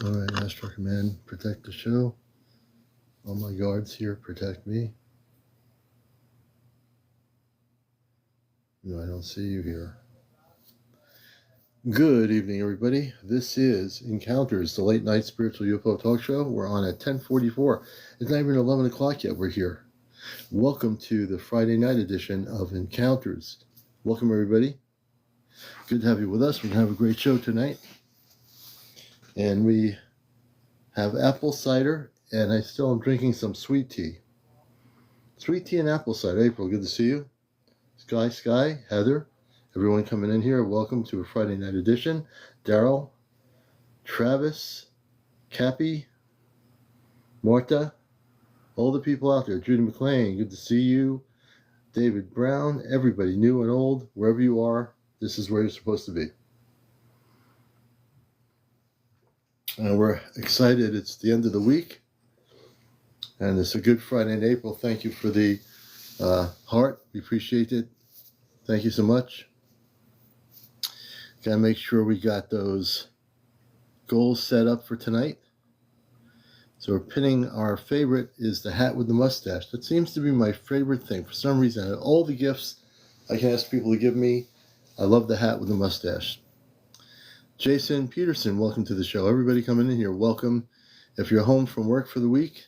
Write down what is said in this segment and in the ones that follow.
All right, Astro Command, protect the show. All my guards here, protect me. No, I don't see you here. Good evening, everybody. This is Encounters, the late night spiritual UFO talk show. We're on at 10:44. It's not even 11 o'clock yet. We're here. Welcome to the Friday night edition of Encounters. Welcome, everybody. Good to have you with us. We're going to have a great show tonight. And we have apple cider, and I still am drinking some sweet tea. Sweet tea and apple cider. April, good to see you. Sky, Heather, everyone coming in here. Welcome to a Friday night edition. Daryl, Travis, Cappy, Marta, all the people out there. Judy McLean, good to see you. David Brown, everybody, new and old, wherever you are, this is where you're supposed to be. We're excited. It's the end of the week, and it's a good Friday in April. Thank you for the heart. We appreciate it. Thank you so much. Got to make sure we got those goals set up for tonight. So we're pinning our favorite is the hat with the mustache. That seems to be my favorite thing. For some reason, out of all the gifts I can ask people to give me, I love the hat with the mustache. Jason Peterson, welcome to the show. Everybody coming in here, welcome. If you're home from work for the week,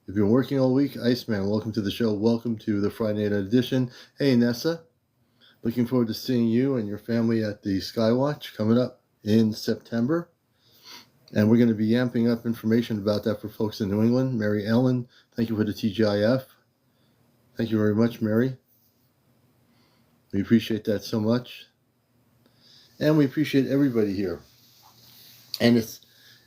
if you're working all week, Iceman, welcome to the show. Welcome to the Friday night edition. Hey, Nessa, looking forward to seeing you and your family at the Skywatch coming up in September. And we're going to be amping up information about that for folks in New England. Mary Ellen, thank you for the TGIF. Thank you very much, Mary. We appreciate that so much. And we appreciate everybody here. And it's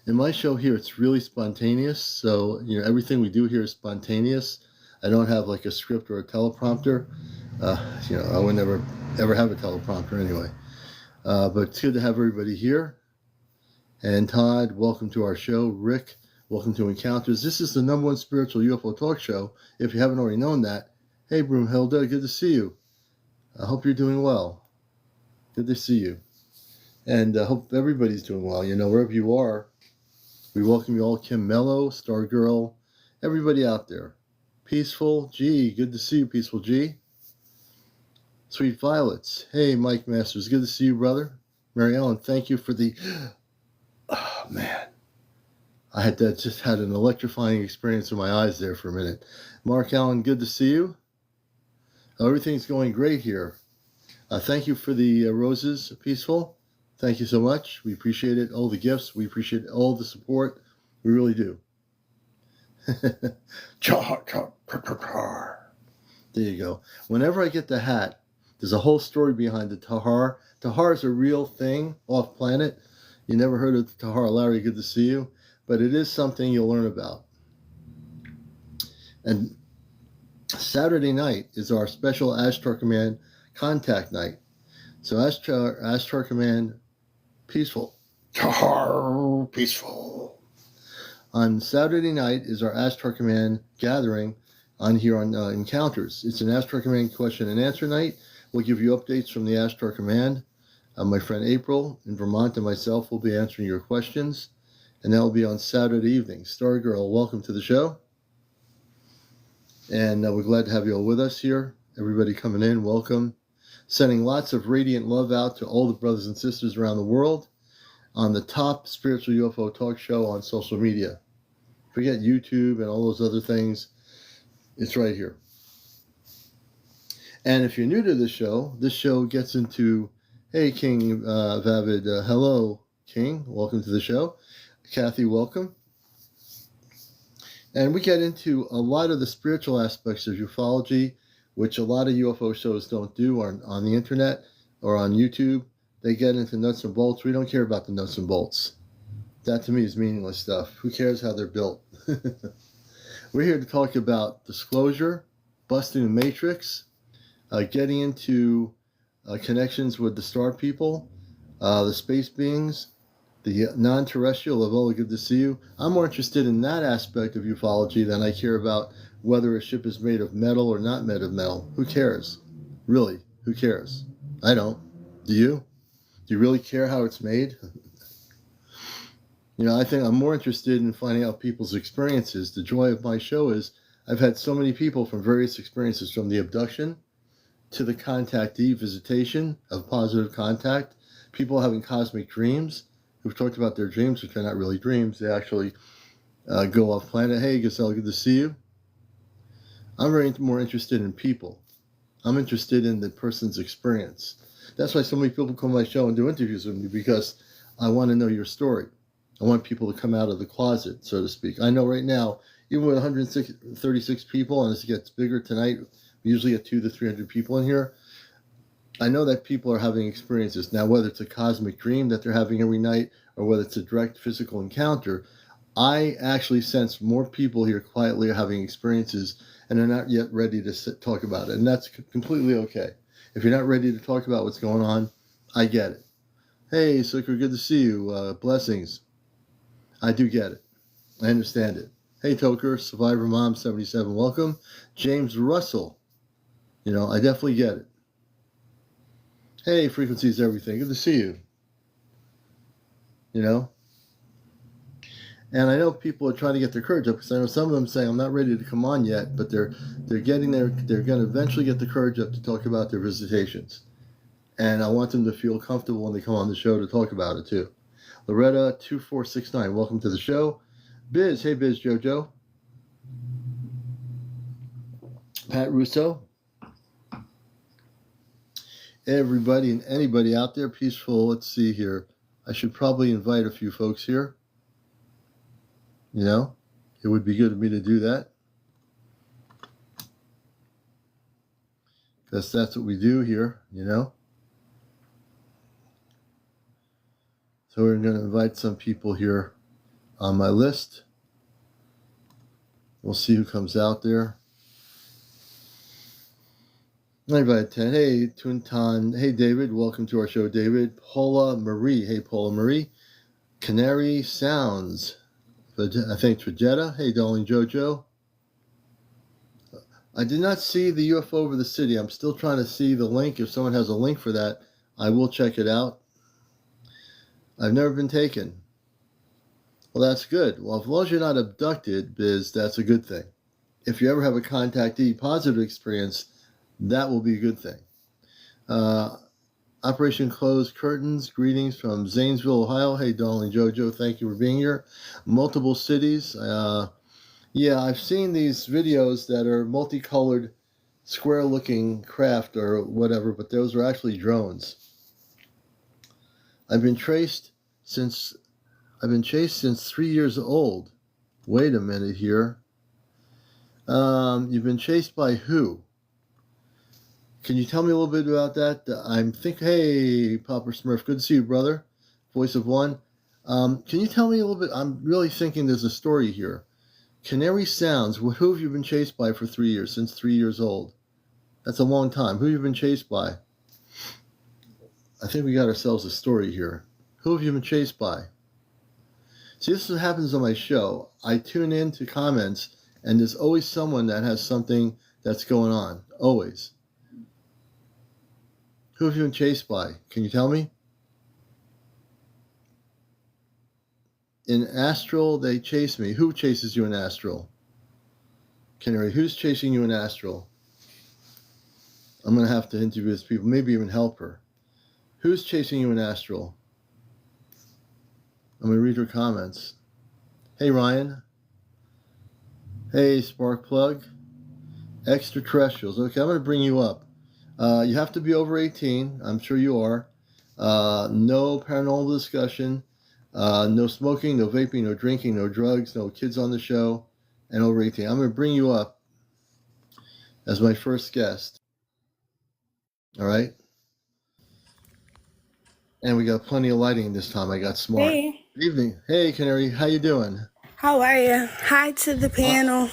in my show here, it's really spontaneous. So, everything we do here is spontaneous. I don't have like a script or a teleprompter. I would never ever have a teleprompter anyway. But it's good to have everybody here. And Todd, welcome to our show. Rick, welcome to Encounters. This is the #1 spiritual UFO talk show. If you haven't already known that, hey, Broomhilda, good to see you. I hope you're doing well. Good to see you. And I hope everybody's doing well. Wherever you are, we welcome you all. Kim Mello, Stargirl, everybody out there. Peaceful G, good to see you, Peaceful G. Sweet Violets, hey, Mike Masters, good to see you, brother. Mary Ellen, thank you for the... Oh, man. I just had an electrifying experience in my eyes there for a minute. Mark Allen, good to see you. Everything's going great here. Thank you for the roses, Peaceful. Thank you so much. We appreciate it. All the gifts. We appreciate all the support. We really do. There you go. Whenever I get the hat, there's a whole story behind the Tahar. Tahar is a real thing off planet. You never heard of the Tahar. Larry, good to see you. But it is something you'll learn about. And Saturday night is our special Ashtar Command contact night. So Ashtar Command Peaceful. Tahar Peaceful. On Saturday night is our Ashtar Command gathering on here on Encounters. It's an Ashtar Command question and answer night. We'll give you updates from the Ashtar Command. My friend April in Vermont and myself will be answering your questions. And that will be on Saturday evening. Stargirl, welcome to the show. And we're glad to have you all with us here. Everybody coming in, welcome. Sending lots of radiant love out to all the brothers and sisters around the world on the top spiritual UFO talk show on social media. Forget YouTube and all those other things. It's right here. And if you're new to this show gets into, hey, King Vavid, hello, King, welcome to the show. Kathy, welcome. And we get into a lot of the spiritual aspects of ufology, which a lot of UFO shows don't do on the internet or on YouTube. They get into nuts and bolts. We don't care about the nuts and bolts. That to me is meaningless stuff. Who cares how they're built? We're here to talk about disclosure, busting the matrix, getting into connections with the star people, the space beings, the non-terrestrial. Lavola, good to see you. I'm more interested in that aspect of ufology than I care about whether a ship is made of metal or not made of metal. Who cares? Really, who cares? I don't. Do you? Do you really care how it's made? I think I'm more interested in finding out people's experiences. The joy of my show is I've had so many people from various experiences, from the abduction to the contactee visitation of positive contact, people having cosmic dreams who've talked about their dreams, which are not really dreams. They actually go off planet. Hey, Giselle, good to see you. I'm very more interested in people. I'm interested in the person's experience. That's why so many people come on my show and do interviews with me, because I want to know your story. I want people to come out of the closet, so to speak. I know right now, even with 136 people, and as it gets bigger tonight, we usually get 200 to 300 people in here. I know that people are having experiences. Now, whether it's a cosmic dream that they're having every night or whether it's a direct physical encounter, I actually sense more people here quietly are having experiences and are not yet ready to talk about it. And that's completely okay. If you're not ready to talk about what's going on, I get it. Hey, Sucker, good to see you. Blessings. I do get it. I understand it. Hey, Toker, Survivor Mom 77, welcome. James Russell. I definitely get it. Hey, frequency is everything. Good to see you. And I know people are trying to get their courage up, because I know some of them saying, I'm not ready to come on yet, but they're getting there. They're going to eventually get the courage up to talk about their visitations. And I want them to feel comfortable when they come on the show to talk about it too. Loretta 2469, welcome to the show. Biz, hey Biz Jojo. Pat Russo. Everybody and anybody out there, peaceful. Let's see here. I should probably invite a few folks here. It would be good of me to do that, because that's what we do here, So we're going to invite some people here on my list. We'll see who comes out there. I invited 10. Hey, Tuntan. Hey, David. Welcome to our show, David. Paula Marie. Hey, Paula Marie. Canary Sounds. I think Tragetta. Hey, darling Jojo. I did not see the UFO over the city. I'm still trying to see the link. If someone has a link for that, I will check it out. I've never been taken. Well, that's good. Well, as long as you're not abducted, Biz, that's a good thing. If you ever have a contactee positive experience, that will be a good thing. Operation Closed Curtains. Greetings from Zanesville, Ohio. Hey, darling Jojo, thank you for being here. Multiple cities. Yeah, I've seen these videos that are multicolored, square-looking craft or whatever, but those are actually drones. I've been chased since 3 years old. Wait a minute here. You've been chased by who? Can you tell me a little bit about that? Hey, Papa Smurf, good to see you, brother. Voice of One. Can you tell me a little bit? I'm really thinking there's a story here. Canary Sounds, who have you been chased by for 3 years, since 3 years old? That's a long time. Who have you been chased by? I think we got ourselves a story here. Who have you been chased by? See, this is what happens on my show. I tune in to comments, and there's always someone that has something that's going on. Always. Who have you been chased by? Can you tell me? In astral, they chase me. Who chases you in astral? Canary, who's chasing you in astral? I'm going to have to interview these people, maybe even help her. Who's chasing you in astral? I'm going to read her comments. Hey, Ryan. Hey, Sparkplug. Extraterrestrials. Okay, I'm going to bring you up. You have to be over 18. I'm sure you are. No paranormal discussion. No smoking, no vaping, no drinking, no drugs, no kids on the show, and over 18. I'm going to bring you up as my first guest. All right? And we got plenty of lighting this time. I got smart. Hey. Good evening. Hey, Canary. How you doing? How are you? Hi to the panel.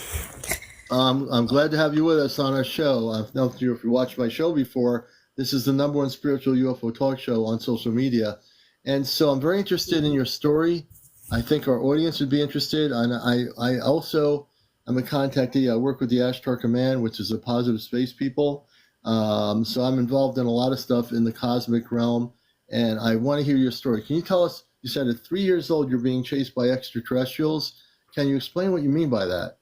I'm glad to have you with us on our show. I don't know if you watched my show before. This is the #1 spiritual UFO talk show on social media. And so I'm very interested in your story. I think our audience would be interested. And I also am a contactee. I work with the Ashtar Command, which is a positive space people. So I'm involved in a lot of stuff in the cosmic realm. And I want to hear your story. Can you tell us you said at 3 years old, you're being chased by extraterrestrials. Can you explain what you mean by that?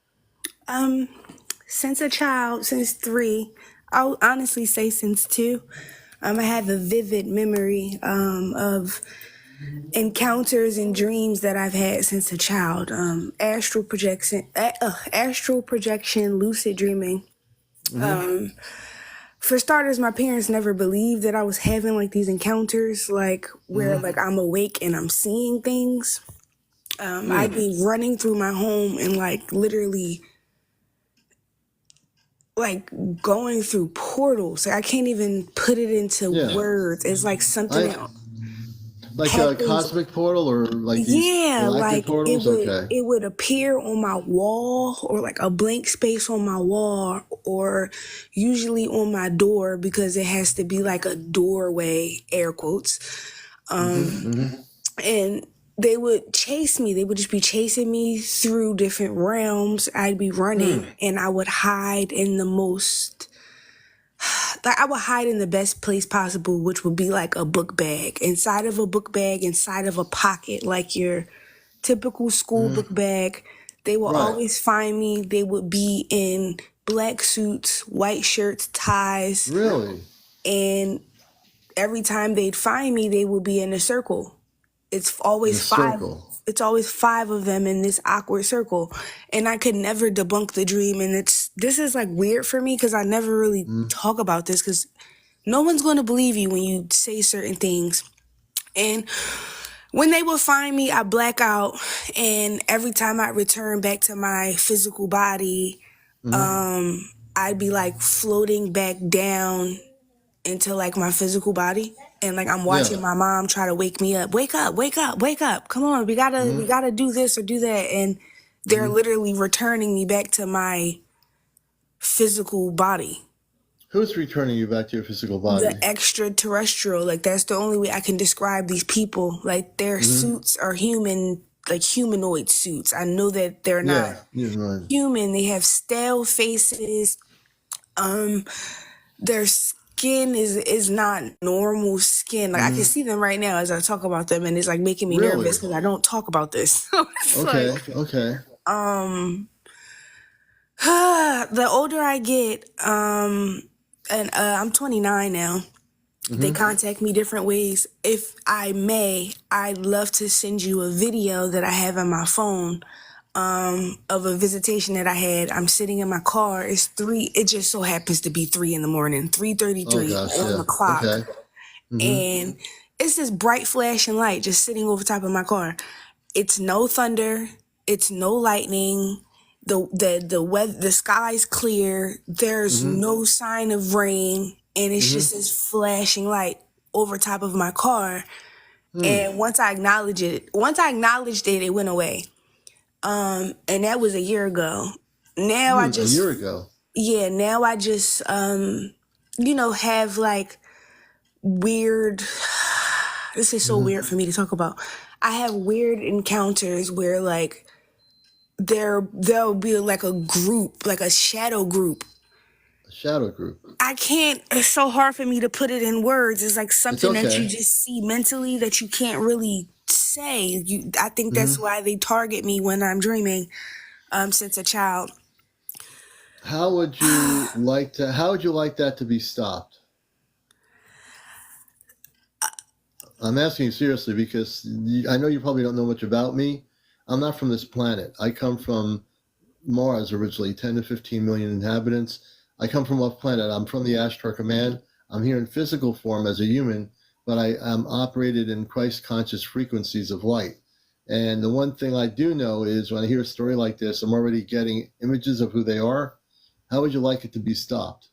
Since a child, since 3, I'll honestly say since 2, I have a vivid memory of encounters and dreams that I've had since a child. Astral projection, lucid dreaming. For starters, my parents never believed that I was having like these encounters, like where like I'm awake and I'm seeing things. I'd be running through my home and like literally like going through portals. Like I can't even put it into words. It's like something that like happens. a cosmic portal or like these galactic portals? It would appear on my wall or like a blank space on my wall or usually on my door because it has to be like a doorway, air quotes. And they would chase me. They would just be chasing me through different realms. I'd be running and I would hide in the most... I would hide in the best place possible, which would be like a book bag. Inside of a book bag, inside of a pocket, like your typical school book bag. They will always find me. They would be in black suits, white shirts, ties. Really? And every time they'd find me, they would be in a circle. It's always five. It's always 5 of them in this awkward circle. And I could never debunk the dream. And this is like weird for me because I never really talk about this because no one's going to believe you when you say certain things. And when they would find me, I black out. And every time I return back to my physical body, I'd be like floating back down into like my physical body. And like I'm watching my mom try to wake me up. Wake up, wake up, wake up. Come on, we gotta do this or do that. And they're literally returning me back to my physical body. Who's returning you back to your physical body? The extraterrestrial. Like that's the only way I can describe these people. Like their suits are human, like humanoid suits. I know that they're not human. They have stale faces. Their skin is not normal skin. Like I can see them right now as I talk about them, and it's like making me nervous because I don't talk about this. The older I get, and I'm 29 now. They contact me different ways. If I may, I'd love to send you a video that I have on my phone of a visitation that I had. I'm sitting in my car. It's 3. It just so happens to be 3 in the morning, 3:33 on the clock. And it's this bright flashing light just sitting over top of my car. It's no thunder. It's no lightning. The weather, the sky's clear. There's no sign of rain. And it's just this flashing light over top of my car. And once I acknowledged it, it went away. And that was a year ago. Now I just... A year ago? Yeah, now I just, have like weird... This is so weird for me to talk about. I have weird encounters where like there'll be like a group, like a shadow group. A shadow group? I can't... It's so hard for me to put it in words. It's like something that you just see mentally that you can't really say. I think that's why they target me when I'm dreaming since a child. How would you like that to be stopped? I'm asking you seriously because I know you probably don't know much about me. I'm not from this planet. I come from Mars originally, 10 to 15 million inhabitants. I come from off planet. I'm from the Ashtar Command. I'm here in physical form as a human, but I am operated in Christ conscious frequencies of light. And the one thing I do know is when I hear a story like this, I'm already getting images of who they are. How would you like it to be stopped?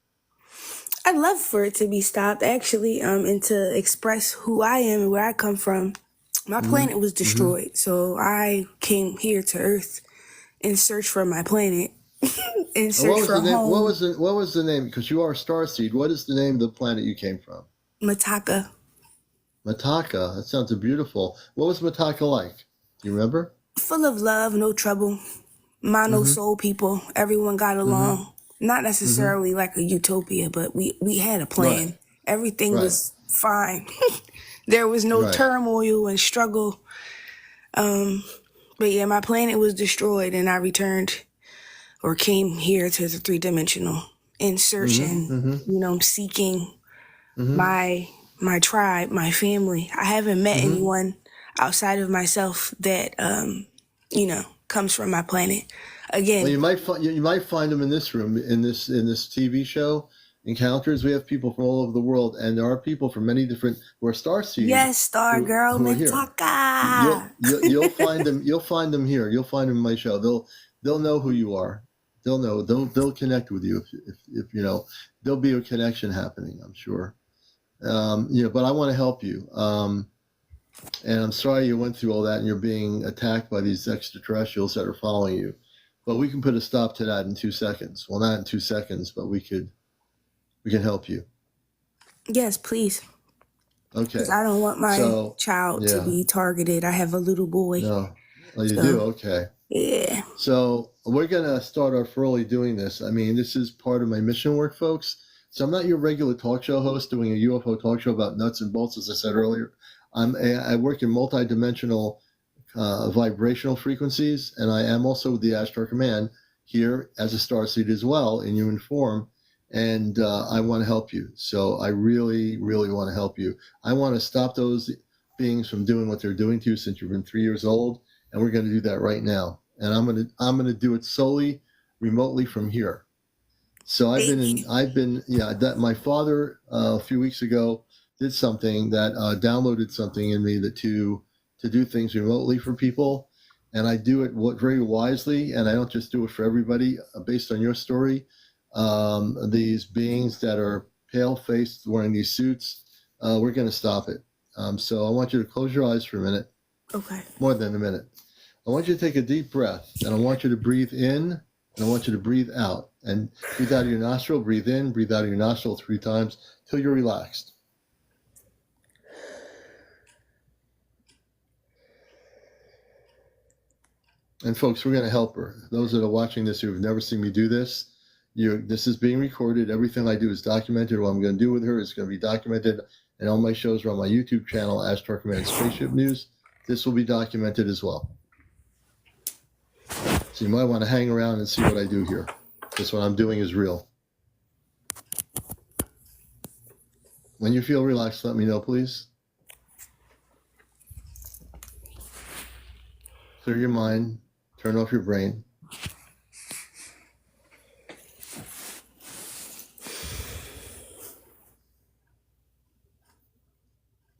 I'd love for it to be stopped, actually, and to express who I am and where I come from. My planet was destroyed, so I came here to Earth in search for my planet, in search for home. What was the name? Because you are a Starseed. What is the name of the planet you came from? Mataka. Mataka. That sounds beautiful. What was Mataka like? Do you remember? Full of love, no trouble. Mono soul people. Everyone got along. Not necessarily like a utopia, but we had a plan. Everything was fine. There was no Right. turmoil and struggle. But yeah, my planet was destroyed and I returned or came here to the 3-dimensional in search and, seeking my tribe, my family. I haven't met anyone outside of myself that, comes from my planet. Again, Well, you might find them in this room, in this TV show Encounters. We have people from all over the world, and there are people from many different who are Starseed yes, Stargirl, who are here. Mitaka. You'll find them. You'll find them here. You'll find them in my show. They'll know who you are. They'll know. They'll connect with you if you know. There'll be a connection happening, I'm sure. But I want to help you. And I'm sorry you went through all that and you're being attacked by these extraterrestrials that are following you. But we can put a stop to that in 2 seconds. Well, not in 2 seconds, but we can help you. Yes, please. Okay. Because I don't want my child to be targeted. I have a little boy. No. Oh, you do? Okay. Yeah. So we're going to start off early doing this. I mean, this is part of my mission work, folks. So I'm not your regular talk show host doing a UFO talk show about nuts and bolts, as I said earlier. I work in multidimensional vibrational frequencies, and I am also with the Astro Command here as a starseed as well in human form, and I want to help you. So I really, really want to help you. I want to stop those beings from doing what they're doing to you since you've been 3 years old, and we're going to do that right now. And I'm going to do it solely remotely from here. So my father a few weeks ago did something that downloaded something in me to do things remotely for people, and I do it very wisely, and I don't just do it for everybody. Based on your story, these beings that are pale-faced wearing these suits, we're going to stop it. So I want you to close your eyes for a minute. Okay. More than a minute. I want you to take a deep breath, and I want you to breathe in, and I want you to breathe out. And breathe out of your nostril, breathe in, breathe out of your nostril 3 times till you're relaxed. And folks, we're going to help her. Those that are watching this who have never seen me do this, this is being recorded. Everything I do is documented. What I'm going to do with her is going to be documented. And all my shows are on my YouTube channel, Astro Command Spaceship News. This will be documented as well. So you might want to hang around and see what I do here. Because what I'm doing is real. When you feel relaxed, let me know, please. Clear your mind. Turn off your brain.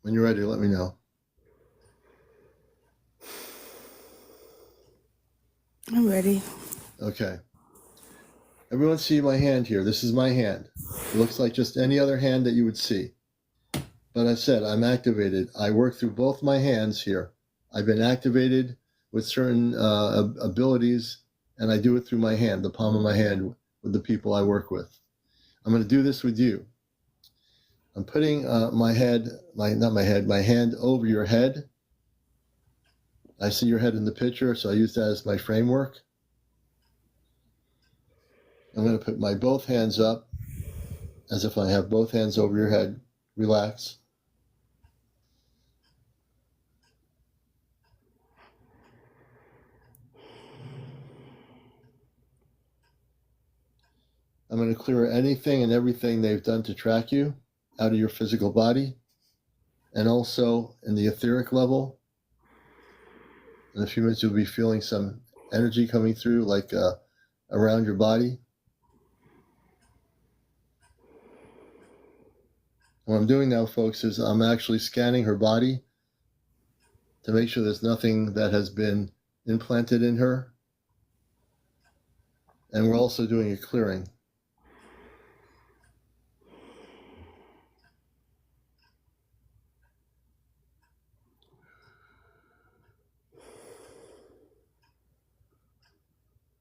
When you're ready, let me know. I'm ready. Okay. Everyone see my hand here. This is my hand. It looks like just any other hand that you would see. But I said I'm activated. I work through both my hands here. I've been activated with certain abilities, and I do it through my hand, the palm of my hand, with the people I work with. I'm going to do this with you. I'm putting my hand over your head. I see your head in the picture, so I use that as my framework. I'm going to put my both hands up as if I have both hands over your head. Relax. I'm going to clear anything and everything they've done to track you out of your physical body, and also in the etheric level. In a few minutes, you'll be feeling some energy coming through, like around your body. What I'm doing now, folks, is I'm actually scanning her body to make sure there's nothing that has been implanted in her. And we're also doing a clearing.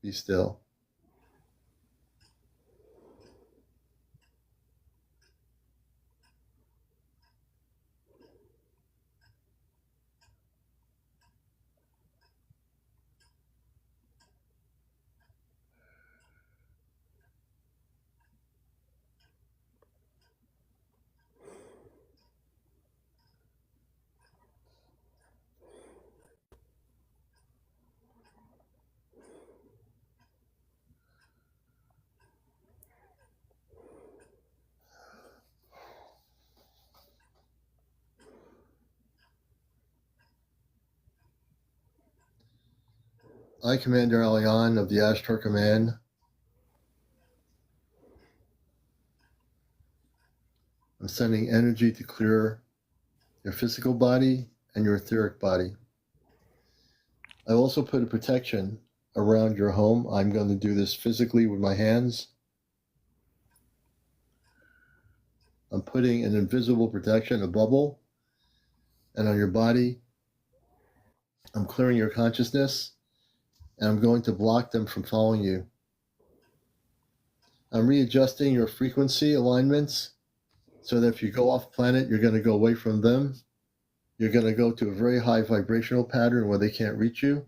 Be still. I, CmdrAleon of the Ashtar Command, I'm sending energy to clear your physical body and your etheric body. I also put a protection around your home. I'm going to do this physically with my hands. I'm putting an invisible protection, a bubble, and on your body, I'm clearing your consciousness, and I'm going to block them from following you. I'm readjusting your frequency alignments so that if you go off planet, you're going to go away from them. You're going to go to a very high vibrational pattern where they can't reach you.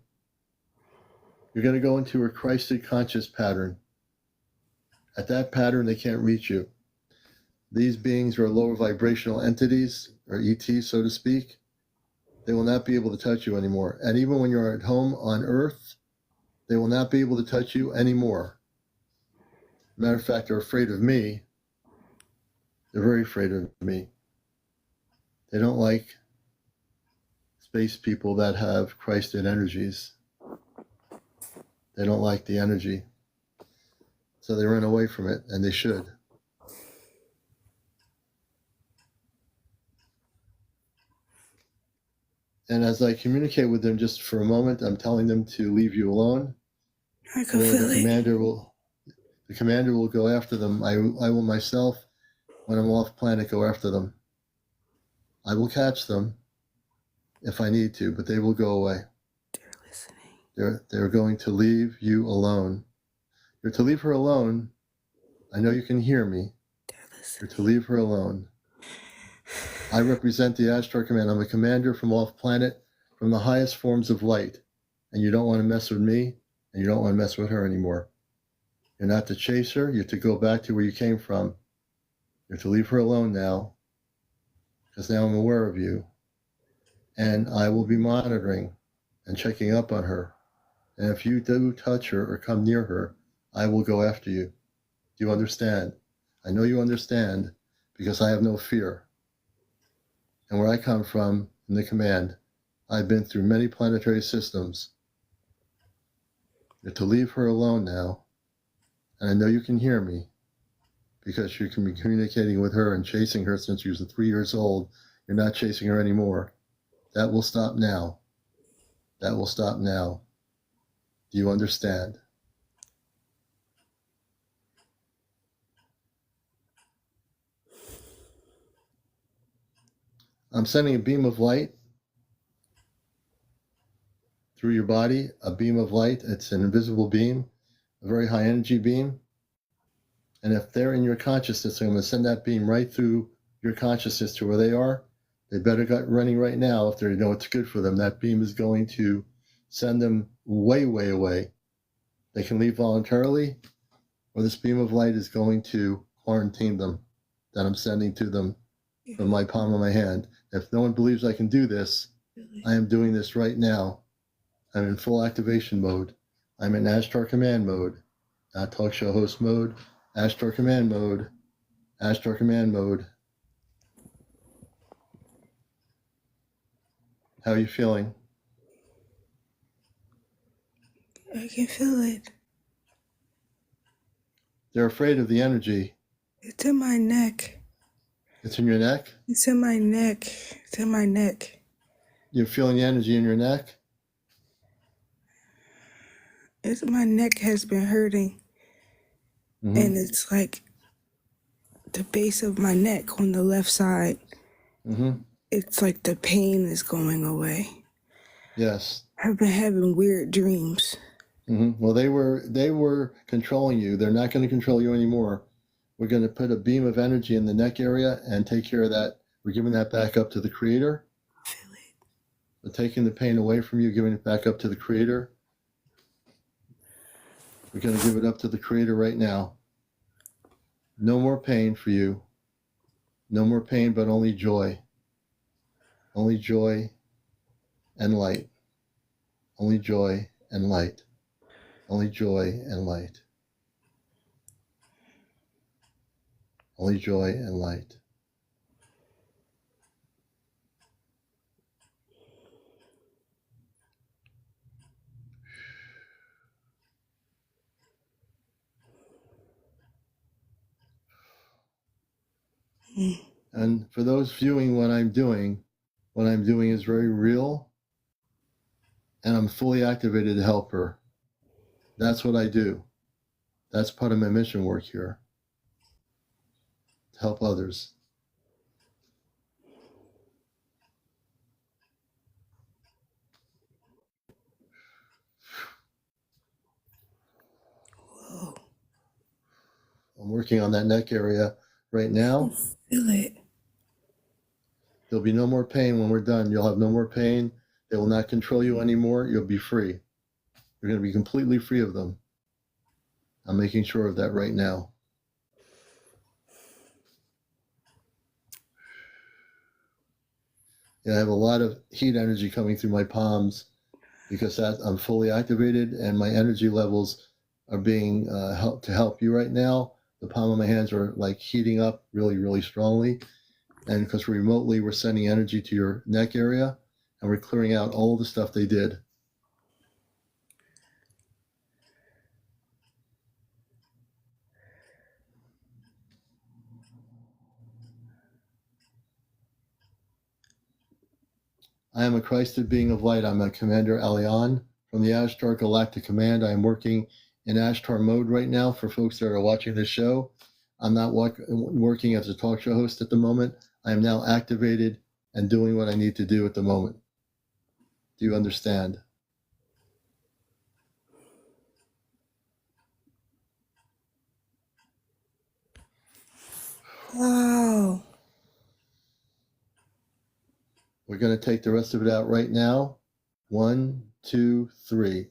You're going to go into a Christed conscious pattern. At that pattern, they can't reach you. These beings are lower vibrational entities, or ETs, so to speak. They will not be able to touch you anymore. And even when you're at home on Earth, they will not be able to touch you anymore. Matter of fact, they're afraid of me. They're very afraid of me. They don't like space people that have Christed energies. They don't like the energy. So they run away from it, and they should. And as I communicate with them just for a moment, I'm telling them to leave you alone. I can feel The commander will go after them. I will myself, when I'm off planet, go after them. I will catch them if I need to, but they will go away. They're listening. They're going to leave you alone. You're to leave her alone. I know you can hear me. They're listening. You're to leave her alone. I represent the Ashtar Command. I'm a commander from off planet, from the highest forms of light. And you don't want to mess with me, and you don't want to mess with her anymore. You're not to chase her. You're to go back to where you came from. You're to leave her alone now, because now I'm aware of you. And I will be monitoring and checking up on her. And if you do touch her or come near her, I will go after you. Do you understand? I know you understand, because I have no fear. And where I come from in the command, I've been through many planetary systems. You're to leave her alone now. And I know you can hear me, because you can be communicating with her and chasing her since she was 3 years old. You're not chasing her anymore. That will stop now. That will stop now. Do you understand? I'm sending a beam of light through your body, a beam of light. It's an invisible beam, a very high energy beam. And if they're in your consciousness, I'm going to send that beam right through your consciousness to where they are. They better get running right now if they know it's good for them. That beam is going to send them way, way away. They can leave voluntarily, or this beam of light is going to quarantine them that I'm sending to them from my palm of my hand. If no one believes I can do this, I am doing this right now. I'm in full activation mode. I'm in Ashtar Command mode, not talk show host mode. Ashtar Command mode. Ashtar Command mode. How are you feeling? I can feel it. They're afraid of the energy. It's in my neck. It's in your neck? It's in my neck. It's in my neck. You're feeling the energy in your neck? My neck has been hurting. Mm-hmm. And it's like the base of my neck on the left side. Mm-hmm. It's like the pain is going away. Yes. I've been having weird dreams. Mm-hmm. Well, they were controlling you. They're not going to control you anymore. We're going to put a beam of energy in the neck area and take care of that. We're giving that back up to the Creator. I feel it. We're taking the pain away from you, giving it back up to the Creator. We're going to give it up to the Creator right now. No more pain for you. No more pain, but only joy. Only joy and light. Only joy and light. Only joy and light. Only joy and light. And for those viewing what I'm doing is very real, and I'm fully activated to help her. That's what I do. That's part of my mission work here, to help others. Whoa. I'm working on that neck area right now. Feel it. There'll be no more pain when we're done. You'll have no more pain. They will not control you anymore. You'll be free. You're going to be completely free of them. I'm making sure of that right now. Yeah, I have a lot of heat energy coming through my palms because I'm fully activated and my energy levels are being helped to help you right now. The palm of my hands are like heating up really, really strongly. And because remotely we're sending energy to your neck area and we're clearing out all the stuff they did. I am a Christed being of light. I'm a CmdrAleon from the Ashtar Galactic Command. I am working in Ashtar mode right now for folks that are watching this show. I'm not working as a talk show host at the moment. I am now activated and doing what I need to do at the moment. Do you understand? Wow. We're going to take the rest of it out right now. 1, 2, 3.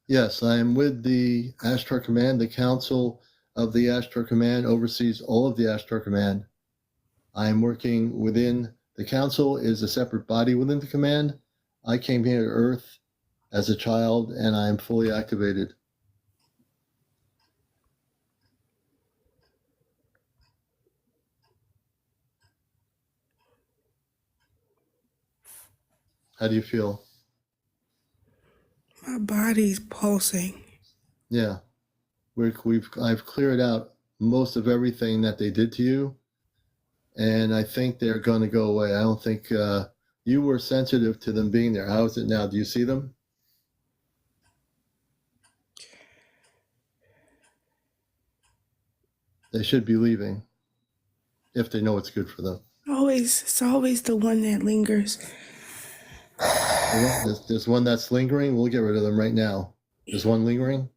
Yes, I am with the Ashtar Command. The Council of the Ashtar Command oversees all of the Ashtar Command. I am working within the Council is a separate body within the command. I came here to Earth as a child and I am fully activated. How do you feel? My body's pulsing. Yeah, I've cleared out most of everything that they did to you, and I think they're going to go away. I don't think you were sensitive to them being there. How is it now? Do you see them? They should be leaving if they know it's good for them. It's always the one that lingers. There's one that's lingering. We'll get rid of them right now. There's one lingering.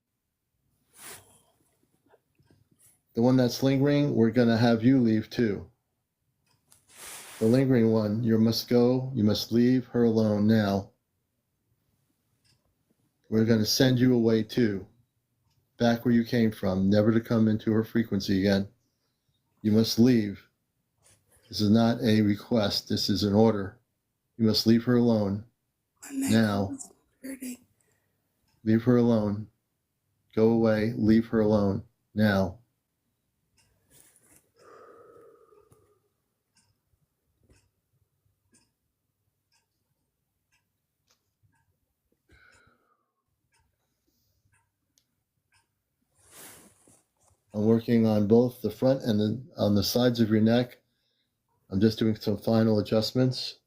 The one that's lingering, we're going to have you leave too. The lingering one, you must go. You must leave her alone now. We're going to send you away too. Back where you came from, never to come into her frequency again. You must leave. This is not a request. This is an order. You must leave her alone. Now. Leave her alone. Go away. Leave her alone. Now. I'm working on both the front and on the sides of your neck. I'm just doing some final adjustments.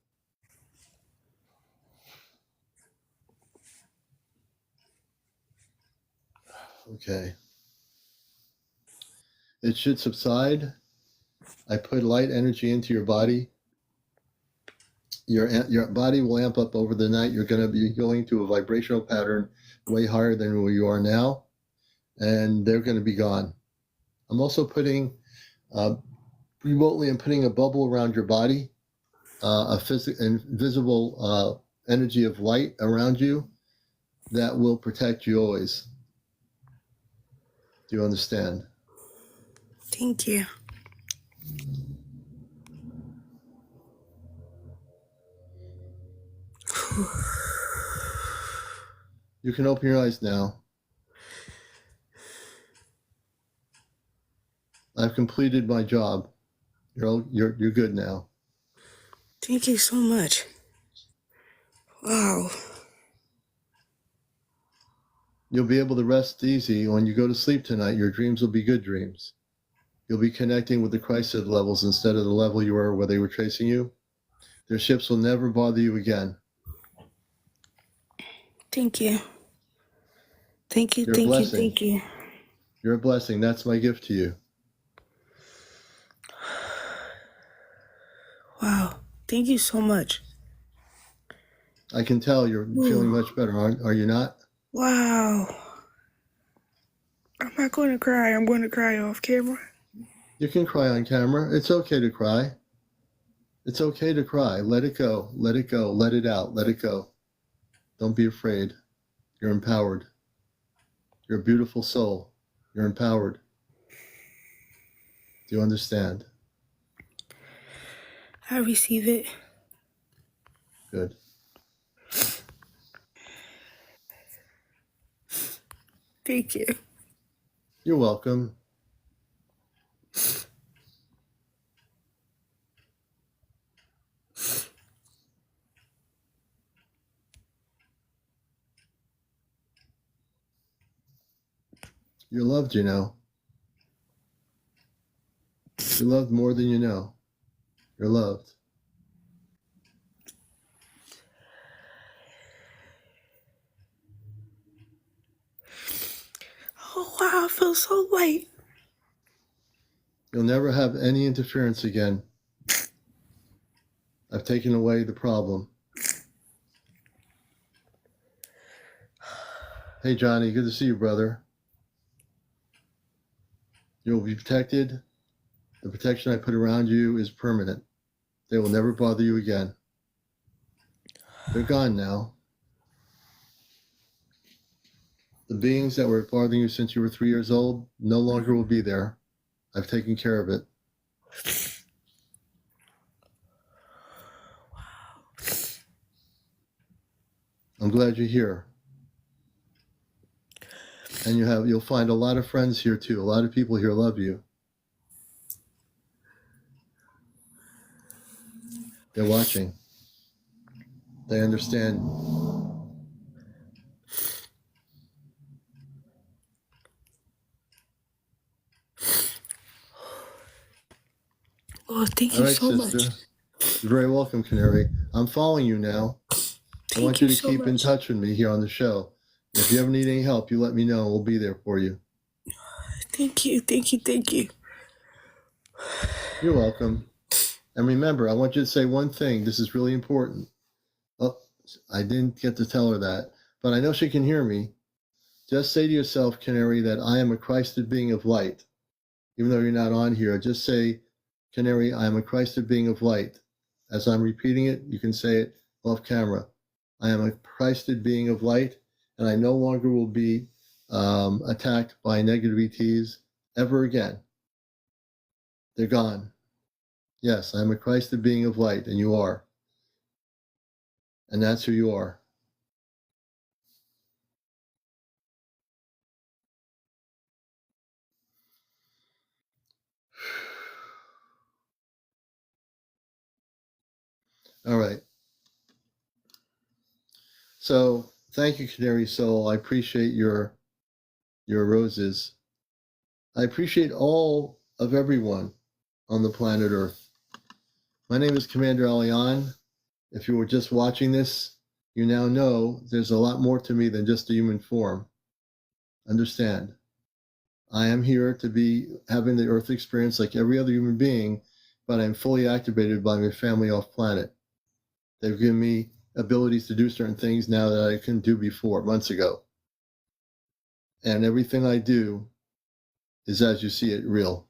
Okay. It should subside. I put light energy into your body. Your body will amp up over the night. You're going to be going to a vibrational pattern way higher than where you are now, and they're going to be gone. I'm also putting remotely. I'm putting a bubble around your body, a invisible energy of light around you that will protect you always. Do you understand? Thank you. You can open your eyes now. I've completed my job. You're good now. Thank you so much. Wow. You'll be able to rest easy. When you go to sleep tonight, your dreams will be good dreams. You'll be connecting with the Christhood levels instead of the level you were where they were chasing you. Their ships will never bother you again. Thank you. Thank you, You're a thank you, blessing. thank you. You're a blessing. That's my gift to you. Wow. Thank you so much. I can tell you're feeling much better, are you not? Wow. I'm not going to cry. I'm going to cry off camera. You can cry on camera. It's okay to cry. It's okay to cry. Let it go. Let it go. Let it out. Let it go. Don't be afraid. You're empowered. You're a beautiful soul. You're empowered. Do you understand? I receive it. Good. Thank you. You're welcome. You're loved, you know. You're loved more than you know. You're loved. Oh, wow. I feel so light. You'll never have any interference again. I've taken away the problem. Hey, Johnny, good to see you, brother. You'll be protected. The protection I put around you is permanent. They will never bother you again. They're gone now. The beings that were bothering you since you were 3 years old no longer will be there. I've taken care of it. I'm glad you're here. And you'll find a lot of friends here too. A lot of people here love you. They're watching. They understand. Oh, thank All you right, so sister. much. You're very welcome, Canary. I'm following you now. I want you to keep in touch with me here on the show. If you ever need any help, you let me know. We'll be there for you. Thank you, thank you, thank you. You're welcome. And remember, I want you to say one thing. This is really important. Oh, I didn't get to tell her that, but I know she can hear me. Just say to yourself, Canary, that I am a Christed being of light. Even though you're not on here, just say, Canary, I am a Christed being of light. As I'm repeating it, you can say it off camera. I am a Christed being of light, and I no longer will be attacked by negative ETs ever again. They're gone. Yes, I'm a Christed being of light, and you are. And that's who you are. All right. So thank you, Canary Soul. I appreciate your roses. I appreciate all of everyone on the planet Earth. My name is CmdrAleon. If you were just watching this, you now know there's a lot more to me than just a human form. Understand, I am here to be having the Earth experience like every other human being, but I'm fully activated by my family off planet. They've given me abilities to do certain things now that I couldn't do before, months ago. And everything I do is as you see it, real.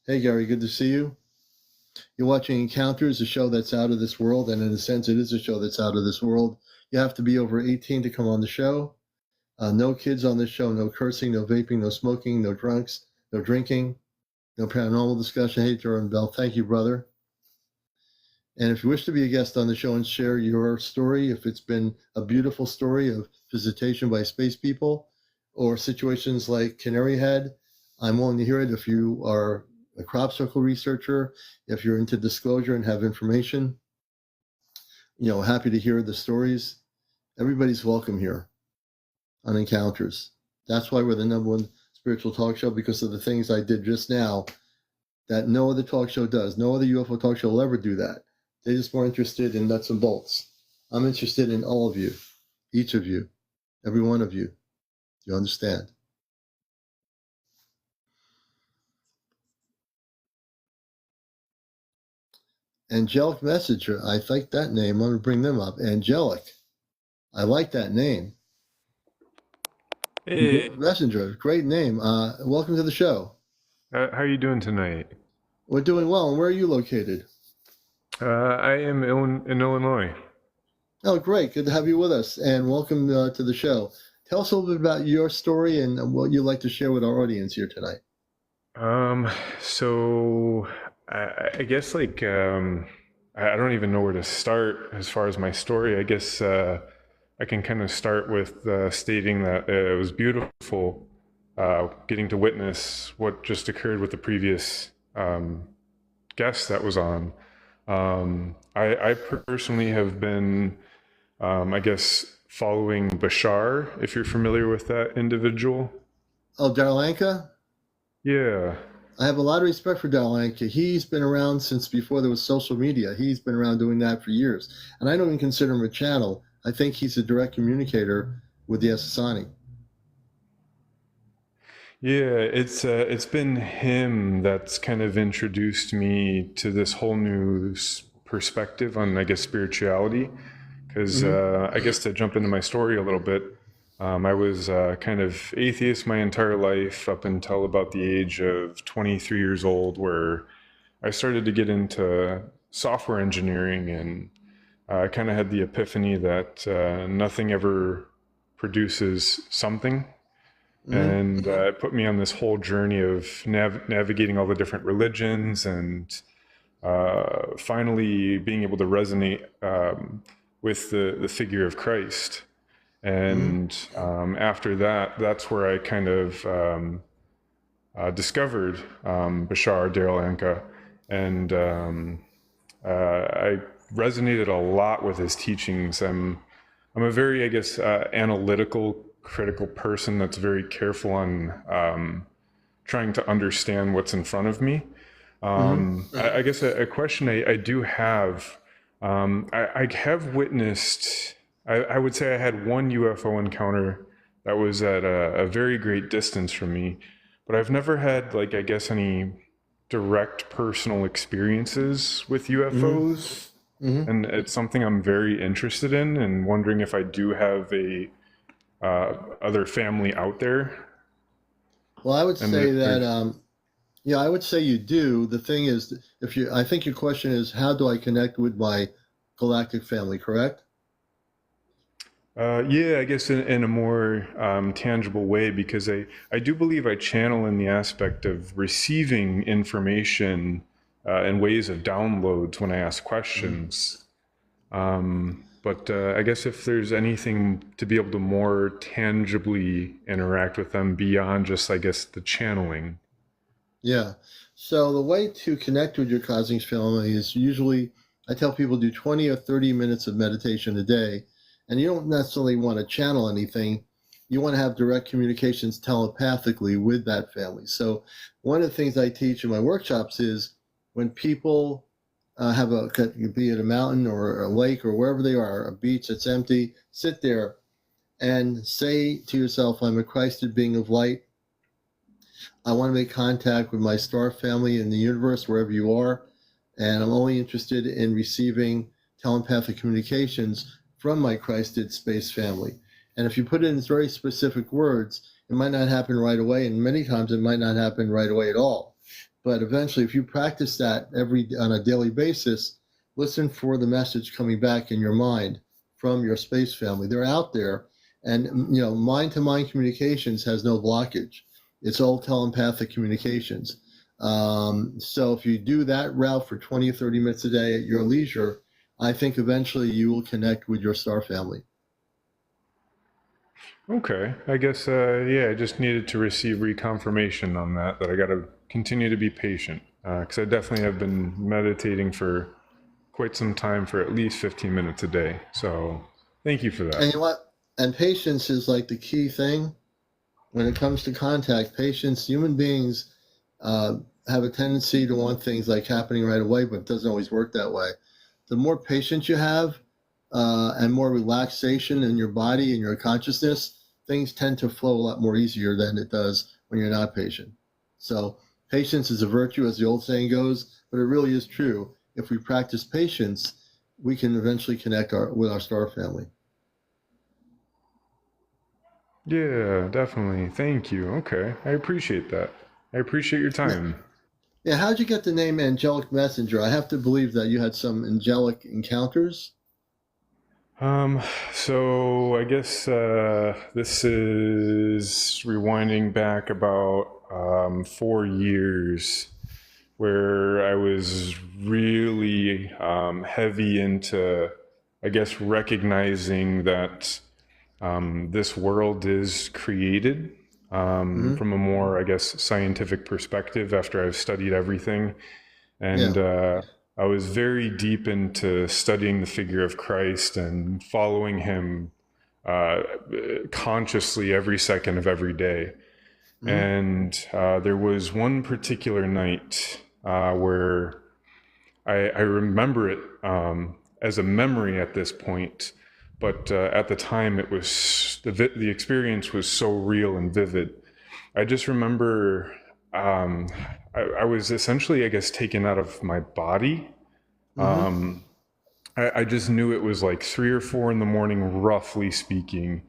Hey, Gary, good to see you. You're watching Encounters, a show that's out of this world, and in a sense, it is a show that's out of this world. You have to be over 18 to come on the show. No kids on this show, no cursing, no vaping, no smoking, no drunks, no drinking, no paranormal discussion. Hey, Jordan Bell, thank you, brother. And if you wish to be a guest on the show and share your story, if it's been a beautiful story of visitation by space people or situations like Canary had, I'm willing to hear it. If you are a crop circle researcher, if you're into disclosure and have information, happy to hear the stories. Everybody's welcome here. on encounters. That's why we're the #1 spiritual talk show, because of the things I did just now that no other talk show does. No other UFO talk show will ever do that. They're just more interested in nuts and bolts. I'm interested in all of you, each of you, every one of you. Do you understand? Angelic Messenger. I like that name. I'm going to bring them up. Angelic. I like that name. Hey, Messenger. Great name. Welcome to the show. how are you doing tonight? We're doing well. And where are you located? I am in Illinois. Oh, great. Good to have you with us. And welcome to the show. Tell us a little bit about your story and what you'd like to share with our audience here tonight. So I guess I don't even know where to start as far as my story. I guess I can kind of start with stating that it was beautiful getting to witness what just occurred with the previous guest that was on. I personally have been, I guess, following Bashar, if you're familiar with that individual. Oh, Darlanka? Yeah. I have a lot of respect for Darlanka. He's been around since before there was social media. He's been around doing that for years. And I don't even consider him a channel. I think he's a direct communicator with the Asasani. Yeah, it's been him that's kind of introduced me to this whole new perspective on, I guess, spirituality. Because I guess to jump into my story a little bit, I was kind of atheist my entire life up until about the age of 23 years old, where I started to get into software engineering, and I kind of had the epiphany that nothing ever produces something. And it put me on this whole journey of navigating all the different religions, and finally being able to resonate with the figure of Christ. And after that, that's where I kind of discovered Bashar Anka, and I resonated a lot with his teachings. I'm a very, I guess, analytical, critical person that's very careful on trying to understand what's in front of me. I guess a question I do have, I have witnessed, I would say I had one UFO encounter that was at a very great distance from me, but I've never had, like, I guess, any direct personal experiences with UFOs. And it's something I'm very interested in, and wondering if I do have a other family out there. Well, I would say that, yeah, I would say you do. The thing is, I think your question is, how do I connect with my galactic family, correct? Yeah, I guess in a more tangible way, because I do believe I channel in the aspect of receiving information in ways of downloads when I ask questions. But I guess if there's anything to be able to more tangibly interact with them beyond just, I guess, the channeling. Yeah. So the way to connect with your cosmic family is usually, I tell people, do 20 or 30 minutes of meditation a day. And you don't necessarily want to channel anything. You want to have direct communications telepathically with that family. So one of the things I teach in my workshops is when people have be it a mountain or a lake or wherever they are, a beach that's empty, sit there and say to yourself, I'm a Christed being of light. I want to make contact with my star family in the universe, wherever you are. And I'm only interested in receiving telepathic communications from my Christed space family. And if you put it in very specific words, it might not happen right away. And many times it might not happen right away at all. But eventually, if you practice that on a daily basis, listen for the message coming back in your mind from your space family. They're out there. And, mind-to-mind communications has no blockage. It's all telepathic communications. So if you do that route for 20 or 30 minutes a day at your leisure, I think eventually you will connect with your star family. Okay, I guess, yeah, I just needed to receive reconfirmation on that I got to continue to be patient, because I definitely have been meditating for quite some time, for at least 15 minutes a day. So thank you for that. And you know what? And patience is like the key thing when it comes to contact. Patience, human beings have a tendency to want things like happening right away, but it doesn't always work that way. The more patience you have and more relaxation in your body and your consciousness, things tend to flow a lot more easier than it does when you're not patient. So patience is a virtue, as the old saying goes, but it really is true. If we practice patience, we can eventually connect with our star family. Yeah, definitely. Thank you. Okay. I appreciate that. I appreciate your time. Yeah, how'd you get the name Angelic Messenger? I have to believe that you had some angelic encounters. Um, so I guess this is rewinding back about 4 years where I was really heavy into, I guess, recognizing that this world is created from a more, I guess, scientific perspective after I've studied everything. And Yeah. I was very deep into studying the figure of Christ and following him uh, consciously every second of every day. Hmm. And there was one particular night where I remember it as a memory at this point, but at the time it was the experience was so real and vivid. I just remember I was essentially, I guess, taken out of my body. Hmm. I just knew it was like 3 or 4 in the morning, roughly speaking,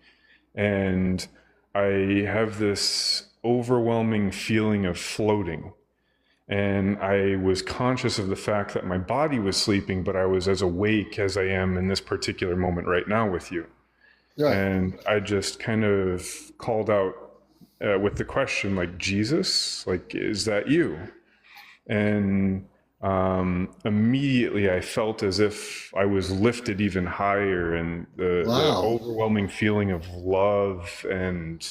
and I have this overwhelming feeling of floating. And I was conscious of the fact that my body was sleeping, but I was as awake as I am in this particular moment right now with you. Right. And I just kind of called out with the question, like, Jesus, like, is that you? And immediately I felt as if I was lifted even higher, and the Wow. overwhelming feeling of love. And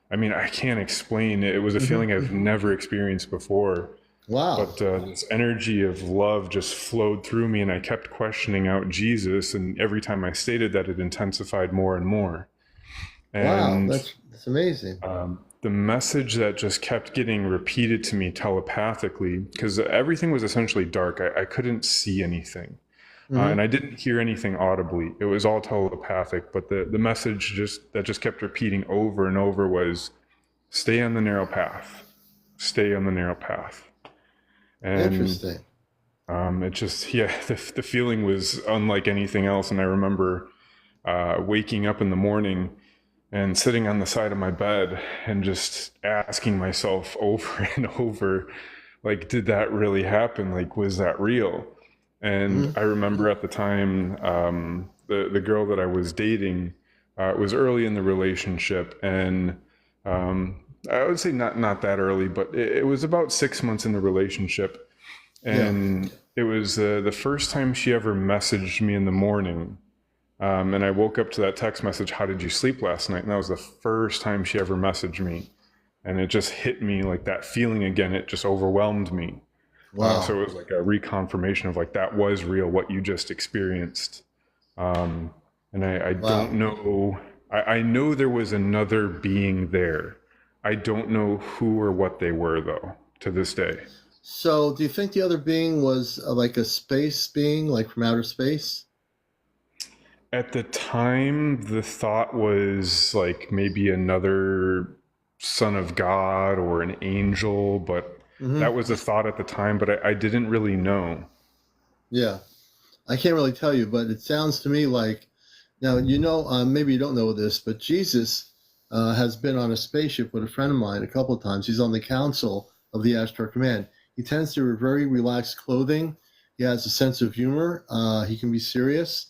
I mean, I can't explain it. It was a feeling I've Hmm. never experienced before. Wow. But this energy of love just flowed through me, and I kept questioning out Jesus. And every time I stated that, it intensified more and more. Wow. And That's amazing. the message that just kept getting repeated to me telepathically, because everything was essentially dark, I couldn't see anything. And Hmm. I didn't hear anything audibly. It was all telepathic, but the message just kept repeating over and over was, stay on the narrow path, stay on the narrow path. And Interesting. it just, yeah, the feeling was unlike anything else. And I remember waking up in the morning and sitting on the side of my bed and just asking myself over and over, like, did that really happen? Like, was that real? And Hmm. I remember at the time, the girl that I was dating was early in the relationship, and I would say not that early, but it was about 6 months in the relationship. Yeah. And it was the first time she ever messaged me in the morning. And I woke up to that text message, how did you sleep last night? And that was the first time she ever messaged me. And it just hit me like that feeling again. It just overwhelmed me. So Wow. it was like a reconfirmation of like, that was real, what you just experienced. And I don't Wow. know, I know there was another being there. I don't know who or what they were, though, to this day. So, do you think the other being was like a space being, like from outer space? At the time, the thought was like maybe another son of God or an angel, but that Hmm. was a thought at the time, but I didn't really know. Yeah. I can't really tell you, but it sounds to me like now, maybe you don't know this, but Jesus has been on a spaceship with a friend of mine a couple of times. He's on the council of the Ashtar Command. He tends to wear very relaxed clothing. He has a sense of humor. He can be serious.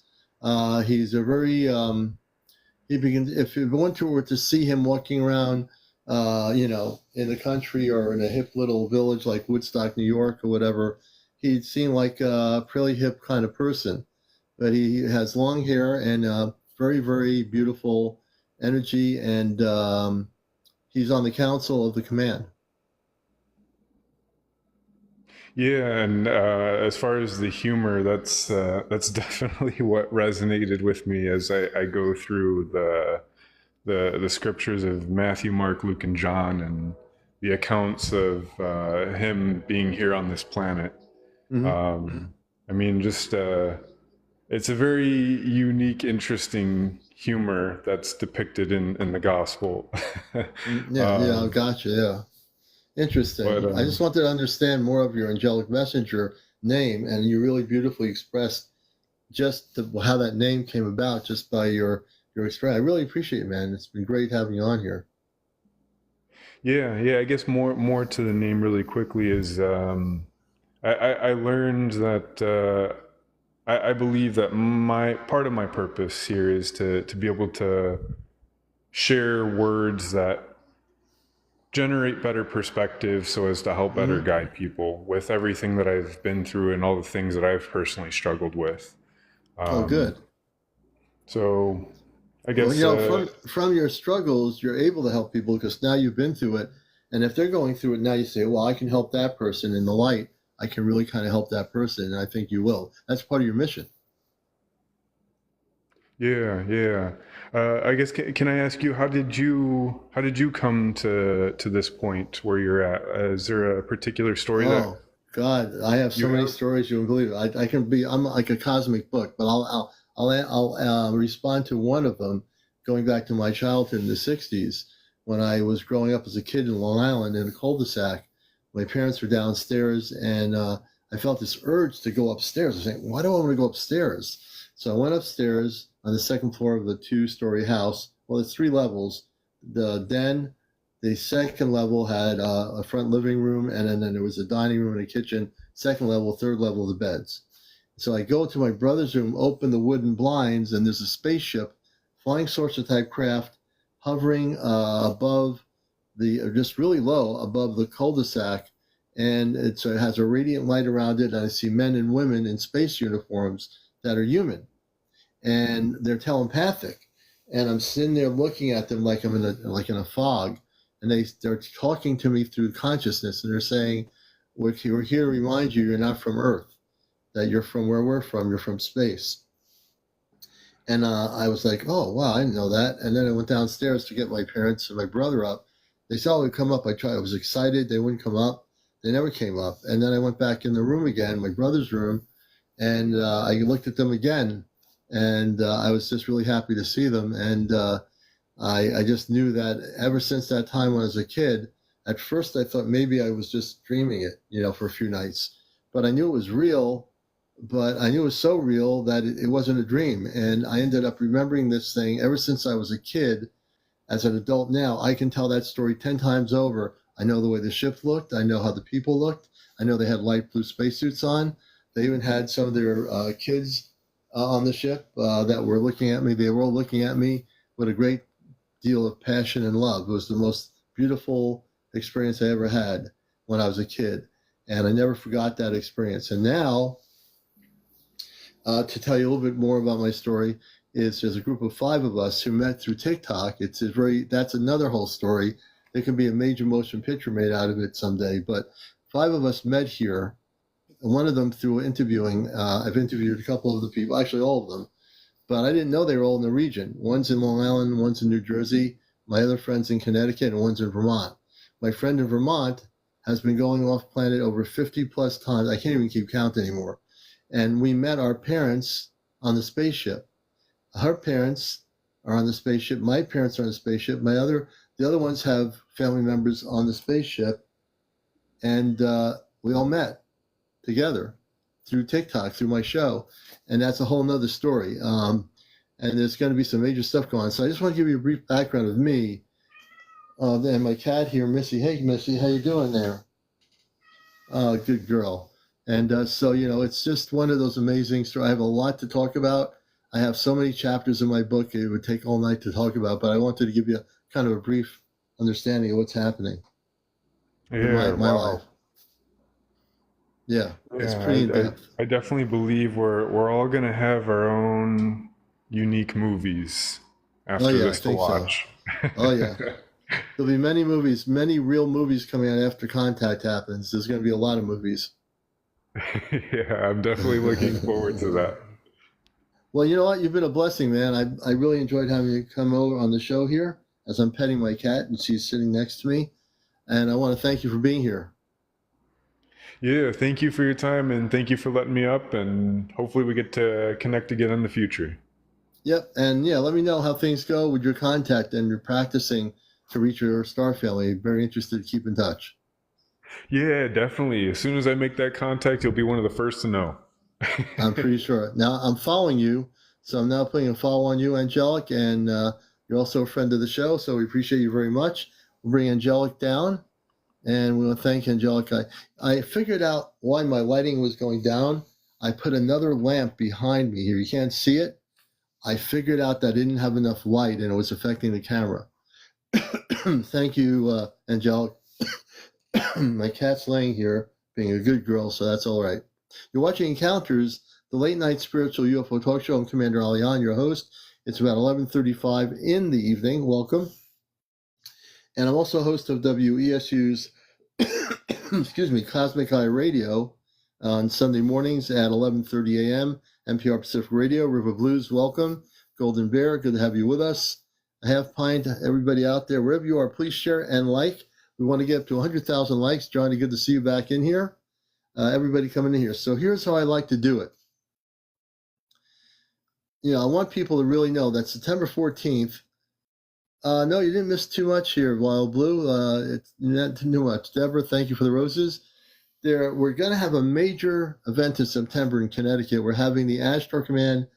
He's a very if you were to see him walking around, in the country or in a hip little village like Woodstock, New York, or whatever, he'd seem like a pretty hip kind of person. But he has long hair and very, very beautiful energy, and he's on the council of the command. Yeah, and as far as the humor, that's definitely what resonated with me as I go through the scriptures of Matthew, Mark, Luke, and John, and the accounts of him being here on this planet. I mean, just it's a very unique, interesting humor that's depicted in the gospel. Yeah, gotcha. Yeah. Interesting. But I just wanted to understand more of your angelic messenger name, and you really beautifully expressed just how that name came about just by your experience. I really appreciate it, man. It's been great having you on here. yeah, I guess more to the name really quickly is I learned that I believe that my part of my purpose here is to be able to share words that generate better perspective so as to help better guide people with everything that I've been through and all the things that I've personally struggled with. Oh, good. So I guess, Well, you know, from your struggles, you're able to help people because now you've been through it. And if they're going through it now, you say, well, I can help that person in the light. I can really kind of help that person. And I think you will. That's part of your mission. yeah. I guess can I ask you how did you come to this point where you're at? Is there a particular story that Oh, God, I have so you many have? stories you won't believe it. I'm like a cosmic book, but I'll respond to one of them going back to my childhood in the 60s when I was growing up as a kid in Long Island in a cul-de-sac. My parents were downstairs, and I felt this urge to go upstairs. I was saying, why do I want to go upstairs? So I went upstairs on the second floor of the two-story house. Well, it's 3 levels. The second level had a front living room, and then there was a dining room and a kitchen. Second level, third level, the beds. So I go to my brother's room, open the wooden blinds, and there's a spaceship, flying saucer type craft, hovering above just really low above the cul-de-sac, and it has a radiant light around it. And I see men and women in space uniforms that are human, and they're telepathic. And I'm sitting there looking at them like I'm in a fog, and they're talking to me through consciousness, and they're saying, we're here to remind you, you're not from Earth, that you're from where we're from, you're from space. And I was like, oh, wow, I didn't know that. And then I went downstairs to get my parents and my brother up. They said, oh, we'd come up. I was excited. They wouldn't come up. They never came up. And then I went back in the room again, my brother's room, and I looked at them again. And I was just really happy to see them. And I just knew that ever since that time when I was a kid, at first I thought maybe I was just dreaming it, for a few nights. But I knew it was real, but I knew it was so real that it wasn't a dream. And I ended up remembering this thing ever since I was a kid. As an adult now, I can tell that story 10 times over. I know the way the ship looked. I know how the people looked. I know they had light blue spacesuits on. They even had some of their kids on the ship that were looking at me. They were all looking at me with a great deal of passion and love. It was the most beautiful experience I ever had when I was a kid. And I never forgot that experience. And now, to tell you a little bit more about my story, there's a group of 5 of us who met through TikTok. That's another whole story. There can be a major motion picture made out of it someday. But 5 of us met here. One of them through interviewing. I've interviewed a couple of the people, actually all of them, but I didn't know they were all in the region. One's in Long Island, one's in New Jersey. My other friend's in Connecticut, and one's in Vermont. My friend in Vermont has been going off planet over 50 plus times. I can't even keep count anymore. And we met our parents on the spaceship. Her parents are on the spaceship. My parents are on the spaceship. The other ones have family members on the spaceship. And we all met together through TikTok, through my show. And that's a whole nother story. And there's going to be some major stuff going on. So I just want to give you a brief background of me. And my cat here, Missy. Hey, Missy, how you doing there? Good girl. And so, it's just one of those amazing stories. I have a lot to talk about. I have so many chapters in my book, it would take all night to talk about, but I wanted to give you kind of a brief understanding of what's happening in my Wow. life. Yeah, it's Yeah, pretty in-depth. I definitely believe we're all gonna have our own unique movies Oh, after yeah, I this to think so. watch. Oh, yeah. There'll be many movies, many real movies coming out after Contact happens. There's going to be a lot of movies. Yeah, I'm definitely looking forward to that. Well, you know what? You've been a blessing, man. I really enjoyed having you come over on the show here as I'm petting my cat and she's sitting next to me. And I want to thank you for being here. Yeah, thank you for your time and thank you for letting me up. And hopefully we get to connect again in the future. Yep. And yeah, let me know how things go with your contact and your practicing to reach your star family. Very interested to keep in touch. Yeah, definitely. As soon as I make that contact, you'll be one of the first to know. I'm pretty sure. Now I'm following you. So I'm now putting a follow on you, Angelic. And you're also a friend of the show. So we appreciate you very much. We'll bring Angelic down. And we want to thank Angelic. I figured out why my lighting was going down. I put another lamp behind me here. You can't see it. I figured out that I didn't have enough light and it was affecting the camera. Thank you, Angelic. My cat's laying here being a good girl, so that's all right. You're watching Encounters, the late night spiritual UFO talk show. I'm CmdrAleon, your host. It's about 11:35 in the evening. Welcome. And I'm also host of WESU's excuse me, Cosmic Eye Radio on Sunday mornings at 11:30 a.m. NPR Pacific Radio. River Blues, welcome. Golden Bear, good to have you with us. A half pint, everybody out there, wherever you are, please share and like. We want to get up to 100,000 likes. Johnny, good to see you back in here. Everybody coming in here. So here's how I like to do it. I want people to really know that September 14th, no, you didn't miss too much here, Wild Blue. It's not too much. Deborah, thank you for the roses. We're going to have a major event in September in Connecticut. We're having the Ashtar Command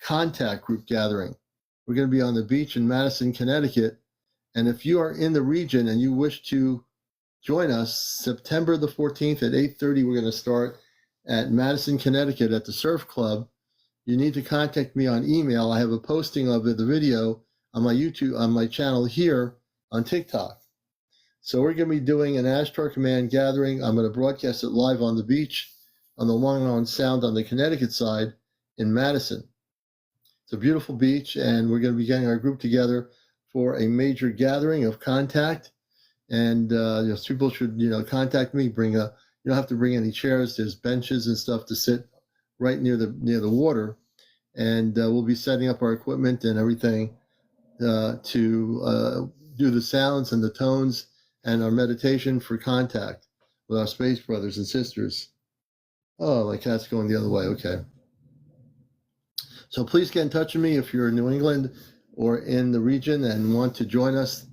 Contact Group gathering. We're going to be on the beach in Madison, Connecticut. And if you are in the region and you wish to join us, September the 14th at 8:30, we're going to start at Madison, Connecticut at the Surf Club. You need to contact me on email. I have a posting of the video on my YouTube, on my channel here on TikTok. So we're going to be doing an Ashtar Command gathering. I'm going to broadcast it live on the beach on the Long Island Sound on the Connecticut side in Madison. It's a beautiful beach, and we're going to be getting our group together for a major gathering of contact. And people should contact me. You don't have to bring any chairs. There's benches and stuff to sit right near the water, and we'll be setting up our equipment and everything to do the sounds and the tones and our meditation for contact with our space brothers and sisters. Oh, my cat's going the other way. Okay. So please get in touch with me if you're in New England or in the region and want to join us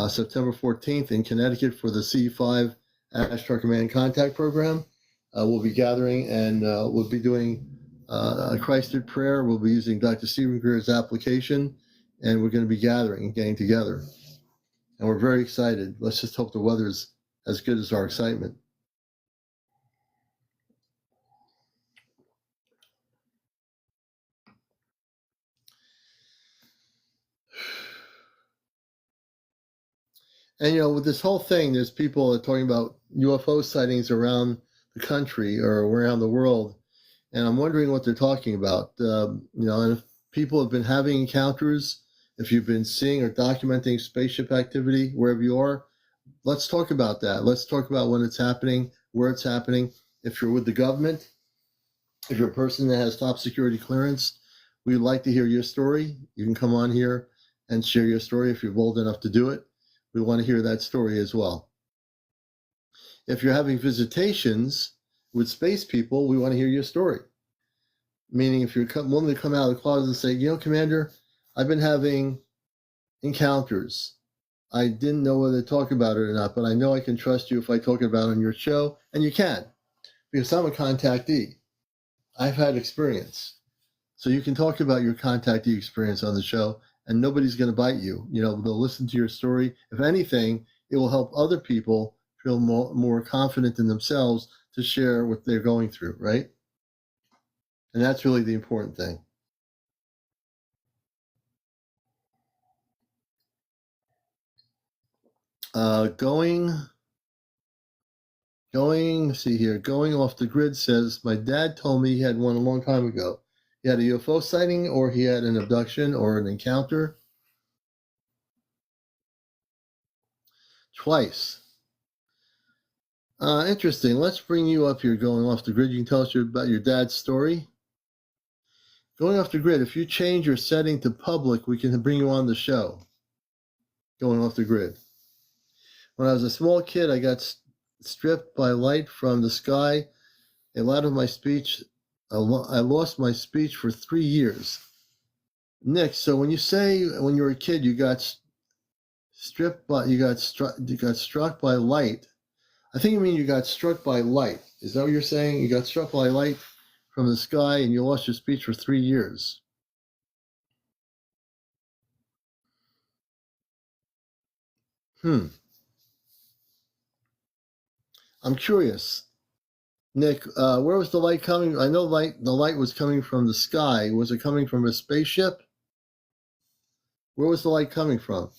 September 14th in Connecticut for the C5 Ashtar Command Contact Program. We'll be gathering and we'll be doing a Christed prayer. We'll be using Dr. Stephen Greer's application, and we're going to be gathering and getting together. And we're very excited. Let's just hope the weather's as good as our excitement. And with this whole thing, there's people that are talking about UFO sightings around the country or around the world, and I'm wondering what they're talking about. And if people have been having encounters, if you've been seeing or documenting spaceship activity wherever you are, let's talk about that. Let's talk about when it's happening, where it's happening. If you're with the government, if you're a person that has top security clearance, we'd like to hear your story. You can come on here and share your story if you're bold enough to do it. We want to hear that story as well. If you're having visitations with space people, we want to hear your story. Meaning if you're willing to come out of the closet and say, Commander, I've been having encounters. I didn't know whether to talk about it or not, but I know I can trust you if I talk about it on your show, and you can, because I'm a contactee. I've had experience. So you can talk about your contactee experience on the show, and nobody's going to bite you. They'll listen to your story. If anything, it will help other people feel more confident in themselves to share what they're going through, right? And that's really the important thing. Going off the grid says, my dad told me he had one a long time ago. He had a UFO sighting, or he had an abduction or an encounter. Twice. Interesting. Let's bring you up here going off the grid. You can tell us about your dad's story. Going off the grid, if you change your setting to public, we can bring you on the show. Going off the grid. When I was a small kid, I got stripped by light from the sky. A lot of my speech, I lost my speech for 3 years. Nick, so when you say when you were a kid you got struck by light, I think you mean you got struck by light. Is that what you're saying? You got struck by light from the sky and you lost your speech for 3 years. I'm curious. Nick, where was the light coming? I know the light was coming from the sky. Was it coming from a spaceship? Where was the light coming from?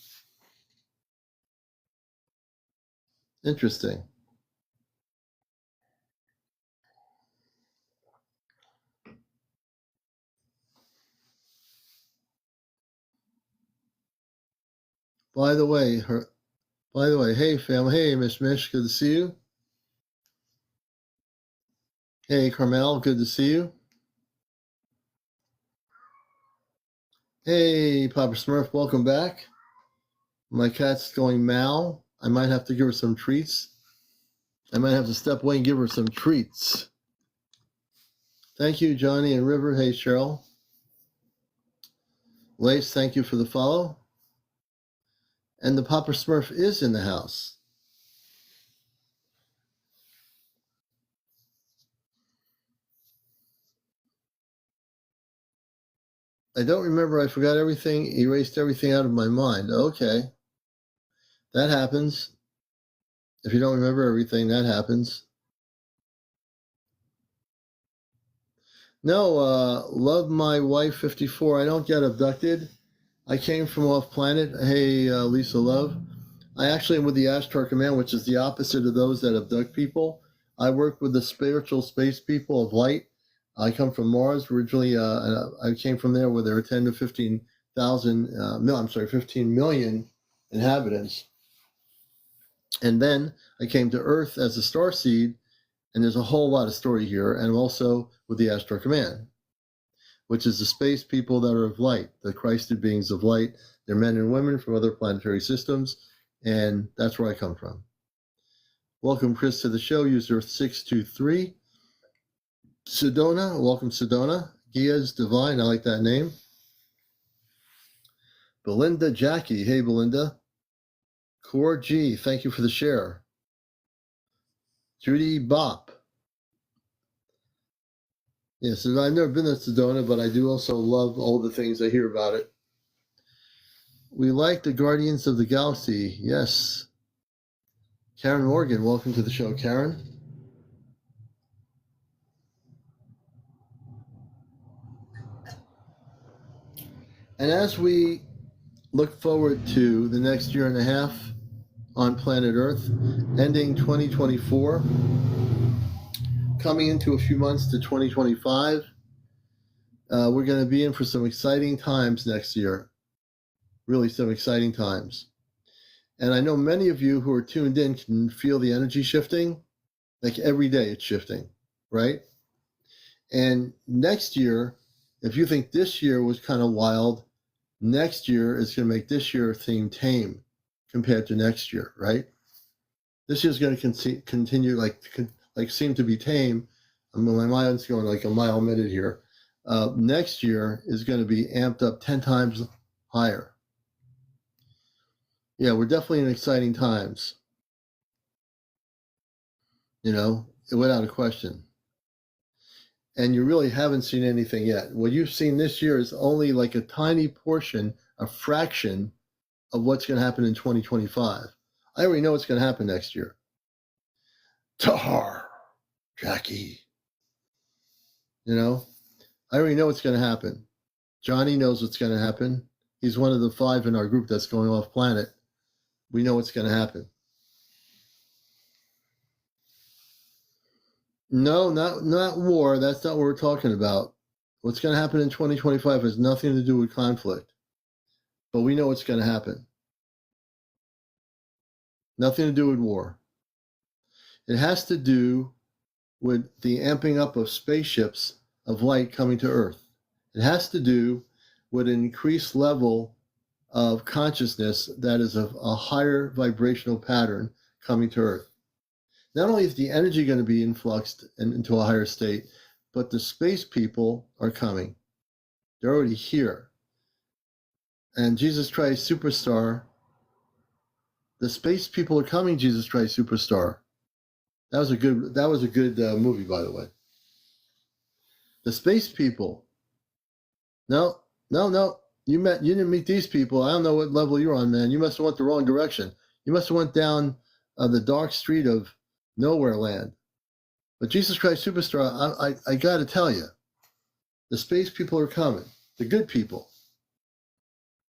Interesting. By the way, hey family, hey Miss Mish, good to see you. Hey Carmel, good to see you. Hey Papa Smurf, welcome back. My cat's going meow. I might have to give her some treats. I might have to step away and give her some treats. Thank you, Johnny and River. Hey, Cheryl. Lace, thank you for the follow. And the Papa Smurf is in the house. I don't remember. I forgot everything. Erased everything out of my mind. Okay. That happens. If you don't remember everything, that happens. No, love my wife 54. I don't get abducted. I came from off planet. Hey, Lisa Love. I actually am with the Ashtar Command, which is the opposite of those that abduct people. I work with the spiritual space people of light. I come from Mars originally. I came from there where there were 10 to 15 million inhabitants. And then I came to Earth as a starseed, and there's a whole lot of story here. And I'm also with the Ashtar Command, which is the space people that are of light, the Christed beings of light. They're men and women from other planetary systems, and that's where I come from. Welcome, Chris, to the show, user 623. Sedona, welcome, Sedona. Gia's Divine, I like that name. Belinda Jackie, hey, Belinda. Core G, thank you for the share. Judy Bop. Yes, and I've never been to Sedona, but I do also love all the things I hear about it. We like the Guardians of the Galaxy, yes. Karen Morgan, welcome to the show, Karen. And as we look forward to the next year and a half on planet Earth, ending 2024, coming into a few months to 2025, we're going to be in for some exciting times next year. Really some exciting times. And I know many of you who are tuned in can feel the energy shifting. Like every day it's shifting, right? And next year, if you think this year was kind of wild, next year is going to make this year seem tame compared to next year, right? This year's going to continue like seem to be tame. My mind's going like a mile a minute here. Next year is going to be amped up 10 times higher. Yeah, we're definitely in exciting times. You know, without a question. And you really haven't seen anything yet. What you've seen this year is only like a tiny portion, a fraction of what's going to happen in 2025. I already know what's going to happen next year. Tar, Jackie. You know, I already know what's going to happen. Johnny knows what's going to happen. He's one of the 5 in our group that's going off planet. We know what's going to happen. No, not war. That's not what we're talking about. What's going to happen in 2025 has nothing to do with conflict. But we know what's going to happen. Nothing to do with war. It has to do with the amping up of spaceships of light coming to Earth. It has to do with an increased level of consciousness that is of a higher vibrational pattern coming to Earth. Not only is the energy going to be influxed into a higher state, but the space people are coming. They're already here. And Jesus Christ Superstar, the space people are coming, Jesus Christ Superstar. That was a good movie, by the way. The space people. No. You didn't meet these people. I don't know what level you're on, man. You must have went the wrong direction. You must have went down the dark street of nowhere land. But Jesus Christ Superstar, I got to tell you, the space people are coming. The good people.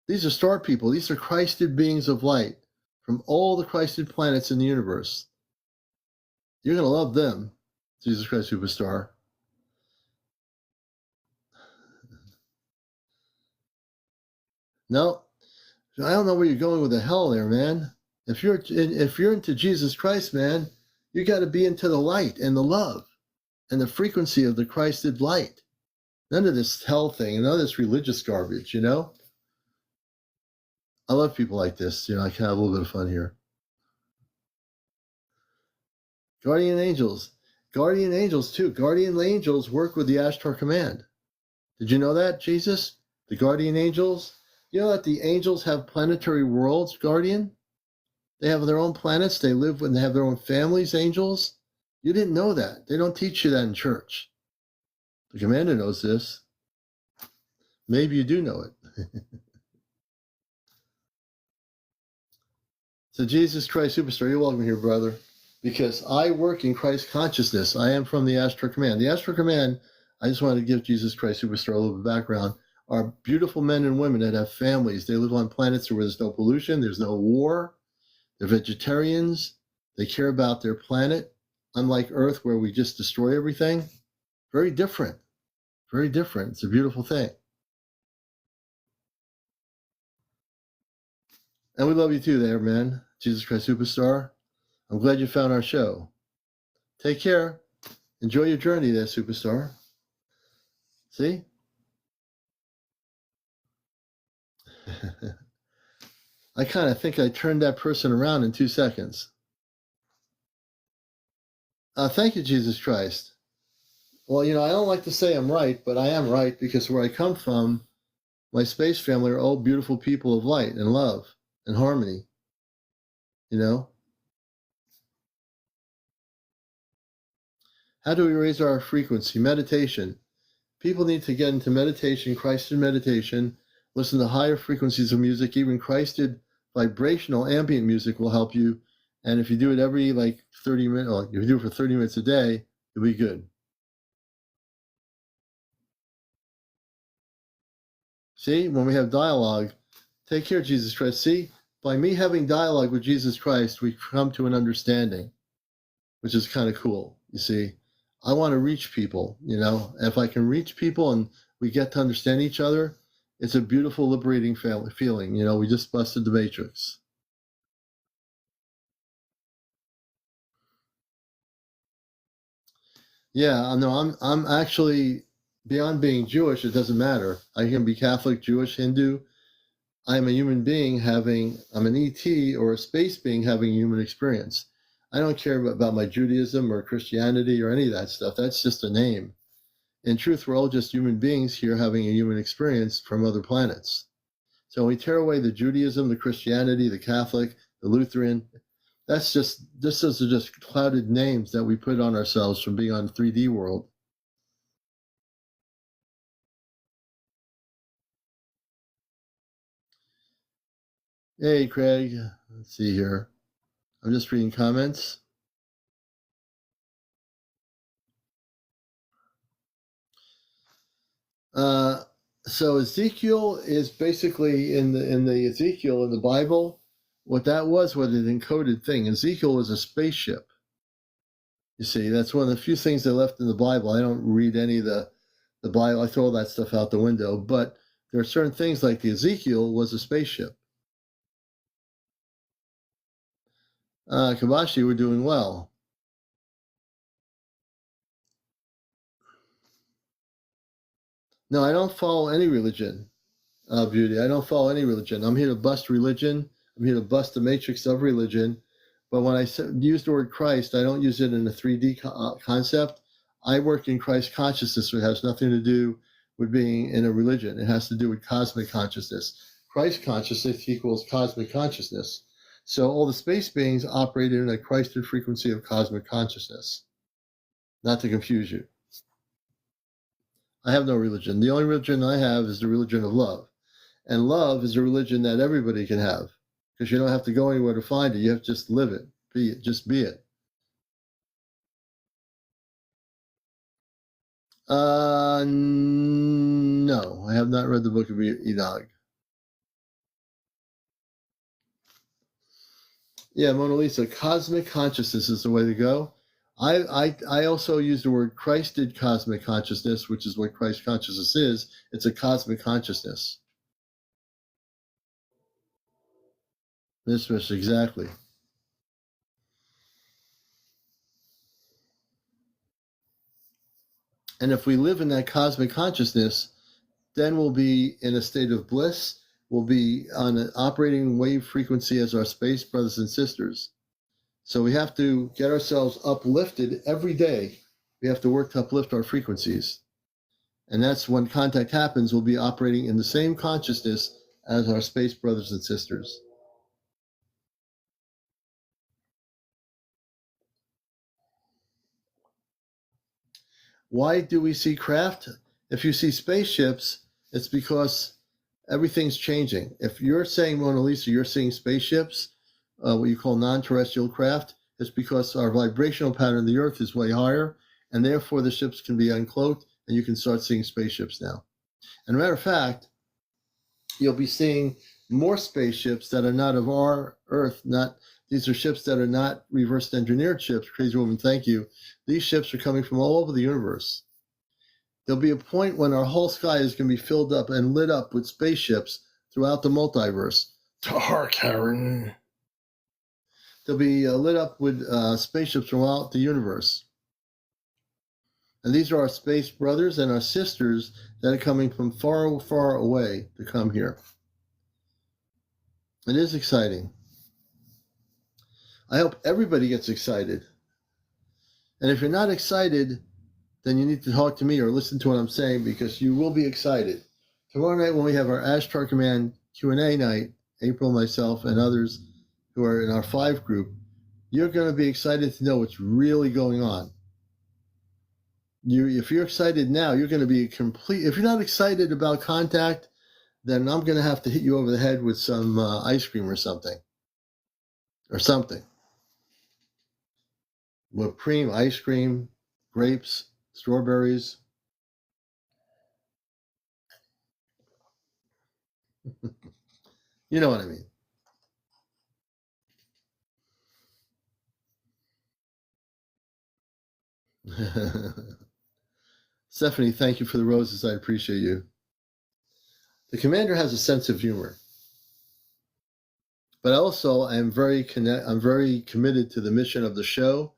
These are star people. These are Christed beings of light from all the Christed planets in the universe. You're going to love them, Jesus Christ Superstar. No, I don't know where you're going with the hell there, man. If you're into Jesus Christ, man, you got to be into the light and the love and the frequency of the Christed light. None of this hell thing, none of this religious garbage, you know? I love people like this. You know, I can have a little bit of fun here. Guardian angels. Guardian angels, too. Guardian angels work with the Ashtar Command. Did you know that, Jesus? The guardian angels? You know that the angels have planetary worlds, Guardian? They have their own planets. They live when they have their own families, angels. You didn't know that. They don't teach you that in church. The commander knows this. Maybe you do know it. So Jesus Christ Superstar, you're welcome here, brother. Because I work in Christ consciousness. I am from the Astral Command. The Astral Command, I just wanted to give Jesus Christ Superstar a little bit of background, are beautiful men and women that have families. They live on planets where there's no pollution, there's no war. They're vegetarians. They care about their planet, unlike Earth, where we just destroy everything. Very different. Very different. It's a beautiful thing. And we love you too there, man. Jesus Christ Superstar. I'm glad you found our show. Take care. Enjoy your journey there, Superstar. See? I kind of think I turned that person around in 2 seconds. Thank you, Jesus Christ. Well, you know, I don't like to say I'm right, but I am right because where I come from, my space family are all beautiful people of light and love and harmony. You know? How do we raise our frequency? Meditation. People need to get into meditation, Christed meditation, listen to higher frequencies of music. Even Christed vibrational ambient music will help you. And if you do it every 30 minutes, or if you do it for 30 minutes a day, you'll be good. See, when we have dialogue, take care, Jesus Christ. See, by me having dialogue with Jesus Christ, we come to an understanding, which is kind of cool. You see, I want to reach people, you know. If I can reach people and we get to understand each other, it's a beautiful, liberating feeling. You know, we just busted the matrix. Yeah, no, I'm actually beyond being Jewish. It doesn't matter. I can be Catholic, Jewish, Hindu. I'm a human being I'm an ET or a space being having a human experience. I don't care about my Judaism or Christianity or any of that stuff. That's just a name. In truth, we're all just human beings here having a human experience from other planets. So when we tear away the Judaism, the Christianity, the Catholic, the Lutheran, those are just clouded names that we put on ourselves from being on the 3D world. Hey, Craig. Let's see here. I'm just reading comments. So Ezekiel is basically in the Ezekiel in the Bible. What that was an encoded thing. Ezekiel was a spaceship. You see, that's one of the few things they left in the Bible. I don't read any of the Bible. I throw all that stuff out the window. But there are certain things like the Ezekiel was a spaceship. Kabashi, we're doing well. No, I don't follow any religion, Beauty. I don't follow any religion. I'm here to bust religion. I'm here to bust the matrix of religion. But when I use the word Christ, I don't use it in a 3D concept. I work in Christ consciousness, so it has nothing to do with being in a religion. It has to do with cosmic consciousness. Christ consciousness equals cosmic consciousness. So all the space beings operate in a Christed frequency of cosmic consciousness. Not to confuse you. I have no religion. The only religion I have is the religion of love. And love is a religion that everybody can have, because you don't have to go anywhere to find it. You have to just live it, be it, just be it. No, I have not read the book of Enoch. Yeah, Mona Lisa, cosmic consciousness is the way to go. I also use the word Christed cosmic consciousness, which is what Christ consciousness is. It's a cosmic consciousness. This was exactly. And if we live in that cosmic consciousness, then we'll be in a state of bliss. We'll be on an operating wave frequency as our space brothers and sisters. So we have to get ourselves uplifted every day. We have to work to uplift our frequencies. And that's when contact happens, we'll be operating in the same consciousness as our space brothers and sisters. Why do we see craft? If you see spaceships, it's because everything's changing. If you're saying, Mona Lisa, you're seeing spaceships, what you call non-terrestrial craft, it's because our vibrational pattern of the Earth is way higher, and therefore the ships can be uncloaked, and you can start seeing spaceships now. And a matter of fact, you'll be seeing more spaceships that are not of our Earth. These are ships that are not reverse engineered ships. Crazy Woman, thank you. These ships are coming from all over the universe. There'll be a point when our whole sky is going to be filled up and lit up with spaceships throughout the multiverse. Tar Karen. They'll be lit up with spaceships throughout the universe. And these are our space brothers and our sisters that are coming from far, far away to come here. It is exciting. I hope everybody gets excited. And if you're not excited, then you need to talk to me or listen to what I'm saying, because you will be excited. Tomorrow night when we have our Ashtar Command Q&A night, April, myself, and others who are in our 5 group, you're going to be excited to know what's really going on. If you're excited now, you're going to be complete. If you're not excited about contact, then I'm going to have to hit you over the head with some ice cream or something. Whipped cream, ice cream, grapes, strawberries. You know what I mean. Stephanie, thank you for the roses. I appreciate you. The commander has a sense of humor. But also, I'm very committed to the mission of the show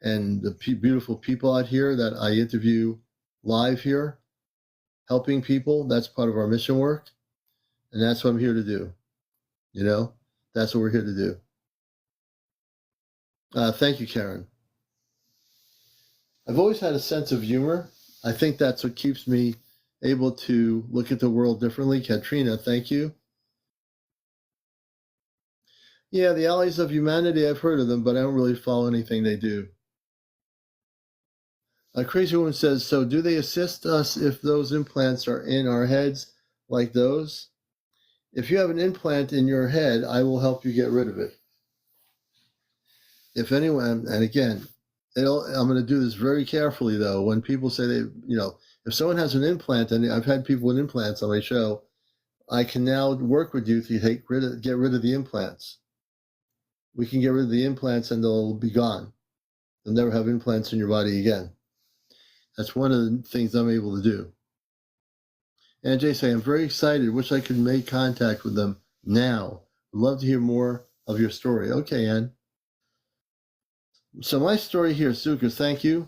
and the beautiful people out here that I interview live here, helping people. That's part of our mission work. And that's what I'm here to do. That's what we're here to do. Thank you, Karen. I've always had a sense of humor. I think that's what keeps me able to look at the world differently. Katrina, thank you. Yeah, the Allies of Humanity, I've heard of them, but I don't really follow anything they do. A Crazy Woman says, so do they assist us if those implants are in our heads like those? If you have an implant in your head, I will help you get rid of it. If anyone, and again, I'm going to do this very carefully, though. When people say if someone has an implant, and I've had people with implants on my show, I can now work with you to get rid of the implants. We can get rid of the implants and they'll be gone. You'll never have implants in your body again. That's one of the things I'm able to do. And Jay say, I'm very excited. Wish I could make contact with them now. Would love to hear more of your story. Okay, Ann. So my story here, Suka, thank you.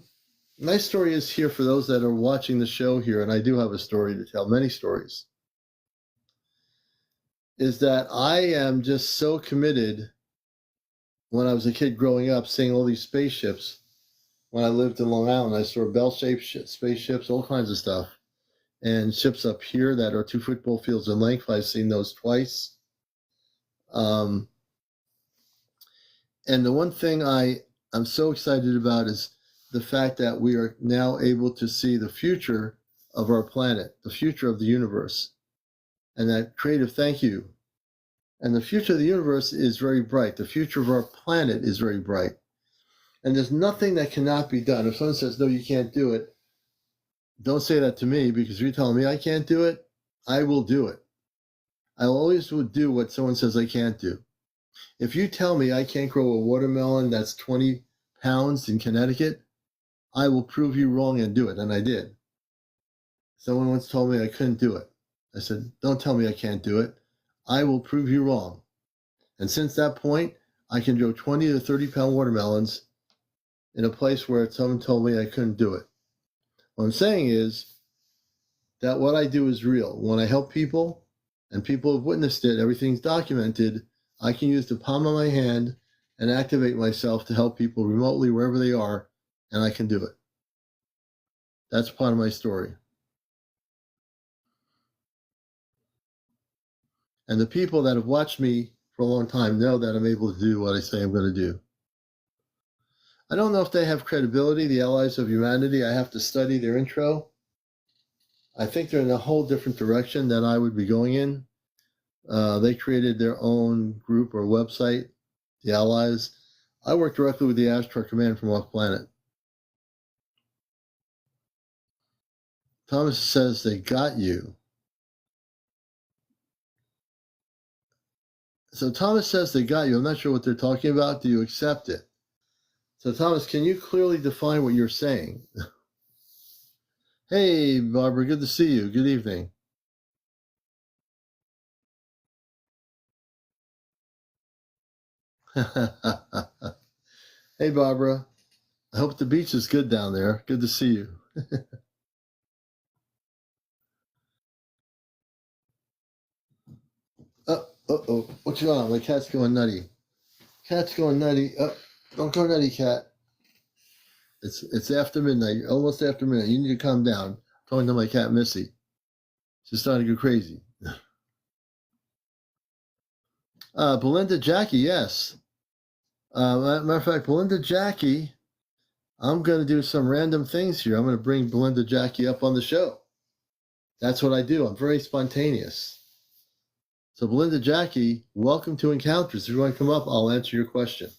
My story is here for those that are watching the show here, and I do have a story to tell, many stories, is that I am just so committed. When I was a kid growing up, seeing all these spaceships, when I lived in Long Island, I saw bell-shaped spaceships, all kinds of stuff, and ships up here that are 2 football fields in length. I've seen those twice. And the one thing I'm so excited about is the fact that we are now able to see the future of our planet, the future of the universe. And that creative thank you. And the future of the universe is very bright. The future of our planet is very bright. And there's nothing that cannot be done. If someone says, no, you can't do it, don't say that to me, because you're telling me I can't do it. I will do it. I always will do what someone says I can't do. If you tell me I can't grow a watermelon that's 20 pounds in Connecticut, I will prove you wrong and do it. And I did. Someone once told me I couldn't do it. I said, don't tell me I can't do it. I will prove you wrong. And since that point, I can grow 20 to 30 pound watermelons in a place where someone told me I couldn't do it. What I'm saying is that what I do is real. When I help people and people have witnessed it, everything's documented, I can use the palm of my hand and activate myself to help people remotely wherever they are, and I can do it. That's part of my story. And the people that have watched me for a long time know that I'm able to do what I say I'm going to do. I don't know if they have credibility, the Allies of Humanity. I have to study their intro. I think they're in a whole different direction than I would be going in. They created their own group or website, the Allies. I work directly with the Astro Command from off planet. Thomas says they got you. So Thomas says they got you. I'm not sure what they're talking about. Do you accept it? So Thomas, can you clearly define what you're saying? Hey, Barbara, good to see you. Good evening. Hey, Barbara. I hope the beach is good down there. Good to see you. Uh-oh. What's going on? My cat's going nutty. Cat's going nutty. Don't go nutty, cat. It's after midnight, almost after midnight. You need to calm down. I'm talking to my cat, Missy. She's starting to go crazy. Belinda Jackie, yes. Matter of fact, Belinda Jackie, I'm going to do some random things here. I'm going to bring Belinda Jackie up on the show. That's what I do. I'm very spontaneous. So Belinda Jackie, welcome to Encounters. If you want to come up, I'll answer your question.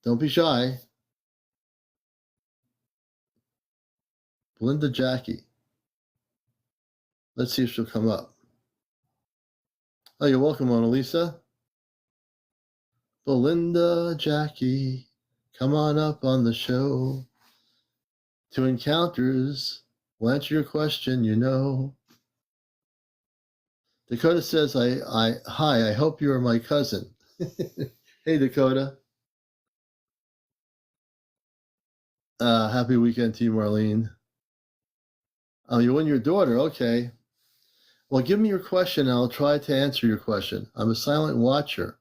Don't be shy. Belinda Jackie. Let's see if she'll come up. Oh, you're welcome, Mona Lisa. Belinda Jackie, come on up on the show. To Encounters, we'll answer your question, you know. Dakota says, hi, I hope you are my cousin. Hey, Dakota. Happy weekend to you, Marlene. Oh, you and your daughter, okay. Well, give me your question, and I'll try to answer your question. I'm a silent watcher.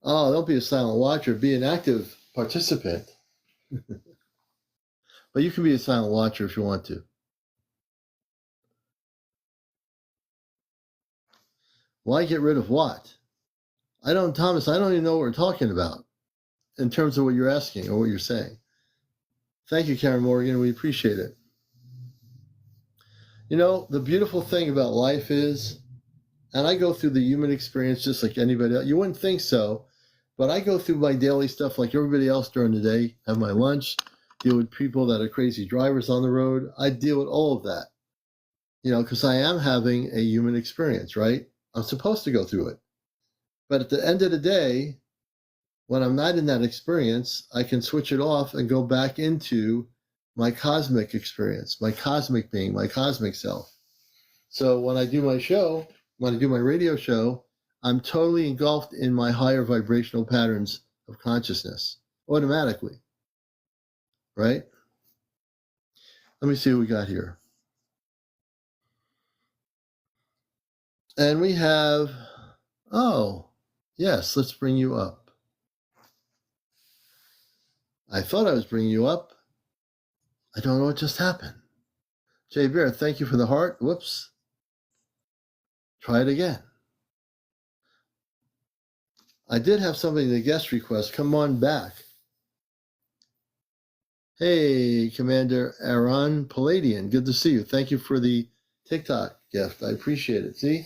Oh, don't be a silent watcher. Be an active participant. But you can be a silent watcher if you want to. Why get rid of what? Thomas, I don't even know what we're talking about in terms of what you're asking or what you're saying. Thank you, Karen Morgan. We appreciate it. You know, the beautiful thing about life is, and I go through the human experience just like anybody else. You wouldn't think so, but I go through my daily stuff like everybody else during the day, have my lunch, deal with people that are crazy drivers on the road. I deal with all of that, you know, because I am having a human experience, right? I'm supposed to go through it. But at the end of the day, when I'm not in that experience, I can switch it off and go back into my cosmic experience, my cosmic being, my cosmic self. So when I do my show, when I do my radio show, I'm totally engulfed in my higher vibrational patterns of consciousness automatically. right? Let me see what we got here. And we have, oh, yes, let's bring you up. I thought I was bringing you up. I don't know what just happened. Jay Bear, thank you for the heart. Whoops. Try it again. I did have somebody in the guest request. Come on back. Hey, CmdrAleon Palladian. Good to see you. Thank you for the TikTok gift. I appreciate it. See?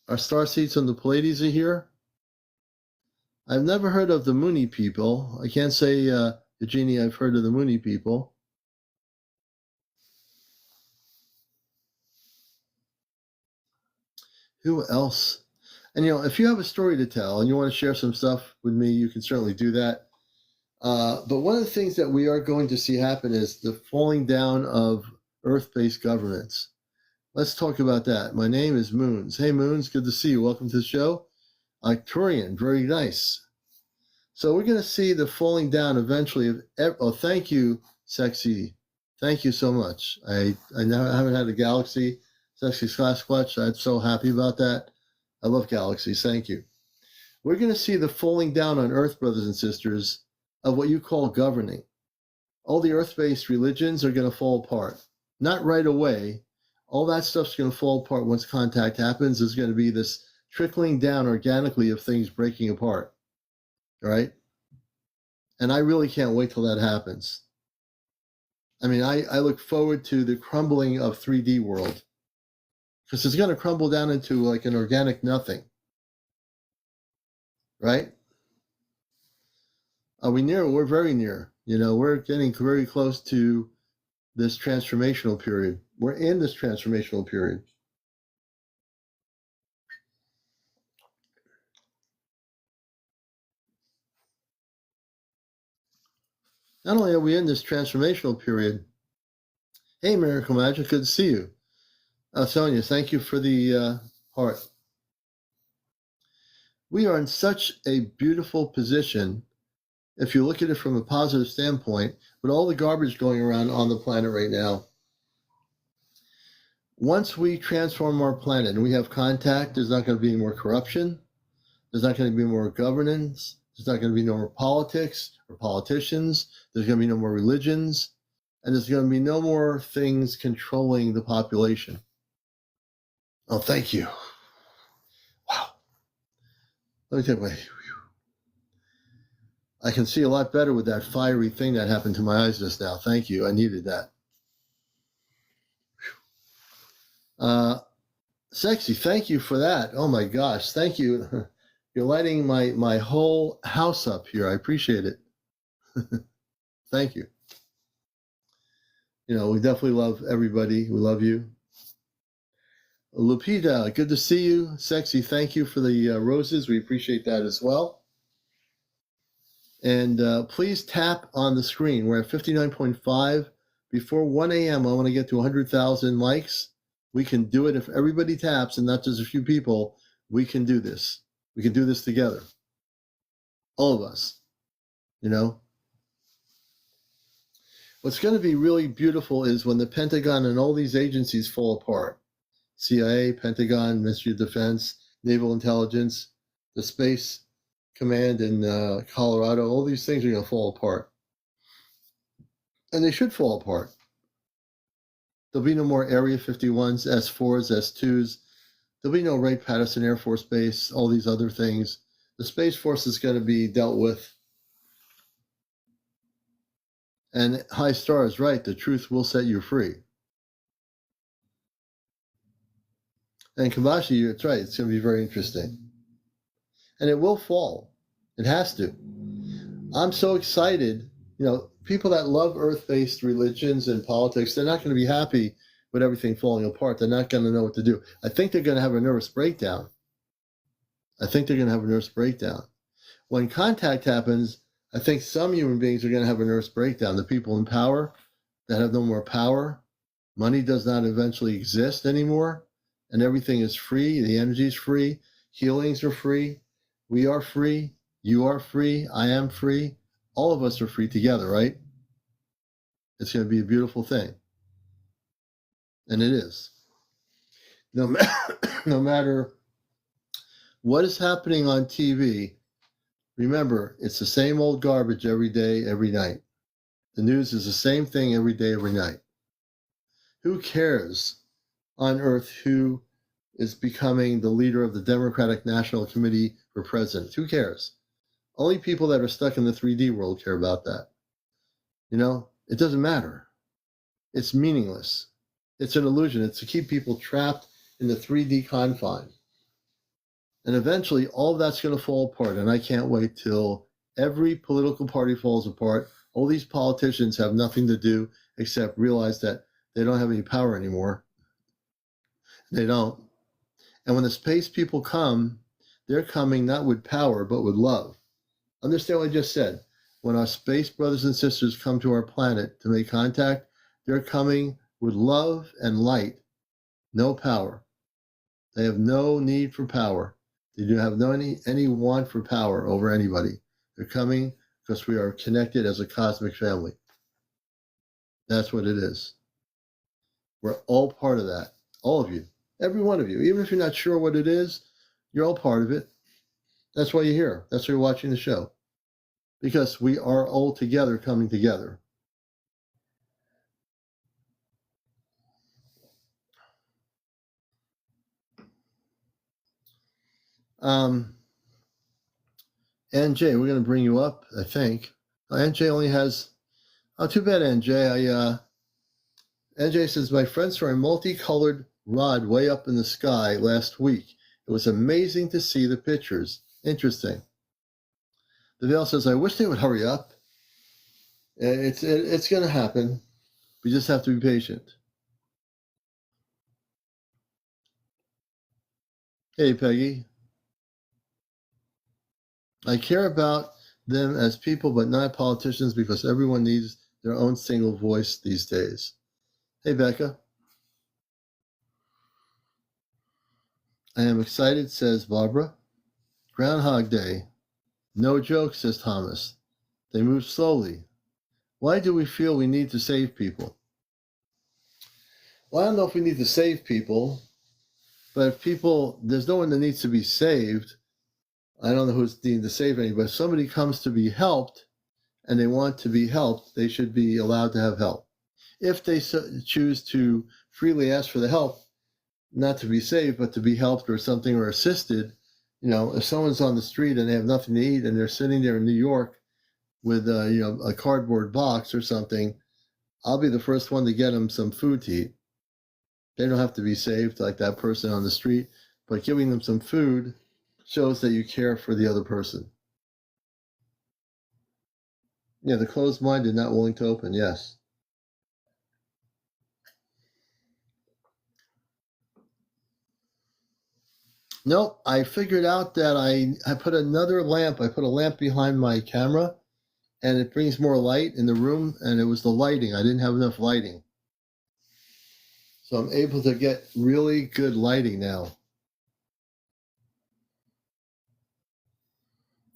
Our Starseeds and the Pallades are here. I've never heard of the Mooney people. I can't say, Eugenie, I've heard of the Mooney people. Who else? And, if you have a story to tell and you want to share some stuff with me, you can certainly do that. But one of the things that we are going to see happen is the falling down of Earth-based governments. Let's talk about that. My name is Moons. Hey, Moons, good to see you. Welcome to the show. Arcturian, very nice. So we're going to see the falling down eventually of. Oh, thank you, Sexy. Thank you so much. I now haven't had a Galaxy, Sexy Sasquatch. I'm so happy about that. I love galaxies. Thank you. We're going to see the falling down on Earth, brothers and sisters, of what you call governing. All the Earth-based religions are going to fall apart. Not right away. All that stuff's going to fall apart once contact happens. There's going to be this trickling down organically of things breaking apart. All right? And I really can't wait till that happens. I mean, I look forward to the crumbling of 3D world. Because it's going to crumble down into like an organic nothing. Right? Are we near? We're very near. We're getting very close to this transformational period. We're in this transformational period. Not only are we in this transformational period, hey, Miracle Magic, good to see you. Sonia, thank you for the heart. We are in such a beautiful position, if you look at it from a positive standpoint, with all the garbage going around on the planet right now. Once we transform our planet and we have contact, there's not going to be any more corruption. There's not going to be more governance. There's not going to be no more politics or politicians. There's going to be no more religions. And there's going to be no more things controlling the population. Oh, thank you. Wow. Let me take my... I can see a lot better with that fiery thing that happened to my eyes just now. Thank you. I needed that. Sexy, thank you for that. Oh my gosh, thank you. You're lighting my whole house up here. I appreciate it. Thank you. We definitely love everybody. We love you. Lupita, good to see you. Sexy, thank you for the roses. We appreciate that as well. And please tap on the screen. We're at 59.5. Before 1 a.m., I want to get to 100,000 likes. We can do it if everybody taps, and not just a few people. We can do this. We can do this together. All of us. What's going to be really beautiful is when the Pentagon and all these agencies fall apart. CIA, Pentagon, Ministry of Defense, Naval Intelligence, the Space Command in Colorado, all these things are going to fall apart. And they should fall apart. There'll be no more Area 51s, S4s, S2s. There'll be no Wright-Patterson Air Force Base, all these other things. The Space Force is going to be dealt with. And High Star is right. The truth will set you free. And Kabashi, it's right. It's going to be very interesting. And it will fall. It has to. I'm so excited. People that love Earth-based religions and politics, they're not going to be happy with everything falling apart. They're not going to know what to do. I think they're going to have a nervous breakdown. When contact happens, I think some human beings are going to have a nervous breakdown. The people in power that have no more power, money does not eventually exist anymore, and everything is free. The energy is free. Healings are free. We are free. You are free. I am free. all of us are free together, right? It's going to be a beautiful thing. And it is. No matter what is happening on TV, remember, it's the same old garbage every day, every night. The news is the same thing every day, every night. Who cares on earth who is becoming the leader of the Democratic National Committee for president? Who cares? Only people that are stuck in the 3D world care about that. You know, it doesn't matter. It's meaningless. It's an illusion. It's to keep people trapped in the 3D confine. And eventually, all of that's going to fall apart. And I can't wait till every political party falls apart. All these politicians have nothing to do except realize that they don't have any power anymore. They don't. And when the space people come, they're coming not with power, but with love. Understand what I just said? When our space brothers and sisters come to our planet to make contact, they're coming with love and light, no power. They have no need for power. They do have no any want for power over anybody. They're coming because we are connected as a cosmic family. That's what it is. We're all part of that. All of you. Every one of you. Even if you're not sure what it is, you're all part of it. That's why you're here. That's why you're watching the show. Because we are all together coming together. NJ, we're going to bring you up, I think. NJ only has... Oh, too bad, NJ. NJ says, my friend saw a multicolored rod way up in the sky last week. It was amazing to see the pictures. Interesting. The Veil says, I wish they would hurry up. It's going to happen. We just have to be patient. Hey, Peggy. I care about them as people, but not politicians, because everyone needs their own single voice these days. Hey, Becca. I am excited, says Barbara. Groundhog Day. No joke, says Thomas. They move slowly. Why do we feel we need to save people? Well, I don't know if we need to save people, but if people, there's no one that needs to be saved. I don't know who's needing to save anybody, but if somebody comes to be helped and they want to be helped, they should be allowed to have help. If they choose to freely ask for the help, not to be saved, but to be helped or something or assisted, you know, if someone's on the street and they have nothing to eat and they're sitting there in New York with, a cardboard box or something, I'll be the first one to get them some food to eat. They don't have to be saved like that person on the street, but giving them some food shows that you care for the other person. Yeah, the closed-minded, not willing to open, yes. Nope, I figured out that I put another lamp. I put a lamp behind my camera, and it brings more light in the room, and it was the lighting. I didn't have enough lighting. So I'm able to get really good lighting now,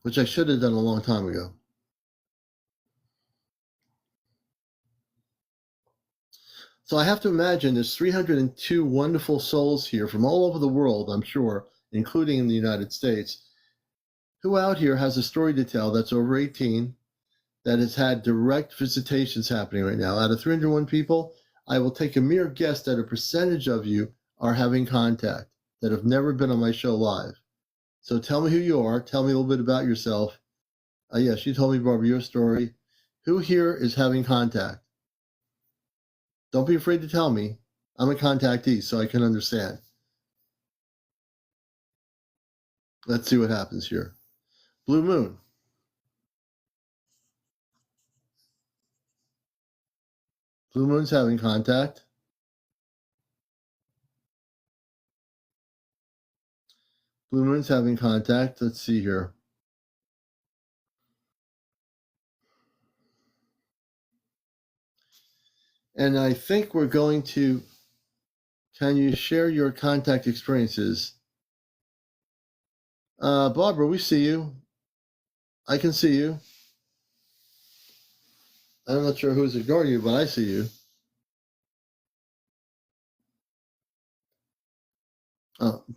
which I should have done a long time ago. So I have to imagine there's 302 wonderful souls here from all over the world, I'm sure, including in the United States. Who out here has a story to tell that's over 18, that has had direct visitations happening right now? Out of 301 people, I will take a mere guess that a percentage of you are having contact that have never been on my show live. So tell me who you are. Tell me a little bit about yourself. Yes, you told me, Barbara, your story. Who here is having contact? Don't be afraid to tell me. I'm a contactee, so I can understand. Let's see what happens here. Blue Moon. Blue Moon's having contact. Blue Moon's having contact. Let's see here. And I think we're going to, can you share your contact experiences? Barbara, we see you. I can see you. I'm not sure who's ignoring you, but I see you.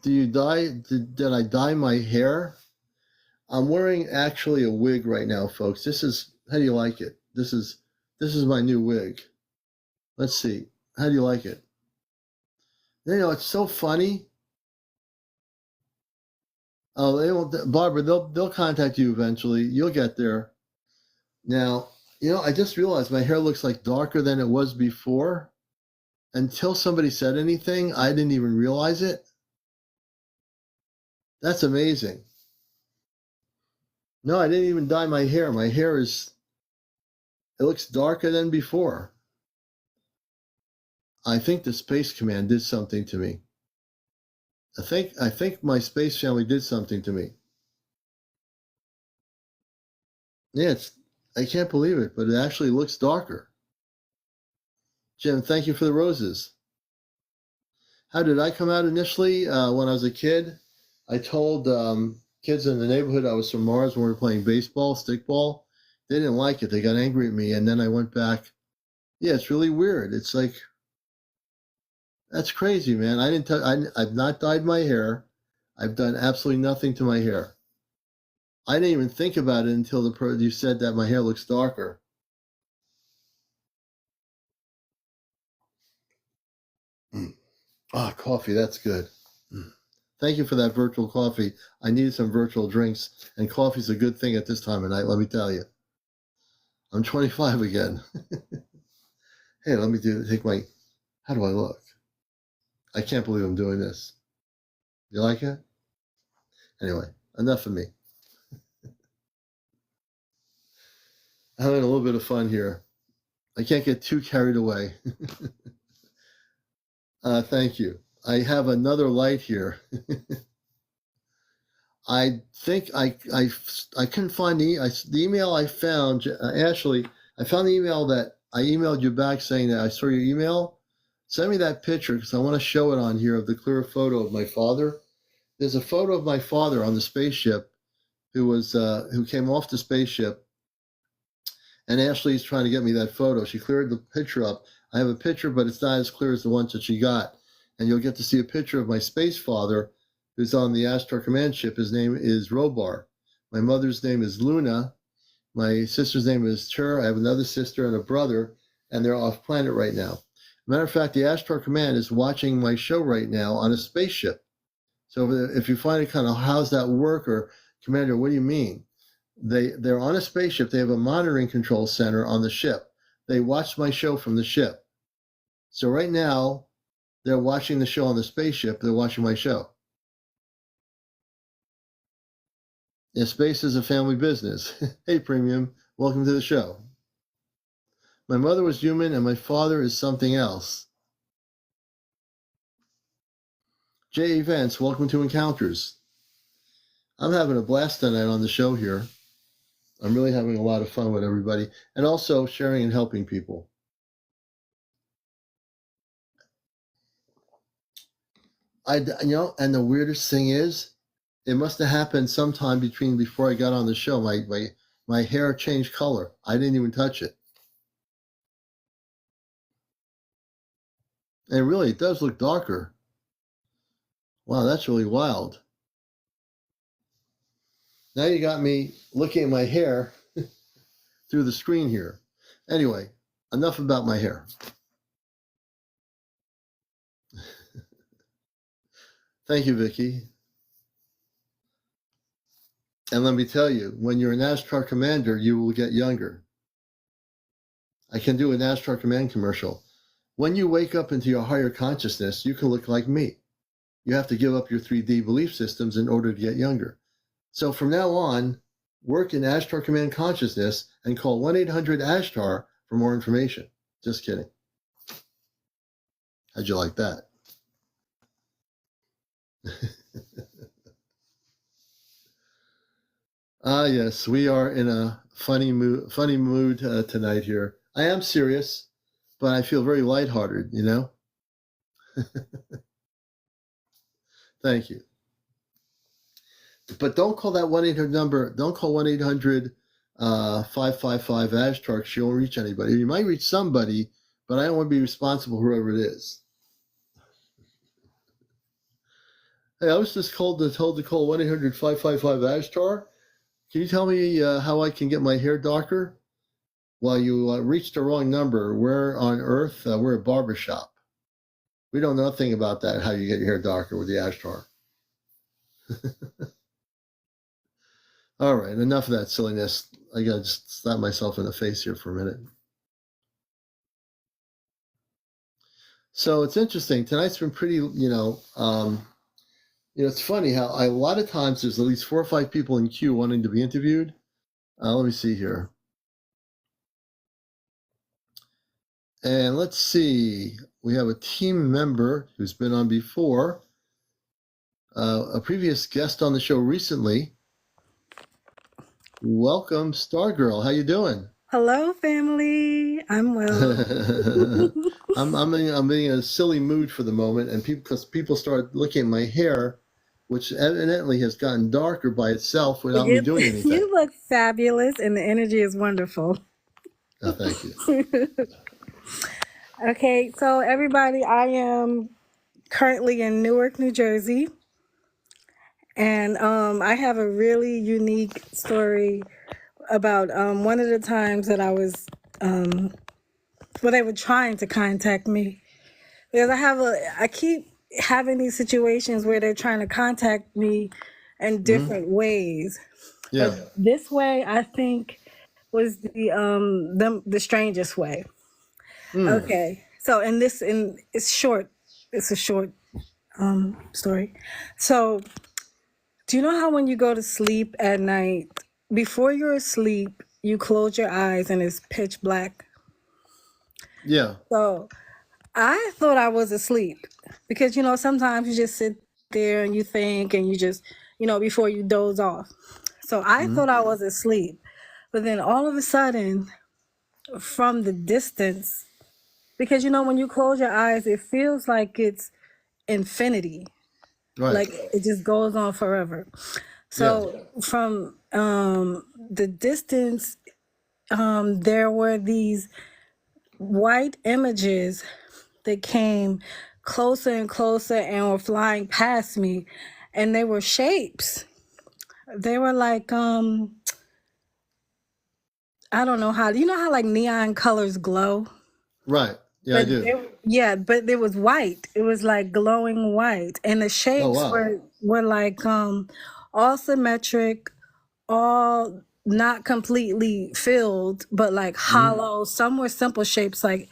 Do you dye? Did I dye my hair? I'm wearing actually a wig right now, folks. This is, how do you like it? This is my new wig. Let's see. How do you like it? You know, it's so funny. Oh, they won't, Barbara. They'll contact you eventually. You'll get there. Now, you know, I just realized my hair looks like darker than it was before. Until somebody said anything, I didn't even realize it. That's amazing. No, I didn't even dye my hair. My hair it looks darker than before. I think the Space Command did something to me. I think my space family did something to me. Yeah, I can't believe it, but it actually looks darker. Jim, thank you for the roses. How did I come out initially? When I was a kid, I told kids in the neighborhood I was from Mars when we were playing baseball, stickball. They didn't like it. They got angry at me, and then I went back. Yeah, it's really weird. It's like, that's crazy, man. I've not dyed my hair. I've done absolutely nothing to my hair. I didn't even think about it until you said that my hair looks darker. Ah, coffee, that's good. Thank you for that virtual coffee. I needed some virtual drinks, and coffee's a good thing at this time of night, let me tell you. I'm 25 again. Hey, let me how do I look? I can't believe I'm doing this. You like it? Anyway, enough of me. I'm having a little bit of fun here. I can't get too carried away. Thank you. I have another light here. I think I couldn't find the email I found. Ashley, I found the email that I emailed you back saying that I saw your email. Send me that picture because I want to show it on here of the clear photo of my father. There's a photo of my father on the spaceship who came off the spaceship. And Ashley's trying to get me that photo. She cleared the picture up. I have a picture, but it's not as clear as the ones that she got. And you'll get to see a picture of my space father who's on the Astar Command ship. His name is Robar. My mother's name is Luna. My sister's name is Chur. I have another sister and a brother, and they're off planet right now. Matter of fact, the Astar Command is watching my show right now on a spaceship. So if you find it kind of, how's that work? Or, Commander, what do you mean? They're on a spaceship. They have a monitoring control center on the ship. They watch my show from the ship. So right now, they're watching the show on the spaceship. They're watching my show. Yeah, space is a family business. Hey, Premium, welcome to the show. My mother was human and my father is something else. Jay Events, welcome to Encounters. I'm having a blast tonight on the show here. I'm really having a lot of fun with everybody and also sharing and helping people. And the weirdest thing is, it must have happened sometime before I got on the show. My hair changed color. I didn't even touch it. And really, it does look darker. Wow, that's really wild. Now you got me looking at my hair through the screen here. Anyway, enough about my hair. Thank you, Vicky. And let me tell you, when you're an Astar Commander, you will get younger. I can do an Astar Command commercial. When you wake up into your higher consciousness, you can look like me. You have to give up your 3D belief systems in order to get younger. So from now on, work in Astar Command consciousness and call 1-800-ASTAR for more information. Just kidding. How'd you like that? Yes, we are in a funny mood tonight here. I am serious, but I feel very lighthearted, you know? Thank you. But don't call that 1-800 number. Don't call 1-800 555 Ashtar, she won't reach anybody. You might reach somebody, but I don't want to be responsible for whoever it is. Hey, I was just told to call 1-800-555 Ashtar. Can you tell me how I can get my hair darker? Well, you reached the wrong number. We're on Earth. We're a barbershop. We don't know nothing about that, how you get your hair darker with the Ashtar. All right, enough of that silliness. I got to just slap myself in the face here for a minute. So it's interesting. Tonight's been pretty, it's funny how a lot of times there's at least 4 or 5 people in queue wanting to be interviewed. Let me see here. And let's see. We have a team member who's been on before, a previous guest on the show recently. Welcome, Stargirl. How you doing? Hello, family. I'm well. I'm in a silly mood for the moment, and because people start looking at my hair, which evidently has gotten darker by itself without me doing anything. You look fabulous, and the energy is wonderful. Oh, thank you. Okay, so everybody, I am currently in Newark, New Jersey, and I have a really unique story about one of the times that I was, they were trying to contact me. Because I keep having these situations where they're trying to contact me in different ways. Yeah. But this way, I think, was the strangest way. Okay, so it's short. It's a short story. So, do you know how when you go to sleep at night, before you're asleep, you close your eyes and it's pitch black? Yeah. So I thought I was asleep because, sometimes you just sit there and you think and you just, before you doze off. So I thought I was asleep. But then all of a sudden, from the distance, because, when you close your eyes, it feels like it's infinity. Right. Like it just goes on forever. So from the distance, there were these white images that came closer and closer and were flying past me, and they were shapes. They were like I don't know how, how like neon colors glow? Right. Yeah, I do. But it was white. It was like glowing white, and the shapes were like all symmetric, all not completely filled, but like hollow. Some were simple shapes like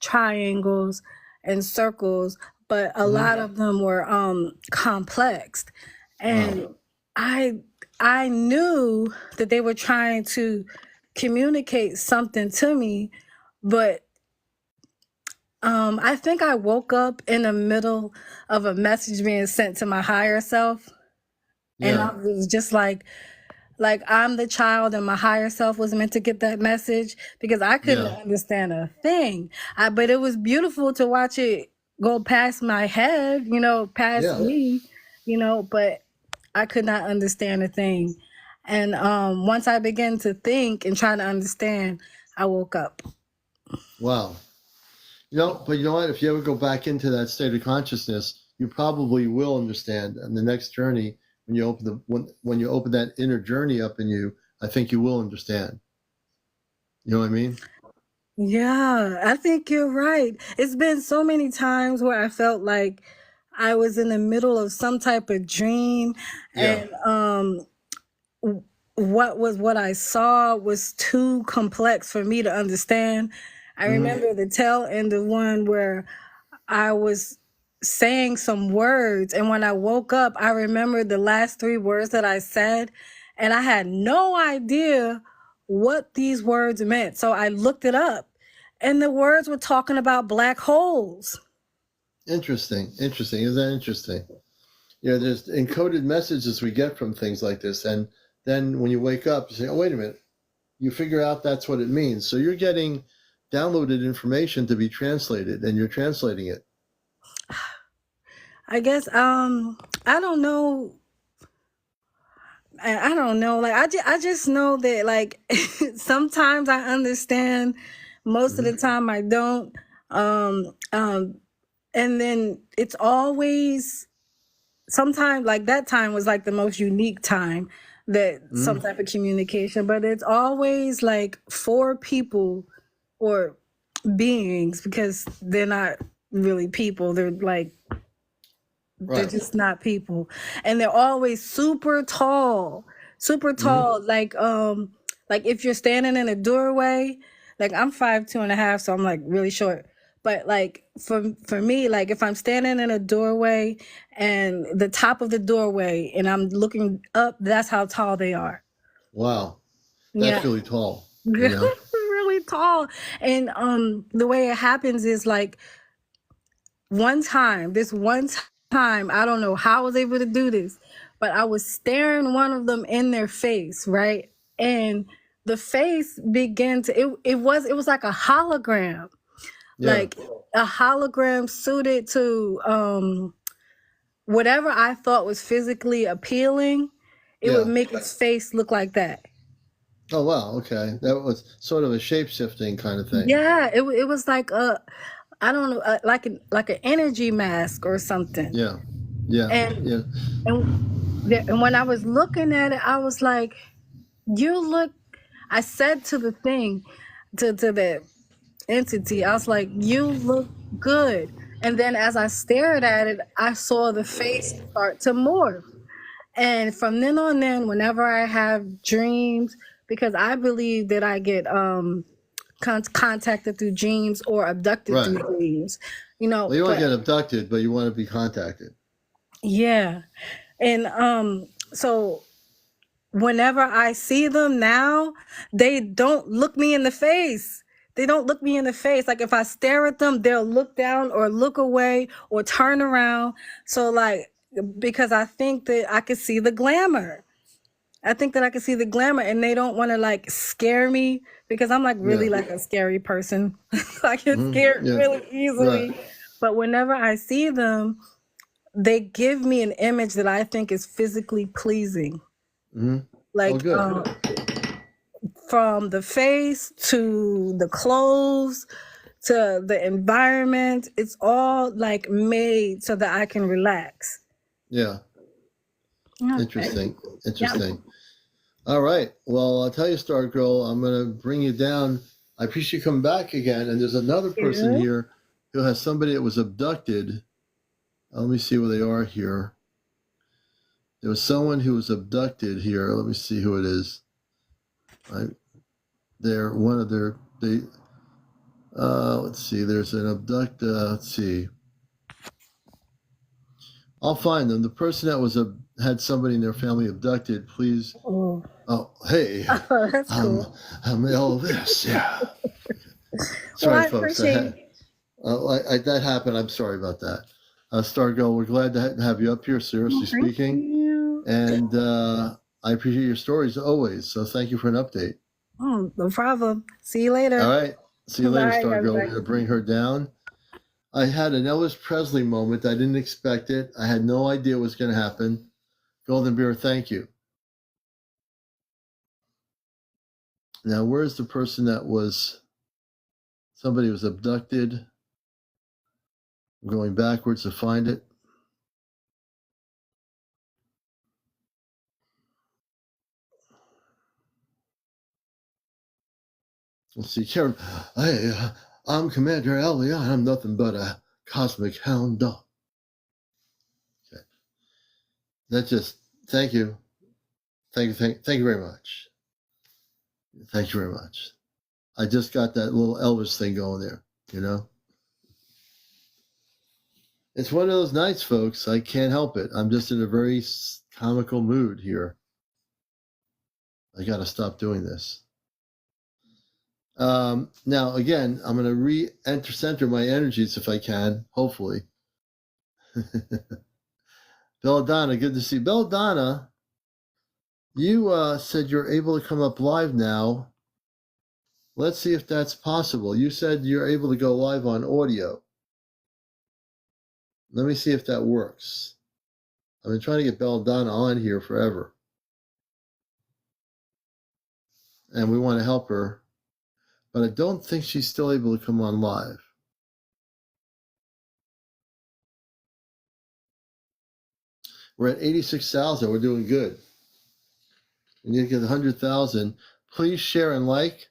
triangles and circles, but a lot of them were complex. And I knew that they were trying to communicate something to me, but I think I woke up in the middle of a message being sent to my higher self. And I was just like I'm the child and my higher self was meant to get that message, because I couldn't understand a thing. But it was beautiful to watch it go past my head, past me, but I could not understand a thing. And once I began to think and try to understand, I woke up. Wow. But you know what? If you ever go back into that state of consciousness, you probably will understand. And the next journey, when you open that inner journey up in you, I think you will understand. You know what I mean? Yeah, I think you're right. It's been so many times where I felt like I was in the middle of some type of dream, and what I saw was too complex for me to understand. I remember the tail end of one where I was saying some words, and when I woke up, I remembered the last 3 words that I said, and I had no idea what these words meant. So I looked it up, and the words were talking about black holes. Interesting. Isn't that interesting? There's encoded messages we get from things like this, and then when you wake up, you say, oh, wait a minute. You figure out that's what it means. So you're getting downloaded information to be translated, and you're translating it. I guess, I don't know. I don't know. Like I just know that like sometimes I understand, most of the time I don't. Um, um, and then it's always sometimes like that time was like the most unique time that some type of communication, but it's always like for people or beings because they're not really people. They're like they're Right. just not people. And they're always super tall. Super tall. Like if you're standing in a doorway, like I'm 5'2.5", so I'm like really short. But like for me, like if I'm standing in a doorway and the top of the doorway and I'm looking up, that's how tall they are. Wow. Yeah. That's really tall. You know? Really tall. And the way it happens is like this one time, I don't know how I was able to do this, but I was staring one of them in their face, right? And the face began to it was like a hologram. Yeah. Like a hologram suited to whatever I thought was physically appealing, it would make its face look like that. Oh wow. Okay. That was sort of a shape shifting kind of thing. Yeah, it was like I don't know, like an energy mask or something. Yeah. Yeah. And Yeah. and when I was looking at it, I was like, "You look." I said to the thing, to the entity, I was like, "You look good." And then as I stared at it, I saw the face start to morph. And from then on, whenever I have dreams, because I believe that I get contacted through dreams or abducted through dreams, you know. Well, you want But to get abducted, but you want to be contacted. yeah, and so whenever I see them now, they don't look me in the face. They don't look me in the face. Like if I stare at them, they'll look down or look away or turn around. So like, because I think that I could see the glamour. I think that I can see the glamour and they don't want to like scare me because I'm like really like a scary person. I get scared really easily. Right. But whenever I see them, they give me an image that I think is physically pleasing. Like good. from the face to the clothes to the environment, it's all like made so that I can relax. Yeah. Okay. Interesting. All right. Well, I'll tell you, Stargirl, I'm going to bring you down. I appreciate you coming back again. And there's another person here who has somebody that was abducted. Let me see where they are here. There was someone who was abducted here. Let me see who it is. They're one of their, let's see, there's an let's see. I'll find them. The person that was had somebody in their family abducted, please. Oh, hey. That's cool. I'm Elvis. Yeah. Sorry, folks. That happened. I'm sorry about that. Stargirl, we're glad to have you up here, seriously speaking. And I appreciate your stories always. So thank you for an update. Oh, no problem. See you later. All right. See you later, Bye, Stargirl. everybody. We're going to bring her down. I had an Elvis Presley moment. I didn't expect it. I had no idea what was going to happen. Golden Bear, thank you. Now, where's the person that somebody was abducted? I'm going backwards to find it. Let's see, Karen. Hey, I'm CmdrAleon. I'm nothing but a cosmic hound dog. Okay. That's just, thank you. Thank you very much. Thank you very much. I just got that little Elvis thing going there, you know? It's one of those nights, folks. I can't help it. I'm just in a very comical mood here. I got to stop doing this. Now, again, I'm going to re-center my energies if I can, hopefully. Belladonna, good to see you. Belladonna, you said you're able to come up live now. Let's see if that's possible. You said you're able to go live on audio. Let me see if that works. I've been trying to get Belladonna on here forever. and we want to help her, but I don't think she's still able to come on live. We're at 86,000. We're doing good. We need to get 100,000. Please share and like.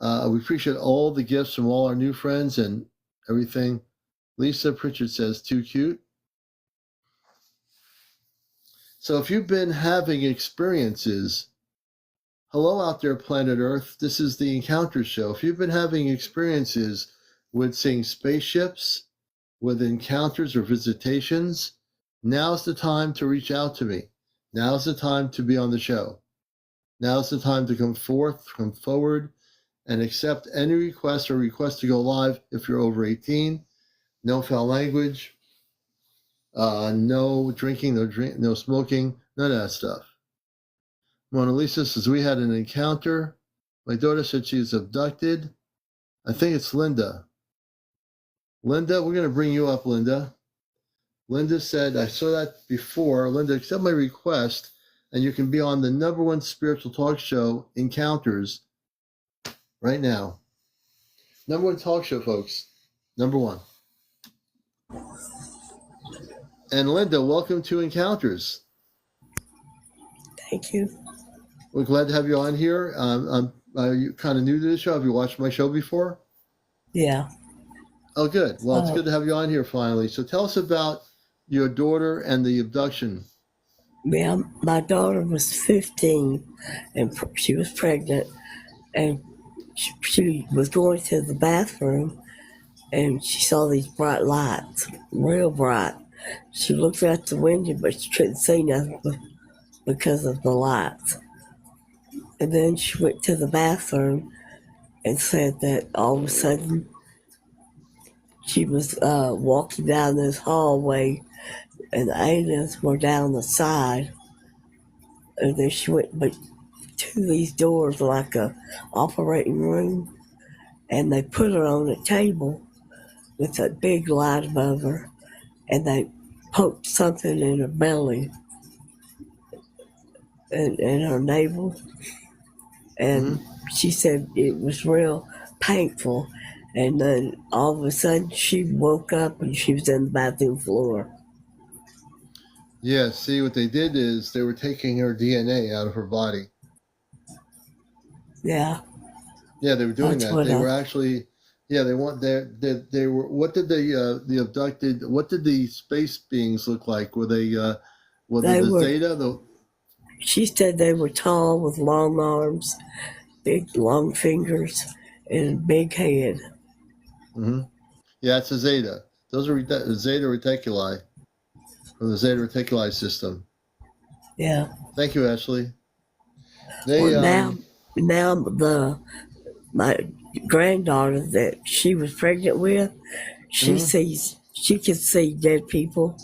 We appreciate all the gifts from all our new friends and everything. Lisa Pritchard says, too cute. So if you've been having experiences, hello out there, planet Earth. This is the Encounter Show. If you've been having experiences with seeing spaceships, with encounters or visitations, now's the time to reach out to me. Now's the time to be on the show. Now's the time to come forward, and accept any request or request to go live if you're over 18. No foul language, no drinking, no smoking, none of that stuff. Mona Lisa says, we had an encounter. My daughter said she's abducted. I think it's Linda. Linda, we're going to bring you up, Linda. Linda said, I saw that before. Linda, accept my request, and you can be on the #1 spiritual talk show, Encounters, right now. #1 talk show, folks. #1. And Linda, welcome to Encounters. Thank you. We're glad to have you on here. Are you kind of new to the show? Have you watched my show before? Yeah. Oh, good. Well, it's good to have you on here finally. So tell us about your daughter and the abduction. Yeah, my daughter was 15 and she was pregnant, and she was going to the bathroom and she saw these bright lights, real bright. She looked out the window, but she couldn't see nothing because of the lights. And then she went to the bathroom and said that all of a sudden she was walking down this hallway and the aliens were down the side. And then she went to these doors like a operating room, and they put her on a table with a big light above her, and they poked something in her belly and her navel. And she said it was real painful. And then all of a sudden she woke up and she was in the bathroom floor. Yeah, see, what they did is they were taking her DNA out of her body. Yeah. Yeah, they were doing that. They were actually, yeah, they were, what did the abducted, what did the space beings look like? Were they Zeta? She said they were tall with long arms, big long fingers, and a big head. Mm-hmm. Yeah, it's a Zeta. Those are Zeta Reticuli from the Zeta Reticuli system. Yeah. Thank you, Ashley. Now my granddaughter that she was pregnant with, she can see dead people.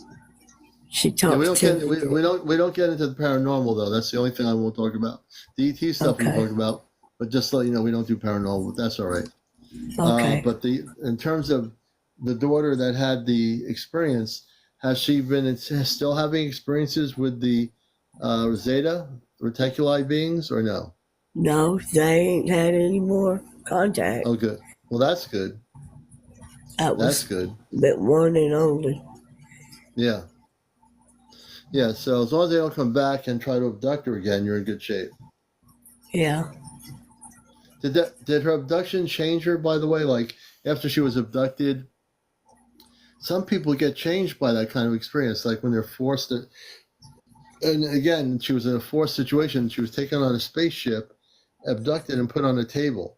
She talks we don't get into the paranormal though. That's the only thing I won't talk about. The ET stuff we talk about, but just to let you know, we don't do paranormal. But that's all right. Okay. But in terms of the daughter that had the experience, has she been still having experiences with the Zeta Reticuli beings or no? No, they ain't had any more contact. Oh, good. Well, that's good. That's good. That one and only. Yeah. Yeah, so as long as they don't come back and try to abduct her again, you're in good shape. Yeah. Did her abduction change her, by the way? Like, after she was abducted, some people get changed by that kind of experience, like when they're forced to... And again, she was in a forced situation. She was taken on a spaceship, abducted, and put on a table.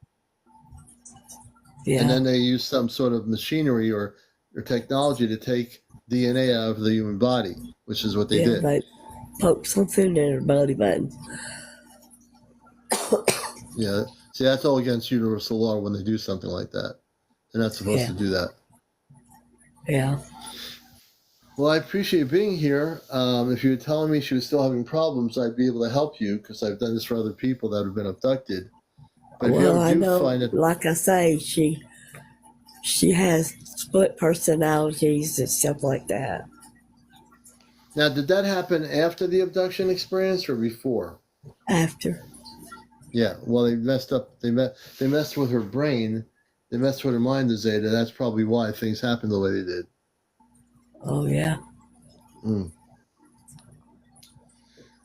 Yeah. And then they used some sort of machinery or technology to take DNA out of the human body, which is what they did. They poked something in her belly button. Yeah. See, that's all against universal law when they do something like that. They're not supposed to do that. Yeah. Well, I appreciate being here. If you were telling me she was still having problems, I'd be able to help you because I've done this for other people that have been abducted. But well, I know, like I say, she has split personalities and stuff like that. Now, did that happen after the abduction experience or before? After. Yeah, well, they messed up. They messed with her brain. They messed with her mind, the Zeta. That's probably why things happened the way they did. Oh, yeah. Mm.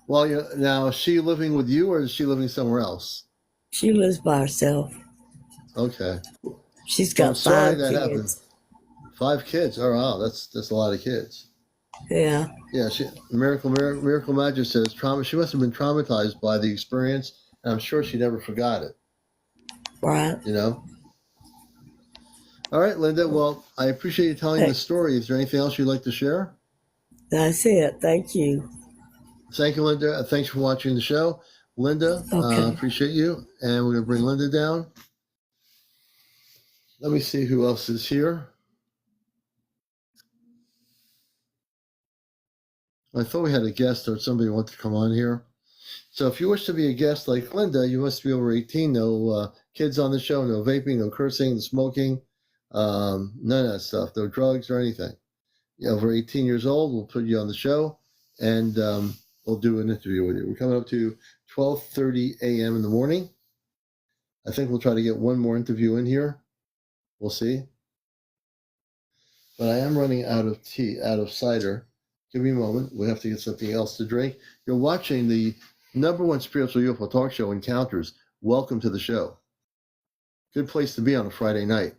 Well, now, is she living with you or is she living somewhere else? She lives by herself. Okay. She's Well, I'm got sorry 5 that kids. happened. 5 kids. Oh, wow. That's a lot of kids. Yeah. Yeah, Miracle Magic says trauma. She must have been traumatized by the experience, and I'm sure she never forgot it. Right. You know. All right, Linda. Well, I appreciate you telling the story. Is there anything else you'd like to share? That's it. Thank you. Thank you, Linda. Thanks for watching the show, Linda. Okay. Appreciate you, and we're gonna bring Linda down. Let me see who else is here. I thought we had a guest or somebody wanted to come on here. So if you wish to be a guest like Linda, you must be over 18. No kids on the show, no vaping, no cursing, no smoking, none of that stuff, no drugs or anything. You're over 18 years old, we'll put you on the show, and we'll do an interview with you. We're coming up to 12:30 a.m. in the morning. I think we'll try to get one more interview in here. We'll see. But I am running out of cider. Give me a moment. We have to get something else to drink. You're watching the #1 spiritual UFO talk show, Encounters. Welcome to the show. Good place to be on a Friday night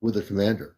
with the commander.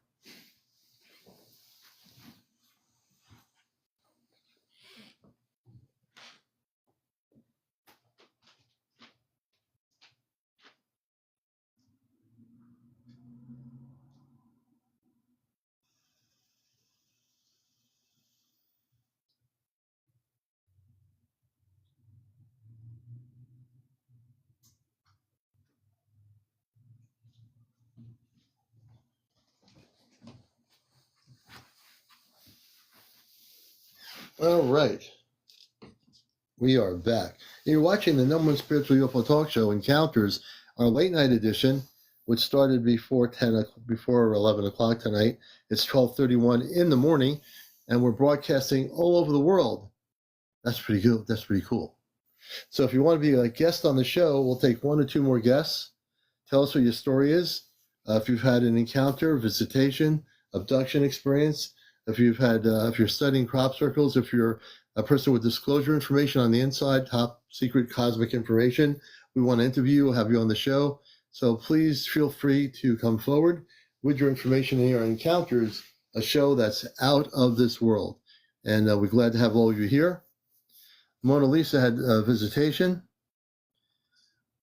All right. We are back. You're watching the #1 spiritual UFO talk show, Encounters, our late night edition, which started before 11 o'clock tonight. It's 12:31 in the morning, and we're broadcasting all over the world. That's pretty good. That's pretty cool. So if you want to be a guest on the show, we'll take 1 or 2 more guests. Tell us what your story is. If you've had an encounter, visitation, abduction experience, if you're studying crop circles, if you're a person with disclosure information on the inside, top secret cosmic information, we want to interview you, have you on the show. So please feel free to come forward with your information in your Encounters, a show that's out of this world. And we're glad to have all of you here. Mona Lisa had a visitation.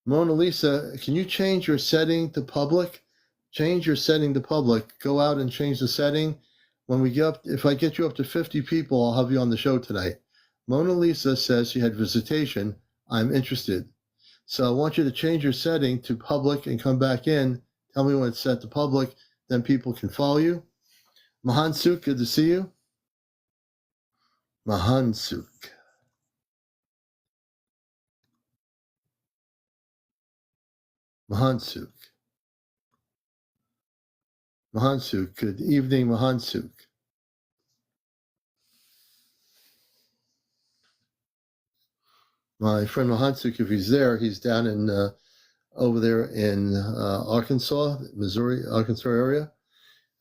Mona Lisa, can you change your setting to public? Change your setting to public. Go out and change the setting. When we get up, if I get you up to 50 people, I'll have you on the show tonight. Mona Lisa says she had visitation. I'm interested. So I want you to change your setting to public and come back in. Tell me when it's set to public. Then people can follow you. Mahansuk, good to see you. Mahansuk. Mahansuk. Mahansuk. Good evening, Mahansuk. My friend Mahansuk, if he's there, he's down in over there in Arkansas, Missouri, Arkansas area.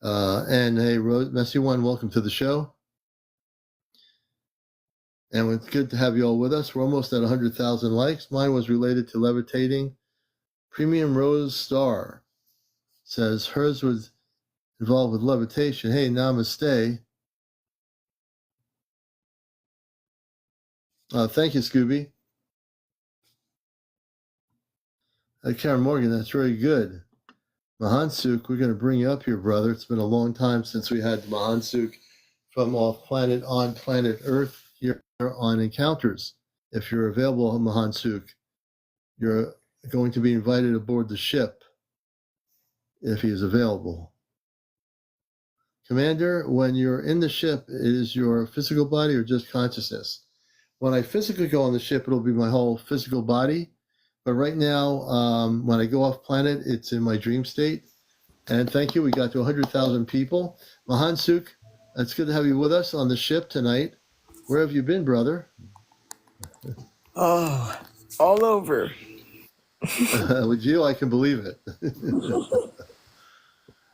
And hey, Messy One, welcome to the show. And it's good to have you all with us. We're almost at 100,000 likes. Mine was related to levitating. Premium Rose Star says hers was involved with levitation. Hey, namaste. Thank you, Scooby. Karen Morgan, that's very good. Mahansuk, we're going to bring you up here, brother. It's been a long time since we had Mahansuk from off planet on planet Earth here on Encounters. If you're available, Mahansuk, you're going to be invited aboard the ship if he is available. Commander, when you're in the ship, it is your physical body or just consciousness? When I physically go on the ship, it'll be my whole physical body. But right now, when I go off planet, it's in my dream state. And thank you. We got to 100,000 people. Mahansuk, it's good to have you with us on the ship tonight. Where have you been, brother? Oh, all over. With you, I can believe it.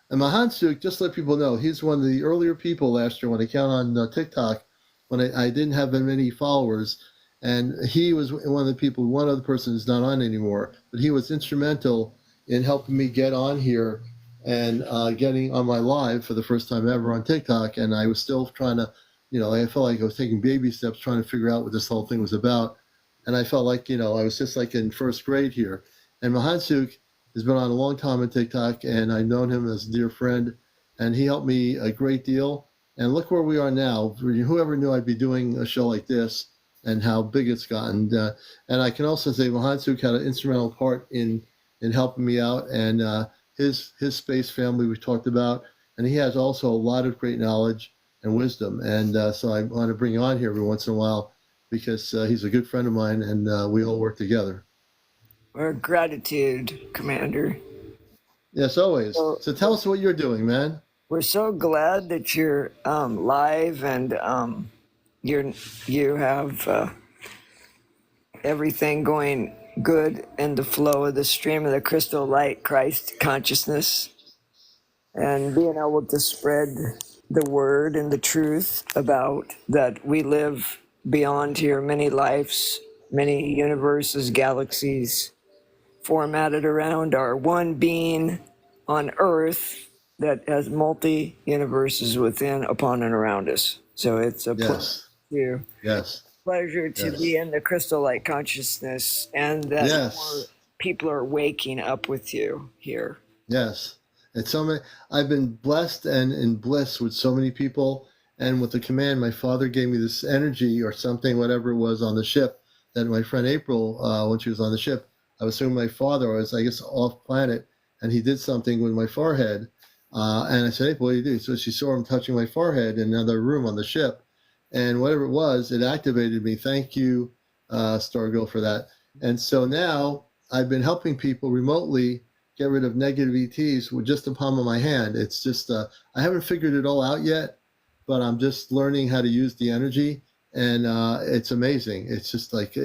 And Mahansuk, just to let people know, he's one of the earlier people last year when I count on TikTok, when I didn't have many followers. And he was one of the people, one other person who's not on anymore, but he was instrumental in helping me get on here and getting on my live for the first time ever on TikTok. And I was still trying to, I felt like I was taking baby steps trying to figure out what this whole thing was about. And I felt like, I was just like in first grade here. And Mahansuk has been on a long time on TikTok, and I've known him as a dear friend, and he helped me a great deal. And look where we are now. Whoever knew I'd be doing a show like this and how big it's gotten. And I can also say Mahansuk had an instrumental part in helping me out, and his space family we talked about, and he has also a lot of great knowledge and wisdom. And so I want to bring him on here every once in a while because he's a good friend of mine, and we all work together. Our gratitude, Commander. Yes, always. So tell us what you're doing, man. We're so glad that you're live and you have everything going good in the flow of the stream of the crystal light Christ consciousness, and being able to spread the word and the truth about that we live beyond here, many lives, many universes, galaxies, formatted around our one being on Earth that has multi-universes within, upon, and around us. So it's a pleasure to be in the crystal light consciousness, and that more people are waking up with you here. Yes. It's so many. I've been blessed and in bliss with so many people. And with the command, my father gave me this energy or something, whatever it was on the ship, that my friend April, when she was on the ship, I was seeing my father, I was, I guess, off planet, and he did something with my forehead. And I said, hey, what do you do? So she saw him touching my forehead in another room on the ship. And whatever it was, it activated me. Thank you, Stargirl, for that. And so now I've been helping people remotely get rid of negative ETs with just the palm of my hand. It's just, I haven't figured it all out yet, but I'm just learning how to use the energy. And it's amazing. It's just like,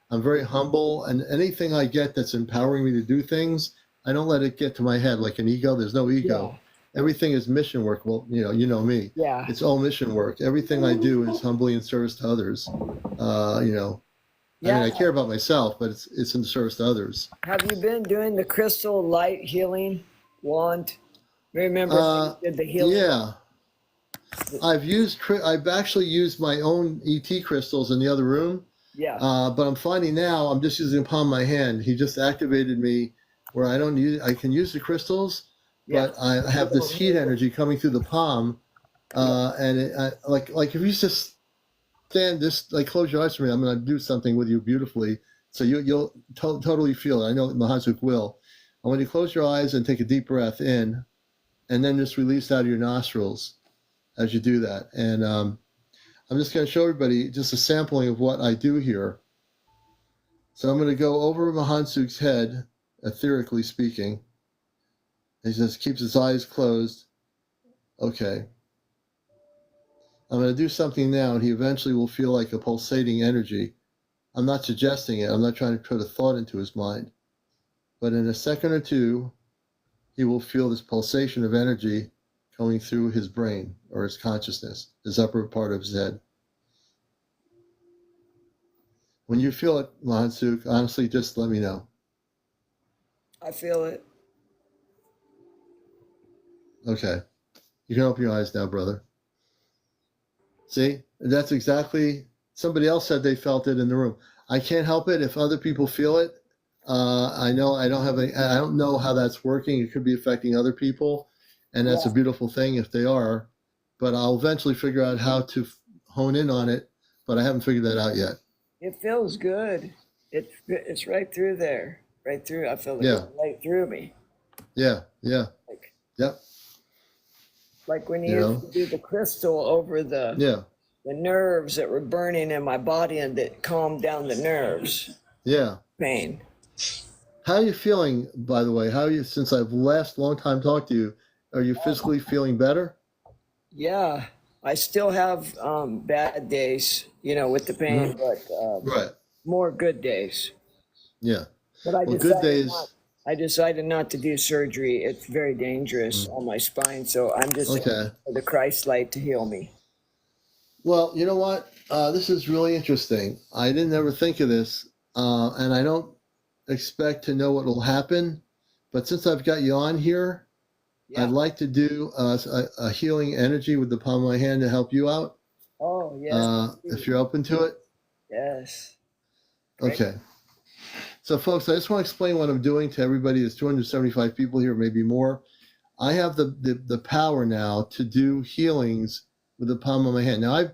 I'm very humble, and anything I get that's empowering me to do things, I don't let it get to my head like an ego. There's no ego. Yeah. Everything is mission work. Well, you know me. Yeah. It's all mission work. Everything I do is humbly in service to others. I mean, I care about myself, but it's in service to others. Have you been doing the crystal light healing wand? Remember you did the healing? Yeah. I've actually used my own ET crystals in the other room. Yeah. But I'm finding now I'm just using the palm of my hand. He just activated me where I can use the crystals, but I have this heat energy coming through the palm. And like if you just stand, just like close your eyes for me, I'm going to do something with you beautifully. So you'll totally feel it. I know Mahansuk will. I want you to close your eyes and take a deep breath in, and then just release out of your nostrils as you do that. And I'm just going to show everybody just a sampling of what I do here. So I'm going to go over Mahansuk's head, etherically speaking. He just keeps his eyes closed. Okay. I'm going to do something now, and he eventually will feel like a pulsating energy. I'm not suggesting it. I'm not trying to put a thought into his mind. But in a second or two, he will feel this pulsation of energy going through his brain or his consciousness, his upper part of his head. When you feel it, Mahansuk, honestly, just let me know. I feel it. Okay. You can open your eyes now, brother. See? That's exactly, somebody else said they felt it in the room. I can't help it if other people feel it. I don't know how that's working. It could be affecting other people, and that's a beautiful thing if they are. But I'll eventually figure out how to hone in on it, but I haven't figured that out yet. It feels good. It's right through there. Right through. I feel it right through me. Yeah. Yep. Like when you used to do the crystal over the nerves that were burning in my body, and that calmed down the nerves. Yeah. Pain. How are you feeling, by the way? How are you, since I've long time talked to you, are you physically feeling better? Yeah. I still have bad days, with the pain, but more good days. Yeah. But I Well, good days. decided not to do surgery. It's very dangerous on my spine, so I'm just Okay. for the Christ light to heal me. Well, you know what? This is really interesting. I didn't ever think of this, and I don't expect to know what will happen. But since I've got you on here, Yeah. I'd like to do a healing energy with the palm of my hand to help you out. Oh, yes. If you're open to it. Yes. Great. Okay. So, folks, I just want to explain what I'm doing to everybody. There's 275 people here, maybe more. I have the power now to do healings with the palm of my hand. Now,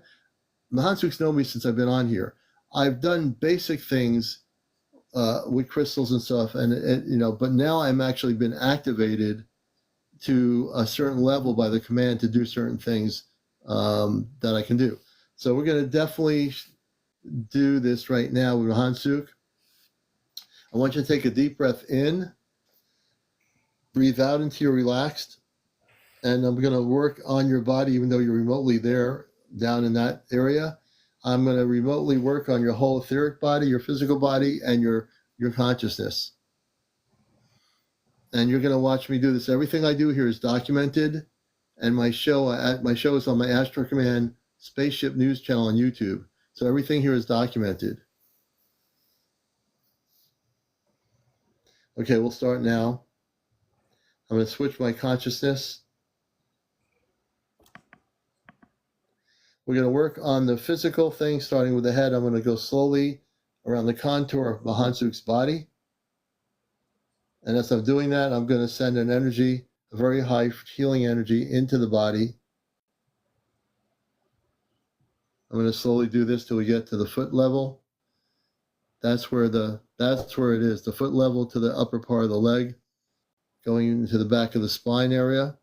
the Hansuks know me since I've been on here. I've done basic things with crystals and stuff, and but now I'm actually been activated to a certain level by the command to do certain things that I can do. So we're going to definitely do this right now with Hansuk. I want you to take a deep breath in, breathe out into your relaxed, and I'm going to work on your body, even though you're remotely there, down in that area. I'm going to remotely work on your whole etheric body, your physical body, and your consciousness. And you're going to watch me do this. Everything I do here is documented, and my show is on my Astro Command Spaceship News channel on YouTube. So everything here is documented. Okay, we'll start now. I'm going to switch my consciousness. We're going to work on the physical thing, starting with the head. I'm going to go slowly around the contour of Mahansuk's body. And as I'm doing that, I'm going to send an energy, a very high healing energy, into the body. I'm going to slowly do this till we get to the foot level. That's where it is, the foot level to the upper part of the leg, going into the back of the spine area.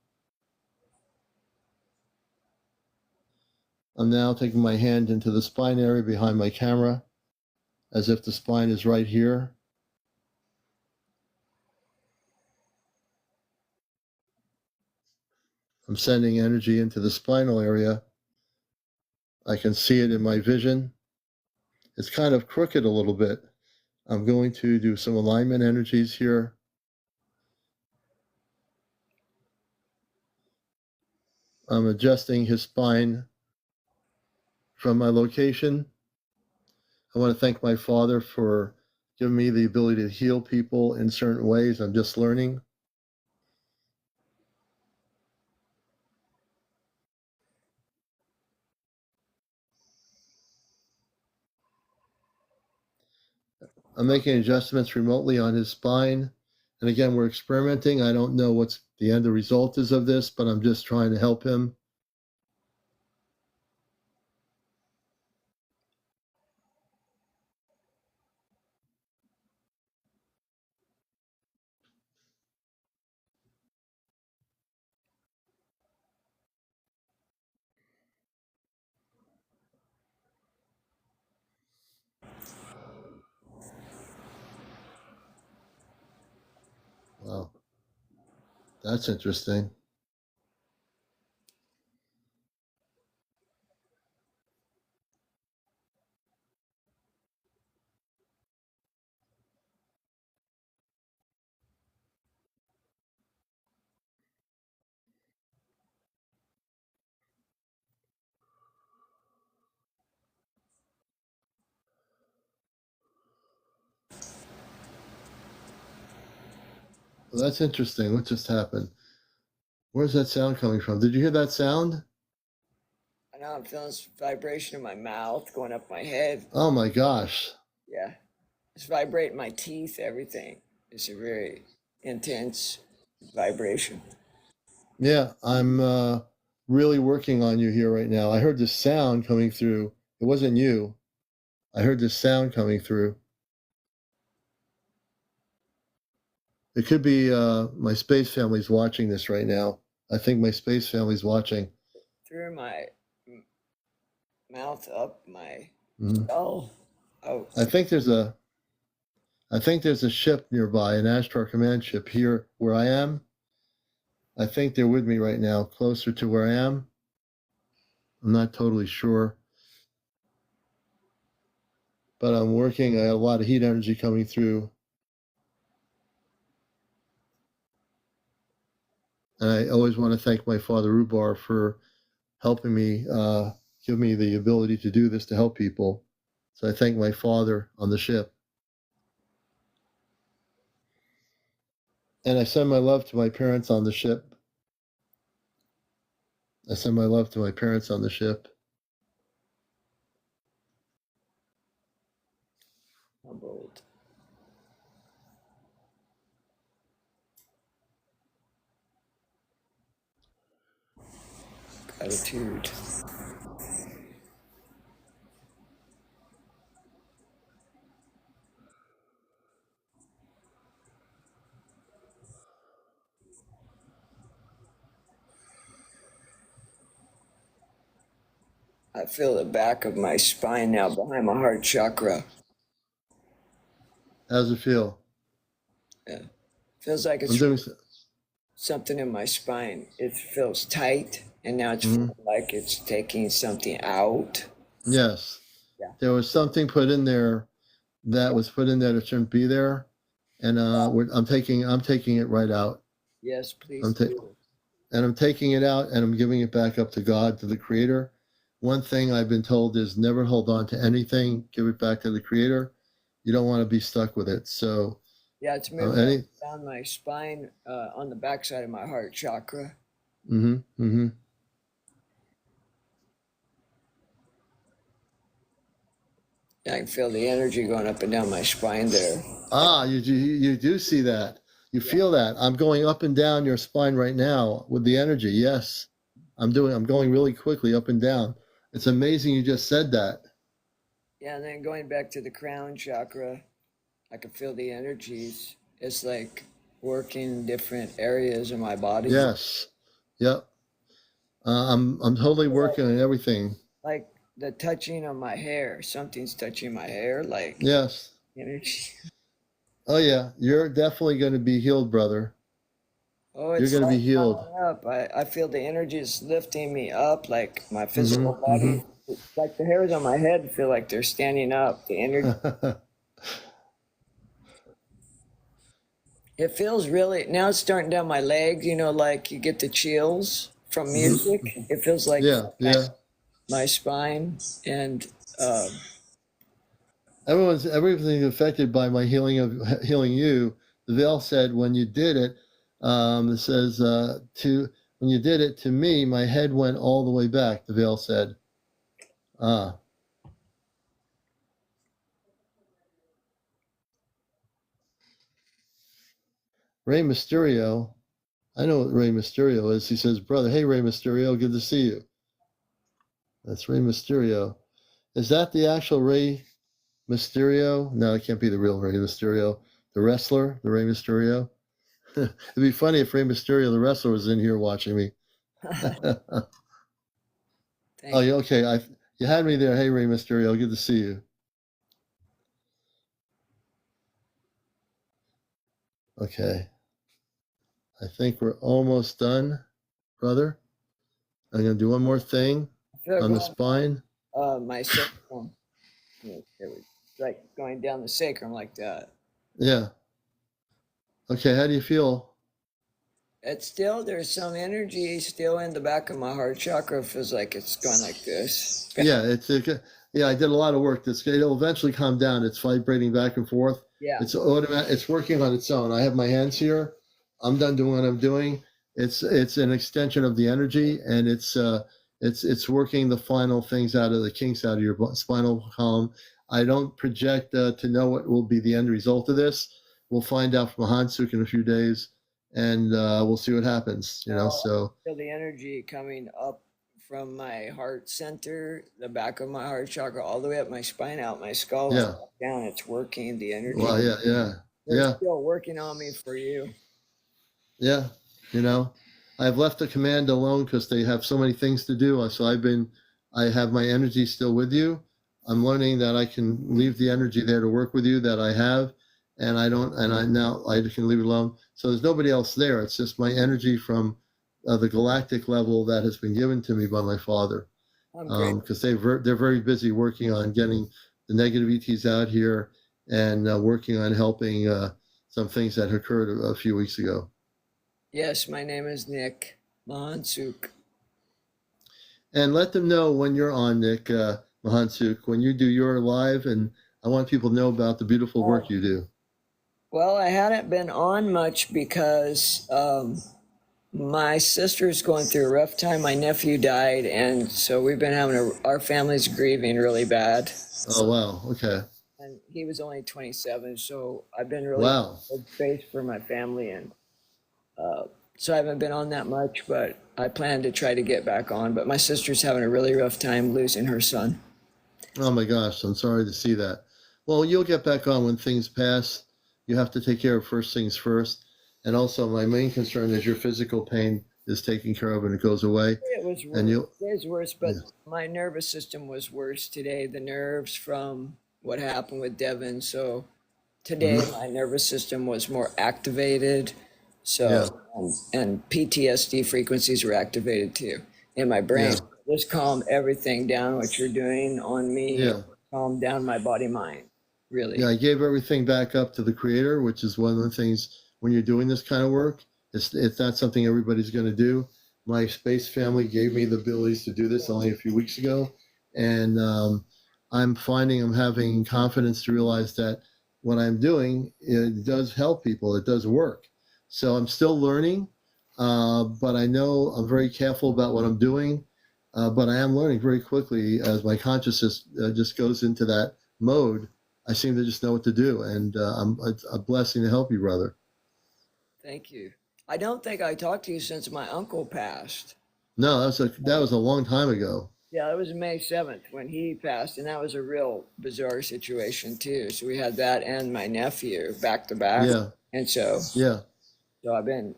I'm now taking my hand into the spine area behind my camera, as if the spine is right here. I'm sending energy into the spinal area. I can see it in my vision. It's kind of crooked a little bit. I'm going to do some alignment energies here. I'm adjusting his spine from my location. I want to thank my father for giving me the ability to heal people in certain ways. I'm just learning. I'm making adjustments remotely on his spine. And again, we're experimenting. I don't know what's the end result is of this, but I'm just trying to help him. Wow, that's interesting. Well, that's interesting. What just happened? Where's that sound coming from? Did you hear that sound? And now I'm feeling this vibration in my mouth going up my head. Oh my gosh. Yeah. It's vibrating my teeth, everything. It's a very intense vibration. Yeah, I'm really working on you here right now. I heard this sound coming through. It wasn't you. I heard this sound coming through. It could be my space family's watching this right now. I think my space family's watching. Through my mouth up my Mhm. skull. Oh. I think there's a ship nearby, an Astro Command ship here where I am. I think they're with me right now, closer to where I am. I'm not totally sure. But I'm working. I have a lot of heat energy coming through. And I always want to thank my father, Rubar, for helping me, give me the ability to do this, to help people. So I thank my father on the ship. And I send my love to my parents on the ship. I send my love to my parents on the ship. Humbled. Gratitude. I feel the back of my spine now behind my heart chakra. How does it feel? Yeah. Feels like it's something in my spine. It feels tight, and now it's like it's taking something out. Yes. Yeah. There was something put in there that was put in there that shouldn't be there, and I'm taking it right out. Yes, please do. And I'm taking it out, and I'm giving it back up to God, to the Creator. One thing I've been told is never hold on to anything. Give it back to the Creator. You don't want to be stuck with it. So yeah, it's moving down my spine, on the backside of my heart chakra. I can feel the energy going up and down my spine there. You do see that. You feel that. I'm going up and down your spine right now with the energy. Yes. I'm going really quickly up and down. It's amazing you just said that. Yeah, and then going back to the crown chakra, I can feel the energies. It's like working different areas of my body. Yes. Yep. I'm totally working on everything. Like the touching of my hair. Something's touching my hair, like yes. Energy. Oh yeah, you're definitely going to be healed, brother. Oh, it's you're going to be healed. Up. I feel the energy is lifting me up, like my physical body. Like the hairs on my head feel like they're standing up. The energy. It feels really, now it's starting down my legs, you know, like you get the chills from music. It feels like my spine, and everything's affected by my healing you. The veil said when you did it, it says when you did it to me, my head went all the way back. The veil said, Rey Mysterio. I know what Rey Mysterio is. He says, brother, hey, Rey Mysterio, good to see you. That's Rey Mysterio. Is that the actual Rey Mysterio? No, it can't be the real Rey Mysterio. The wrestler, the Rey Mysterio. It'd be funny if Rey Mysterio, the wrestler, was in here watching me. Oh, yeah, okay. You had me there. Hey, Rey Mysterio, good to see you. Okay. I think we're almost done, brother. I'm going to do one more thing on the spine. My sacrum. Like going down the sacrum like that. Yeah. Okay, how do you feel? It's still, there's some energy still in the back of my heart chakra. It feels like it's going like this. Yeah, I did a lot of work. It'll eventually calm down. It's vibrating back and forth. Yeah. It's automatic. It's working on its own. I have my hands here. I'm done doing what I'm doing. It's an extension of the energy, and it's working the final things out of the kinks out of your spinal column. I don't project to know what will be the end result of this. We'll find out from Hansuk in a few days, and we'll see what happens. So I feel the energy coming up from my heart center, the back of my heart chakra, all the way up my spine, out my skull, down. It's working the energy. Well, They're still working on me for you. Yeah, I've left the command alone because they have so many things to do. So I have my energy still with you. I'm learning that I can leave the energy there to work with you that I have, and I can leave it alone. So there's nobody else there. It's just my energy from the galactic level that has been given to me by my father. Because they're very busy working on getting the negative ETs out here and working on helping some things that occurred a few weeks ago. Yes, my name is Nick Mahansuk. And let them know when you're on, Nick Mahansuk, when you do your live, and I want people to know about the beautiful work you do. Well, I hadn't been on much because my sister's going through a rough time. My nephew died, and so we've been having our family's grieving really bad. Oh, wow. Okay. And he was only 27, so I've been really Wow. good space for my family, and so I haven't been on that much, but I plan to try to get back on. But my sister's having a really rough time losing her son. Oh my gosh, I'm sorry to see that. Well, you'll get back on when things pass. You have to take care of first things first. And also, my main concern is your physical pain is taken care of and it goes away. It was worse. And It is worse, but my nervous system was worse today. The nerves from what happened with Devin. So today, my nervous system was more activated. So, and PTSD frequencies were activated too in my brain. Just calm everything down, what you're doing on me. Calm down my body, mind, really. Yeah, I gave everything back up to the creator, which is one of the things when you're doing this kind of work. It's not something everybody's going to do. My space family gave me the abilities to do this only a few weeks ago. And I'm finding I'm having confidence to realize that what I'm doing, it does help people. It does work. So I'm still learning, but I know I'm very careful about what I'm doing. But I am learning very quickly as my consciousness just goes into that mode. I seem to just know what to do. And it's a blessing to help you, brother. Thank you. I don't think I talked to you since my uncle passed. No, that was a long time ago. Yeah, it was May 7th when he passed, and that was a real bizarre situation too. So we had that and my nephew back to back. Yeah. And so I've been,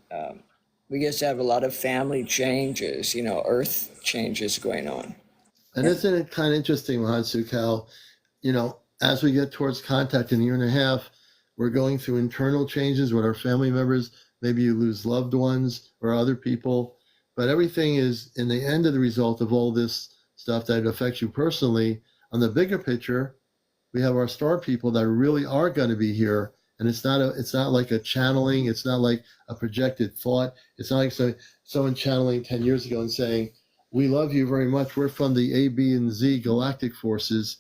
we just have a lot of family changes, earth changes going on. And isn't it kind of interesting, Mahansuk, how, as we get towards contact in a year and a half, we're going through internal changes with our family members. Maybe you lose loved ones or other people, but everything is in the end of the result of all this stuff that affects you personally. On the bigger picture, we have our star people that really are going to be here. And it's not like a channeling. It's not like a projected thought. It's not like someone channeling 10 years ago and saying, we love you very much. We're from the A, B, and Z galactic forces.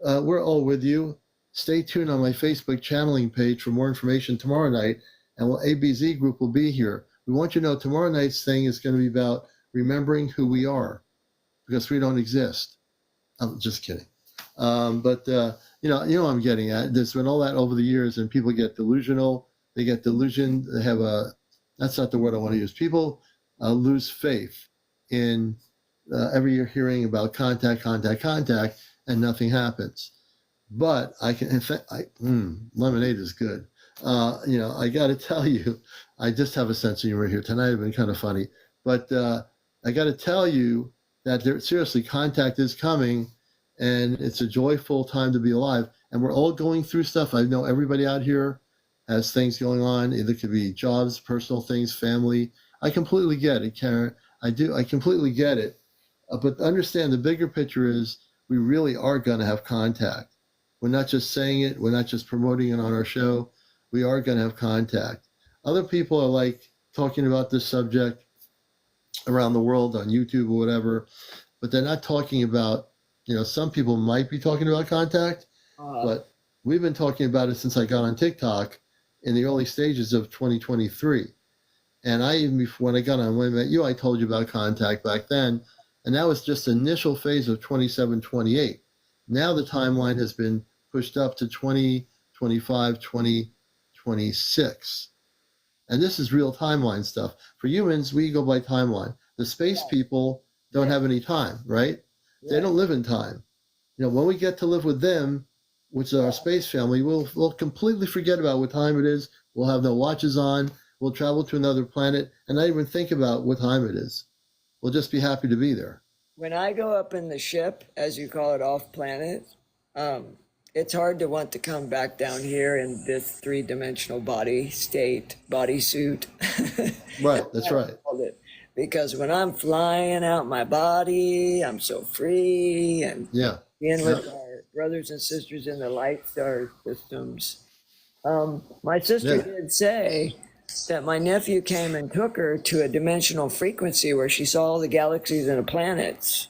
We're all with you. Stay tuned on my Facebook channeling page for more information tomorrow night. And ABZ group will be here. We want you to know tomorrow night's thing is going to be about remembering who we are because we don't exist. I'm just kidding. But I'm getting at. There's been all that over the years, and people get delusional. They get delusioned. They have that's not the word I want to use. People lose faith in every year hearing about contact, and nothing happens. But lemonade is good. I got to tell you, I just have a sense of humor here. Tonight has been kind of funny. But I got to tell you that seriously, contact is coming. And it's a joyful time to be alive. And we're all going through stuff. I know everybody out here has things going on. It could be jobs, personal things, family. I completely get it, Karen. I do. I completely get it. But understand the bigger picture is we really are going to have contact. We're not just saying it. We're not just promoting it on our show. We are going to have contact. Other people are like talking about this subject around the world on YouTube or whatever, but they're not talking about, some people might be talking about contact, but we've been talking about it since I got on TikTok in the early stages of 2023. And when I got on, when I met you, I told you about contact back then. And that was just the initial phase of 27, 28. Now the timeline has been pushed up to 2025, 2026. And this is real timeline stuff. For humans, we go by timeline. The space people don't have any time, right? They don't live in time. When we get to live with them, which is our space family, we'll completely forget about what time it is. We'll have no watches on. We'll travel to another planet and not even think about what time it is. We'll just be happy to be there. When I go up in the ship, as you call it, off planet, it's hard to want to come back down here in this three-dimensional body suit. Right, that's right. Because when I'm flying out my body, I'm so free and being with our brothers and sisters in the light star systems. My sister did say that my nephew came and took her to a dimensional frequency where she saw all the galaxies and the planets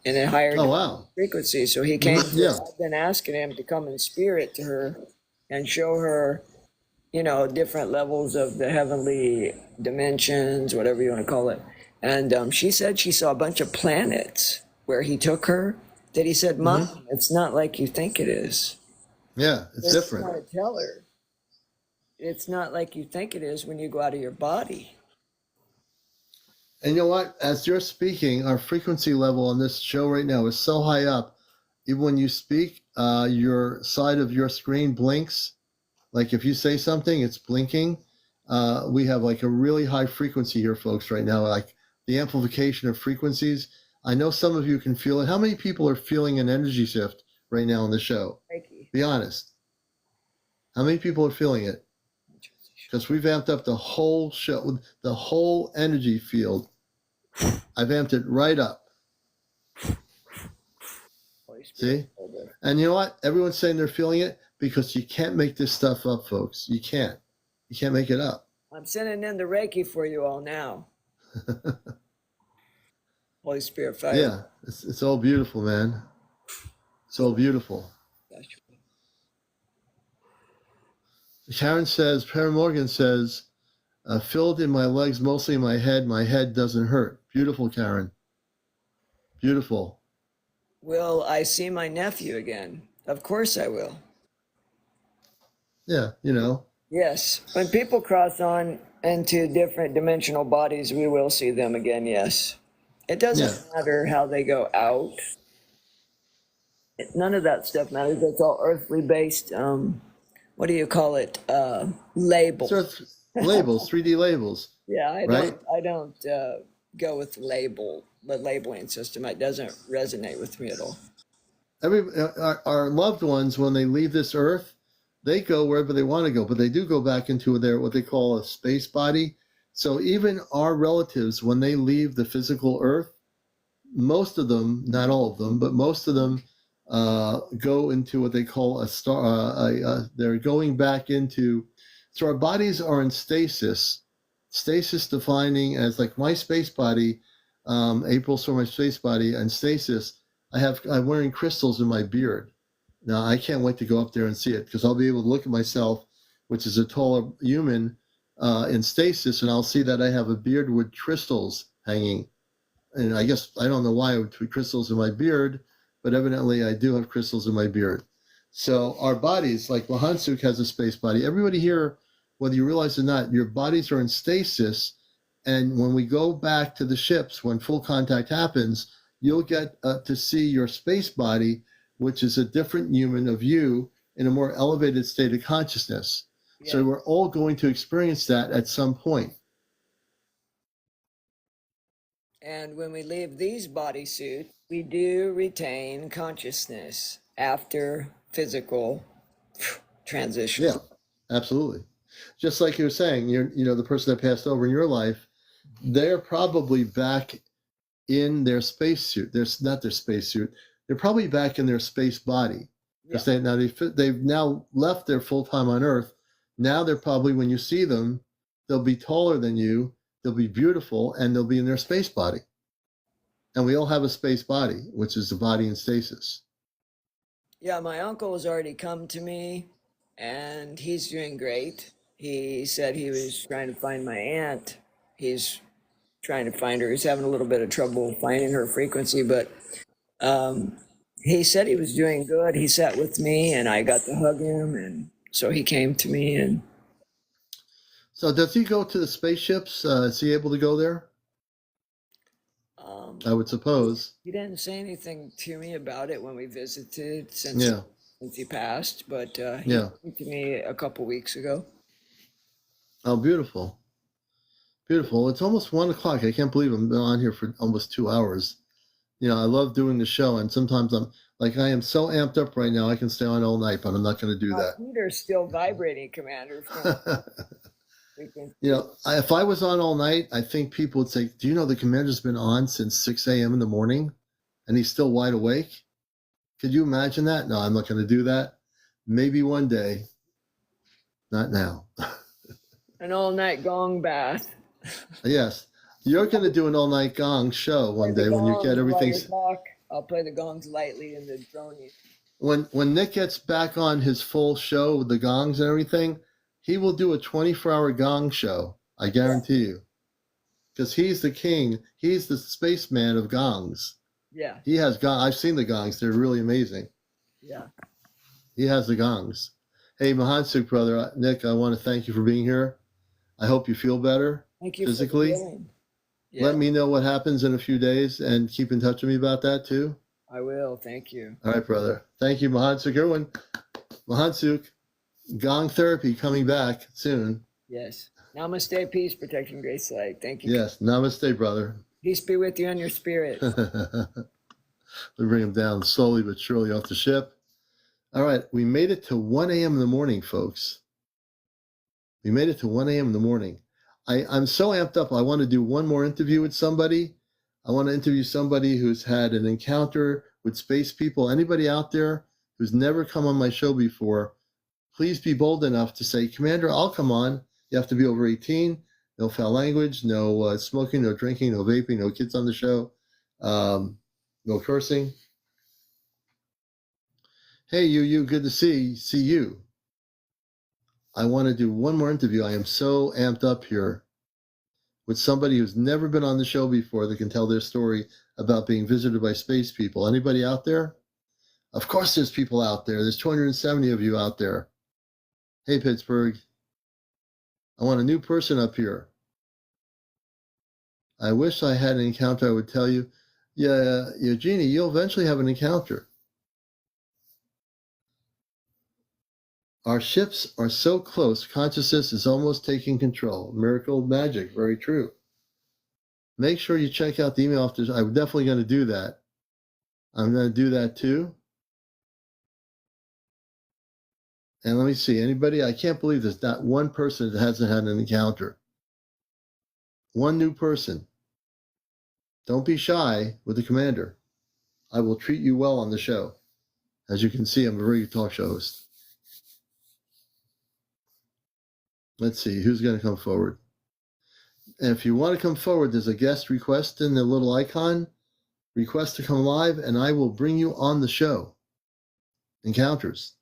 in a higher frequency. So he came. I've been asking him to come in spirit to her and show her, different levels of the heavenly dimensions, whatever you want to call it. And she said she saw a bunch of planets where he took her. That he said, Mom, it's not like you think it is. Yeah, it's different. I tell her, it's not like you think it is when you go out of your body. And you know what? As you're speaking, our frequency level on this show right now is so high up. Even when you speak, your side of your screen blinks. Like if you say something, it's blinking. We have like a really high frequency here, folks, right now. Like the amplification of frequencies. I know some of you can feel it. How many people are feeling an energy shift right now on the show? Be honest. How many people are feeling it? Because we've amped up the whole show, the whole energy field. I've amped it right up. See? And you know what? Everyone's saying they're feeling it because you can't make this stuff up, folks. You can't. You can't make it up. I'm sending in the Reiki for you all now. Holy Spirit fire. Yeah, it's all beautiful, man. It's all beautiful. Karen says, Perry Morgan says, filled in my legs, mostly in my head doesn't hurt. Beautiful, Karen. Beautiful. Will I see my nephew again? Of course I will. Yeah, Yes. When people cross on into different dimensional bodies, we will see them again, yes. It doesn't matter how they go out. None of that stuff matters. It's all earthly based, what do you call it? Labels. Labels, 3D labels. Yeah, I don't go with the labeling system. It doesn't resonate with me at all. Our loved ones, when they leave this earth, they go wherever they want to go, but they do go back into their what they call a space body. So even our relatives, when they leave the physical earth, most of them, not all of them, but most of them go into what they call a star. They're going back into. So our bodies are in stasis. Stasis defining as like my space body. April saw my space body and stasis. I'm wearing crystals in my beard. Now I can't wait to go up there and see it because I'll be able to look at myself, which is a taller human, in stasis, and I'll see that I have a beard with crystals hanging. And I guess I don't know why I would put crystals in my beard, but evidently I do have crystals in my beard. So our bodies, like Wahansuk has a space body. Everybody here, whether you realize it or not, your bodies are in stasis. And when we go back to the ships, when full contact happens, you'll get to see your space body, which is a different human of you in a more elevated state of consciousness. Yeah. So we're all going to experience that at some point. And when we leave these bodysuits, we do retain consciousness after physical transition. Yeah, absolutely. Just like you were saying, the person that passed over in your life, they're probably back in their spacesuit. Not their spacesuit. They're probably back in their space body because they've now left their full time on Earth. Now they're probably, when you see them, they'll be taller than you. They'll be beautiful, and they'll be in their space body. And we all have a space body, which is the body in stasis. Yeah, my uncle has already come to me, and he's doing great. He said he was trying to find my aunt. He's trying to find her. He's having a little bit of trouble finding her frequency, but he said he was doing good. He sat with me, and I got to hug him, and so he came to me. And so does he go to the spaceships? Is he able to go there? I would suppose. He didn't say anything to me about it when we visited since he passed, but he came to me a couple weeks ago. Oh, beautiful. Beautiful. It's almost 1:00. I can't believe I'm on here for almost 2 hours. I love doing the show, and sometimes I am so amped up right now, I can stay on all night, but I'm not going to do that. Computer's still vibrating, Commander. If I was on all night, I think people would say, do you know the commander's been on since 6 a.m. in the morning and he's still wide awake? Could you imagine that? No, I'm not going to do that. Maybe one day. Not now. An all-night gong bath. Yes. You're going to do an all-night gong show one day when you get everything. I'll play the gongs lightly in the drone. When Nick gets back on his full show with the gongs and everything, he will do a 24-hour gong show. I guarantee you. Because he's the king. He's the spaceman of gongs. Yeah. He has gong. I've seen the gongs. They're really amazing. Yeah. He has the gongs. Hey, Mahansuk, brother. Nick, I want to thank you for being here. I hope you feel better. Thank you physically. Yeah. Let me know what happens in a few days and keep in touch with me about that too. I will. Thank you. All right, brother. Thank you, Mahansuk Irwin. Mahansuk, Gong Therapy coming back soon. Yes. Namaste, peace, protection, grace, light. Thank you. Yes. Namaste, brother. Peace be with you and your spirit. We bring him down slowly but surely off the ship. All right. We made it to 1 a.m. in the morning, folks. We made it to 1 a.m. in the morning. I'm so amped up. I want to do one more interview with somebody. I want to interview somebody who's had an encounter with space people. Anybody out there who's never come on my show before, please be bold enough to say, Commander, I'll come on. You have to be over 18. No foul language, no smoking, no drinking, no vaping, no kids on the show, no cursing. Hey, you, good to see you. I want to do one more interview. I am so amped up here with somebody who's never been on the show before that can tell their story about being visited by space people. Anybody out there? Of course there's people out there. There's 270 of you out there. Hey, Pittsburgh. I want a new person up here. I wish I had an encounter. I would tell you, yeah, Eugenie, you'll eventually have an encounter. Our ships are so close, consciousness is almost taking control. Miracle magic, very true. Make sure you check out the email after. I'm definitely going to do that. I'm going to do that too. And let me see, anybody? I can't believe there's not one person that hasn't had an encounter. One new person. Don't be shy with the commander. I will treat you well on the show. As you can see, I'm a very good talk show host. Let's see, who's going to come forward? And if you want to come forward, there's a guest request in the little icon. Request to come live, and I will bring you on the show. Encounters.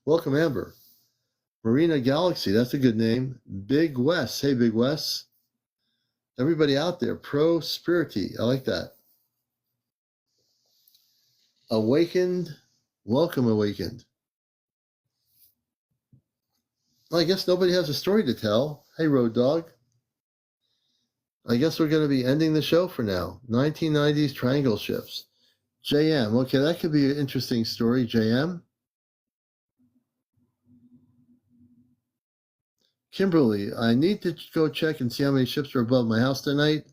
Welcome, Amber. Marina Galaxy, that's a good name. Big Wes. Hey, Big Wes. Everybody out there, Prosperity. I like that. Awakened. Welcome, Awakened. Well, I guess nobody has a story to tell. Hey, Road Dog. I guess we're going to be ending the show for now. 1990s triangle ships. JM. Okay, that could be an interesting story, JM. Kimberly, I need to go check and see how many ships are above my house tonight.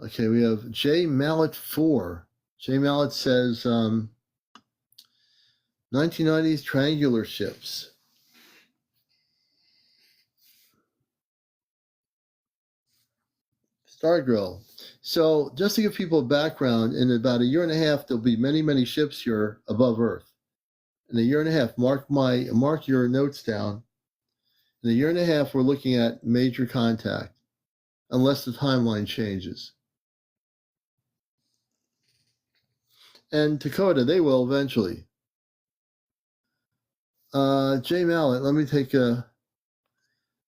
Okay, we have J Mallet 4. J Mallet says 1990s triangular ships. Stargirl. So just to give people a background, in about a year and a half, there'll be many, many ships here above Earth. In a year and a half, mark your notes down. In a year and a half, we're looking at major contact, unless the timeline changes. And Dakota, they will eventually. Jay Mallet, let me take a...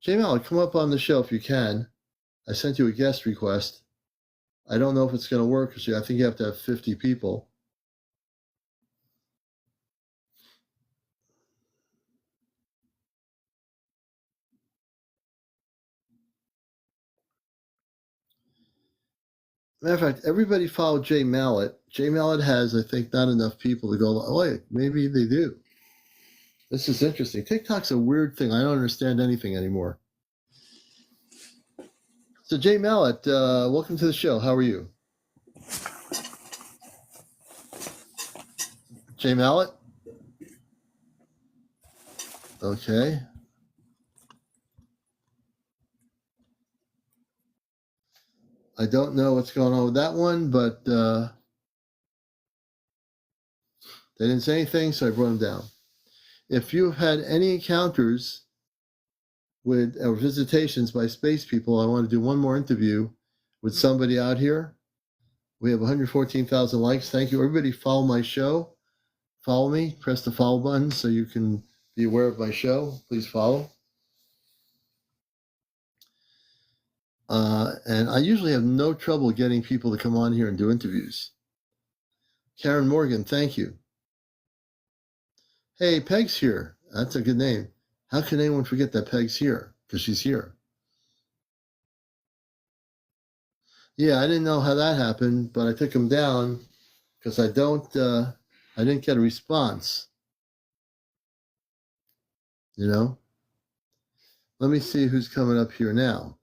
Jay Mallet, come up on the show if you can. I sent you a guest request. I don't know if it's going to work, because I think you have to have 50 people. Matter of fact, everybody follow Jay Mallet. Jay Mallet has, I think, not enough people to go, oh, wait, maybe they do. This is interesting. TikTok's a weird thing. I don't understand anything anymore. So, Jay Mallet, welcome to the show. How are you? Jay Mallet? Okay. I don't know what's going on with that one, but they didn't say anything, so I brought them down. If you've had any encounters with or visitations by space people, I want to do one more interview with somebody out here. We have 114,000 likes. Thank you. Everybody follow my show. Follow me. Press the follow button so you can be aware of my show. Please follow. And I usually have no trouble getting people to come on here and do interviews. Karen Morgan, thank you. Hey, Peg's here. That's a good name. How can anyone forget that Peg's here? Because she's here. Yeah, I didn't know how that happened, but I took him down because I didn't get a response. You know? Let me see who's coming up here now.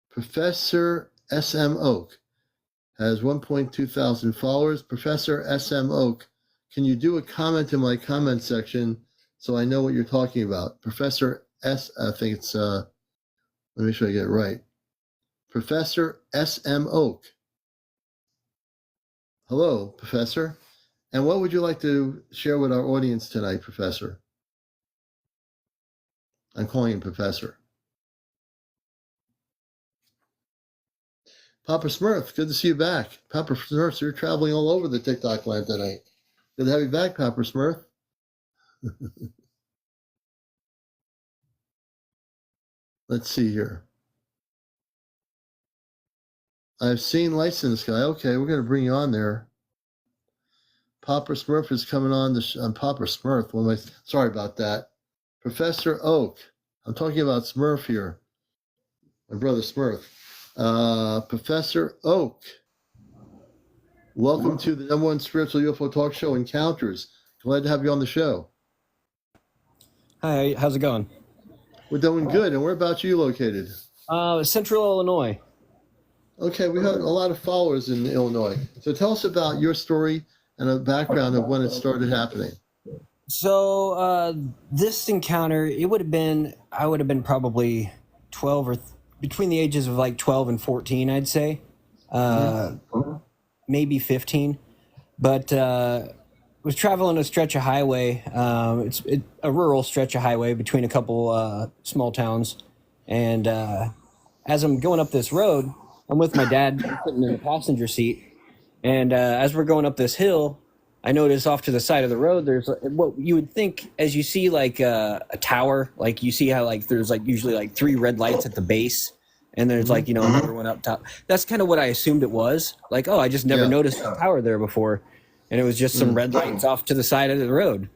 Professor S.M. Oak has 1.2 thousand followers. Professor S.M. Oak, can you do a comment in my comment section so I know what you're talking about? Professor S, I think it's, let me make sure I get it right. Professor S.M. Oak. Hello, Professor. And what would you like to share with our audience tonight, Professor? I'm calling him Professor. Papa Smurf, good to see you back. Papa Smurf, you're traveling all over the TikTok land tonight. Good to have you back, Papa Smurf. Let's see here. I've seen lights in the sky. Okay, we're going to bring you on there. Papa Smurf is coming on. Papa Smurf. Sorry about that. Professor Oak. I'm talking about Smurf here. My brother Smurf. Professor Oak. Welcome to the #1 spiritual UFO talk show, Encounters. Glad to have you on the show. Hi, how's it going? We're doing good. And where about you located? Central Illinois. Okay, we have a lot of followers in Illinois. So tell us about your story and a background of when it started happening. So this encounter, I would have been probably 12 or between the ages of like 12 and 14, I'd say. Maybe 15. But was traveling a stretch of highway. It's a rural stretch of highway between a couple small towns. And as I'm going up this road, I'm with my dad sitting in the passenger seat. And as we're going up this hill, I notice off to the side of the road, there's what you would think as you see like a tower, like you see how like there's like usually like 3 red lights at the base. And there's like, another one up top. That's kind of what I assumed it was. Like, oh, I just never noticed a tower there before. And it was just some red lights off to the side of the road,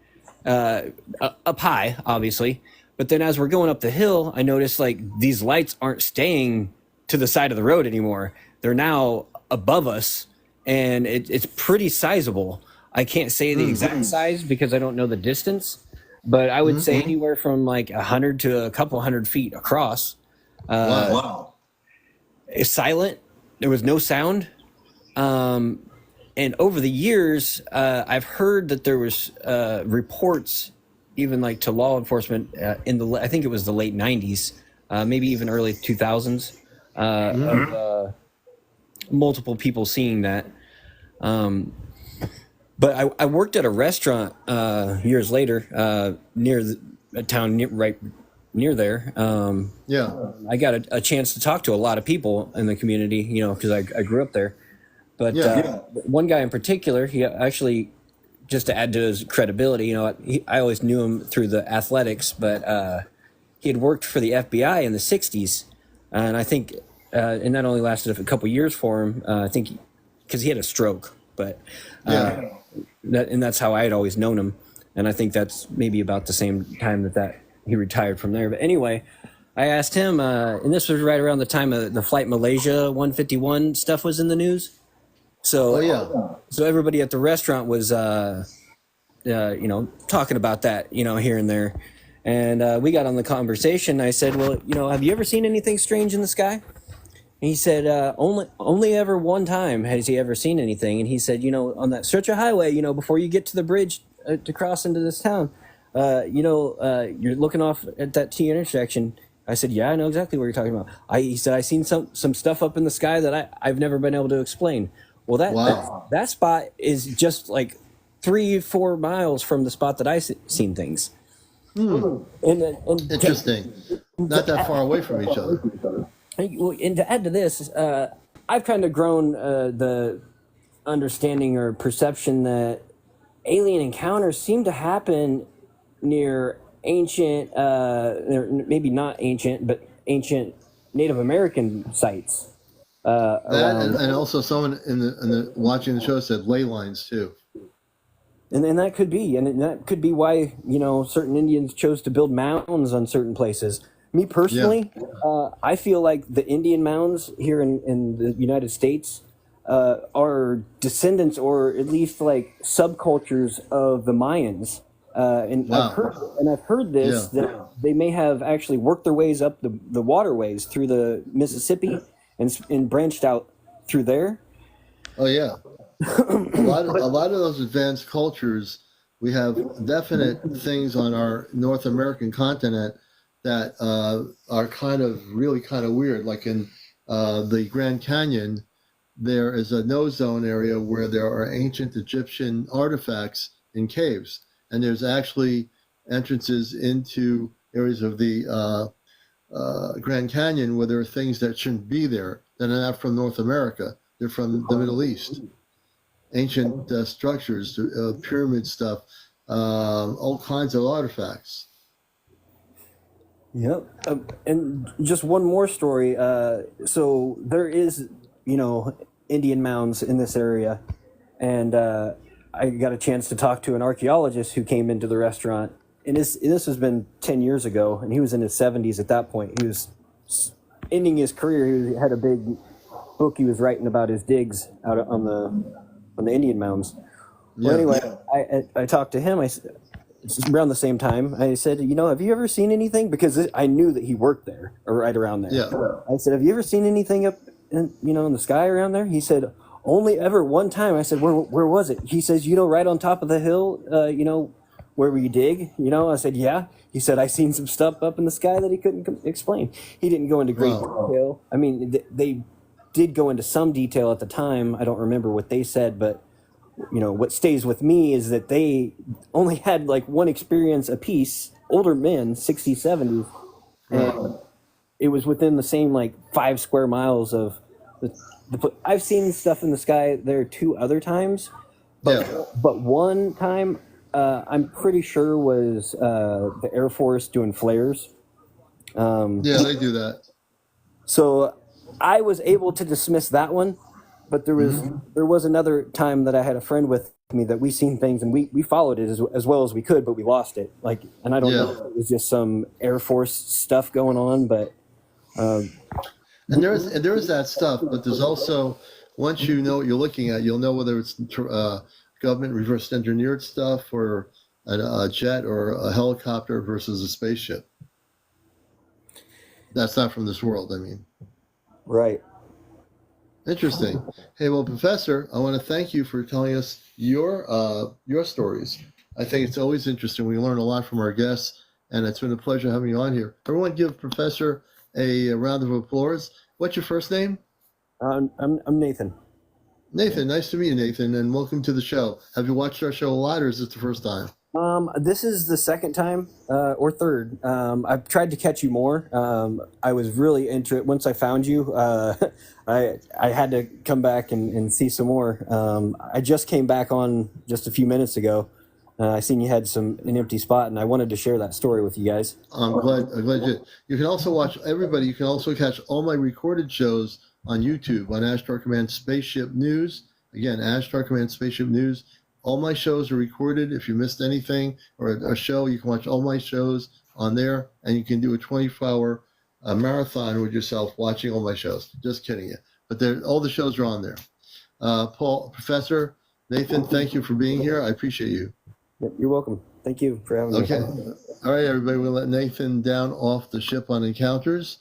up high, obviously. But then as we're going up the hill, I noticed like these lights aren't staying to the side of the road anymore. They're now above us, and it's pretty sizable. I can't say the exact size because I don't know the distance, but I would say anywhere from like 100 to a couple hundred feet across. Wow. It's silent. There was no sound. And over the years, I've heard that there was reports, even like to law enforcement I think it was the late 90s, maybe even early 2000s, of multiple people seeing that. But I worked at a restaurant years later near a town right near there. I got a chance to talk to a lot of people in the community, because I grew up there. But one guy in particular, he actually, just to add to his credibility, I always knew him through the athletics, but he had worked for the FBI in the 60s. And I think, and that only lasted a couple years for him, I think, because he had a stroke. But that's how I had always known him. And I think that's maybe about the same time that he retired from there. But anyway, I asked him, and this was right around the time of the Flight Malaysia 151 stuff was in the news. So, so everybody at the restaurant was, talking about that, here and there. And we got on the conversation. I said, well, have you ever seen anything strange in the sky? And he said, only ever one time has he ever seen anything. And he said, on that stretch of highway, before you get to the bridge to cross into this town, you're looking off at that T intersection, I said, yeah, I know exactly what you're talking about. He said, I seen some stuff up in the sky that I've never been able to explain. Well, that spot is just like 3-4 miles from the spot that I seen things. And interesting. Not that far away from each other. And to add to this, I've kind of grown the understanding or perception that alien encounters seem to happen near ancient, maybe not ancient, but ancient Native American sites. And also someone in the watching the show said ley lines too. And that could be, and that could be why certain Indians chose to build mounds on certain places. Me personally, I feel like the Indian mounds here in the United States are descendants, or at least like subcultures of the Mayans. I've heard this that they may have actually worked their ways up the waterways through the Mississippi and branched out through there. Oh yeah. a lot of those advanced cultures, we have definite things on our North American continent that are really kind of weird. Like in the Grand Canyon, there is a no zone area where there are ancient Egyptian artifacts in caves, and there's actually entrances into areas of the Grand Canyon where there are things that shouldn't be there, that are not from North America. They're from the Middle East. Ancient structures, pyramid stuff, all kinds of artifacts. Yep. And just one more story. So there is, Indian mounds in this area. And I got a chance to talk to an archaeologist who came into the restaurant. And this has been 10 years ago, and he was in his 70s at that point. He was ending his career. He had a big book he was writing about his digs out on the Indian mounds. Well, anyway, I talked to him. Around the same time, I said, have you ever seen anything? Because I knew that he worked there, or right around there. Yeah. I said, have you ever seen anything up in the sky around there? He said, only ever one time. I said, where was it? He says, right on top of the hill, where we dig. I said, yeah. He said, I seen some stuff up in the sky that he couldn't explain. He didn't go into great detail. I mean, they did go into some detail at the time. I don't remember what they said, but what stays with me is that they only had like one experience apiece, older men, 60s, 70s. And it was within the same like 5 square miles of I've seen stuff in the sky there 2 other times, but one time I'm pretty sure was the Air Force doing flares. They do that. So I was able to dismiss that one. But there was another time that I had a friend with me that we seen things, and we followed it as well as we could, but we lost it. And I don't know if it was just some Air Force stuff going on, but and there is that stuff, but there's also, once you know what you're looking at, you'll know whether it's government reverse engineered stuff or a jet or a helicopter versus a spaceship. That's not from this world, I mean. Right. Interesting. Hey, well, Professor, I want to thank you for telling us your stories. I think it's always interesting. We learn a lot from our guests, and it's been a pleasure having you on here. Everyone give Professor a round of applause. What's your first name? I'm Nathan. Nathan, nice to meet you, Nathan, and welcome to the show. Have you watched our show a lot, or is this the first time? This is the second time, or third. I've tried to catch you more. I was really into it. Once I found you, I had to come back and see some more. I just came back on just a few minutes ago. I seen you had an empty spot, and I wanted to share that story with you guys. I'm glad you did. You can also watch everybody. You can also catch all my recorded shows on YouTube on Ashtar Command Spaceship News. Again, Ashtar Command Spaceship News. All my shows are recorded. If you missed anything or a show, you can watch all my shows on there, and you can do a 24-hour marathon with yourself watching all my shows. Just kidding you. But all the shows are on there. Professor Nathan, thank you for being here. I appreciate you. Yep, you're welcome. Thank you for having me. Okay. All right, everybody. We'll let Nathan down off the ship on Encounters,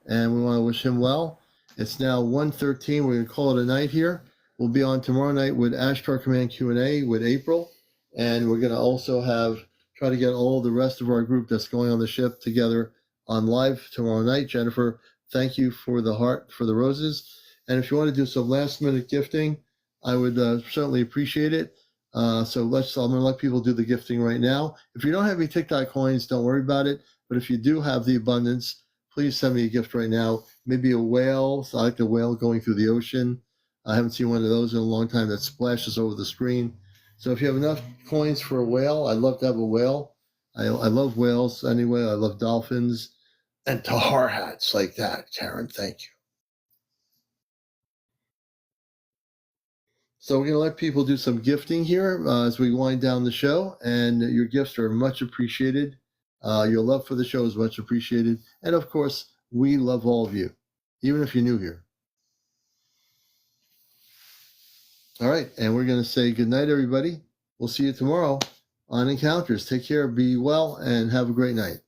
and we want to wish him well. It's now 1:13. We're going to call it a night here. We'll be on tomorrow night with Ashtar Command Q&A with April, and we're going to also try to get all the rest of our group that's going on the ship together on live tomorrow night. Jennifer, thank you for the heart, for the roses. And if you want to do some last minute gifting, I would certainly appreciate it. I'm going to let people do the gifting right now. If you don't have any TikTok coins, don't worry about it. But if you do have the abundance, please send me a gift right now. Maybe a whale. So I like the whale going through the ocean. I haven't seen one of those in a long time that splashes over the screen. So if you have enough coins for a whale, I'd love to have a whale. I love whales anyway. I love dolphins and tahar hats like that. Karen, thank you. So we're going to let people do some gifting here as we wind down the show, and your gifts are much appreciated. Your love for the show is much appreciated. And of course, we love all of you, even if you're new here. All right, and we're going to say good night, everybody. We'll see you tomorrow on Encounters. Take care, be well, and have a great night.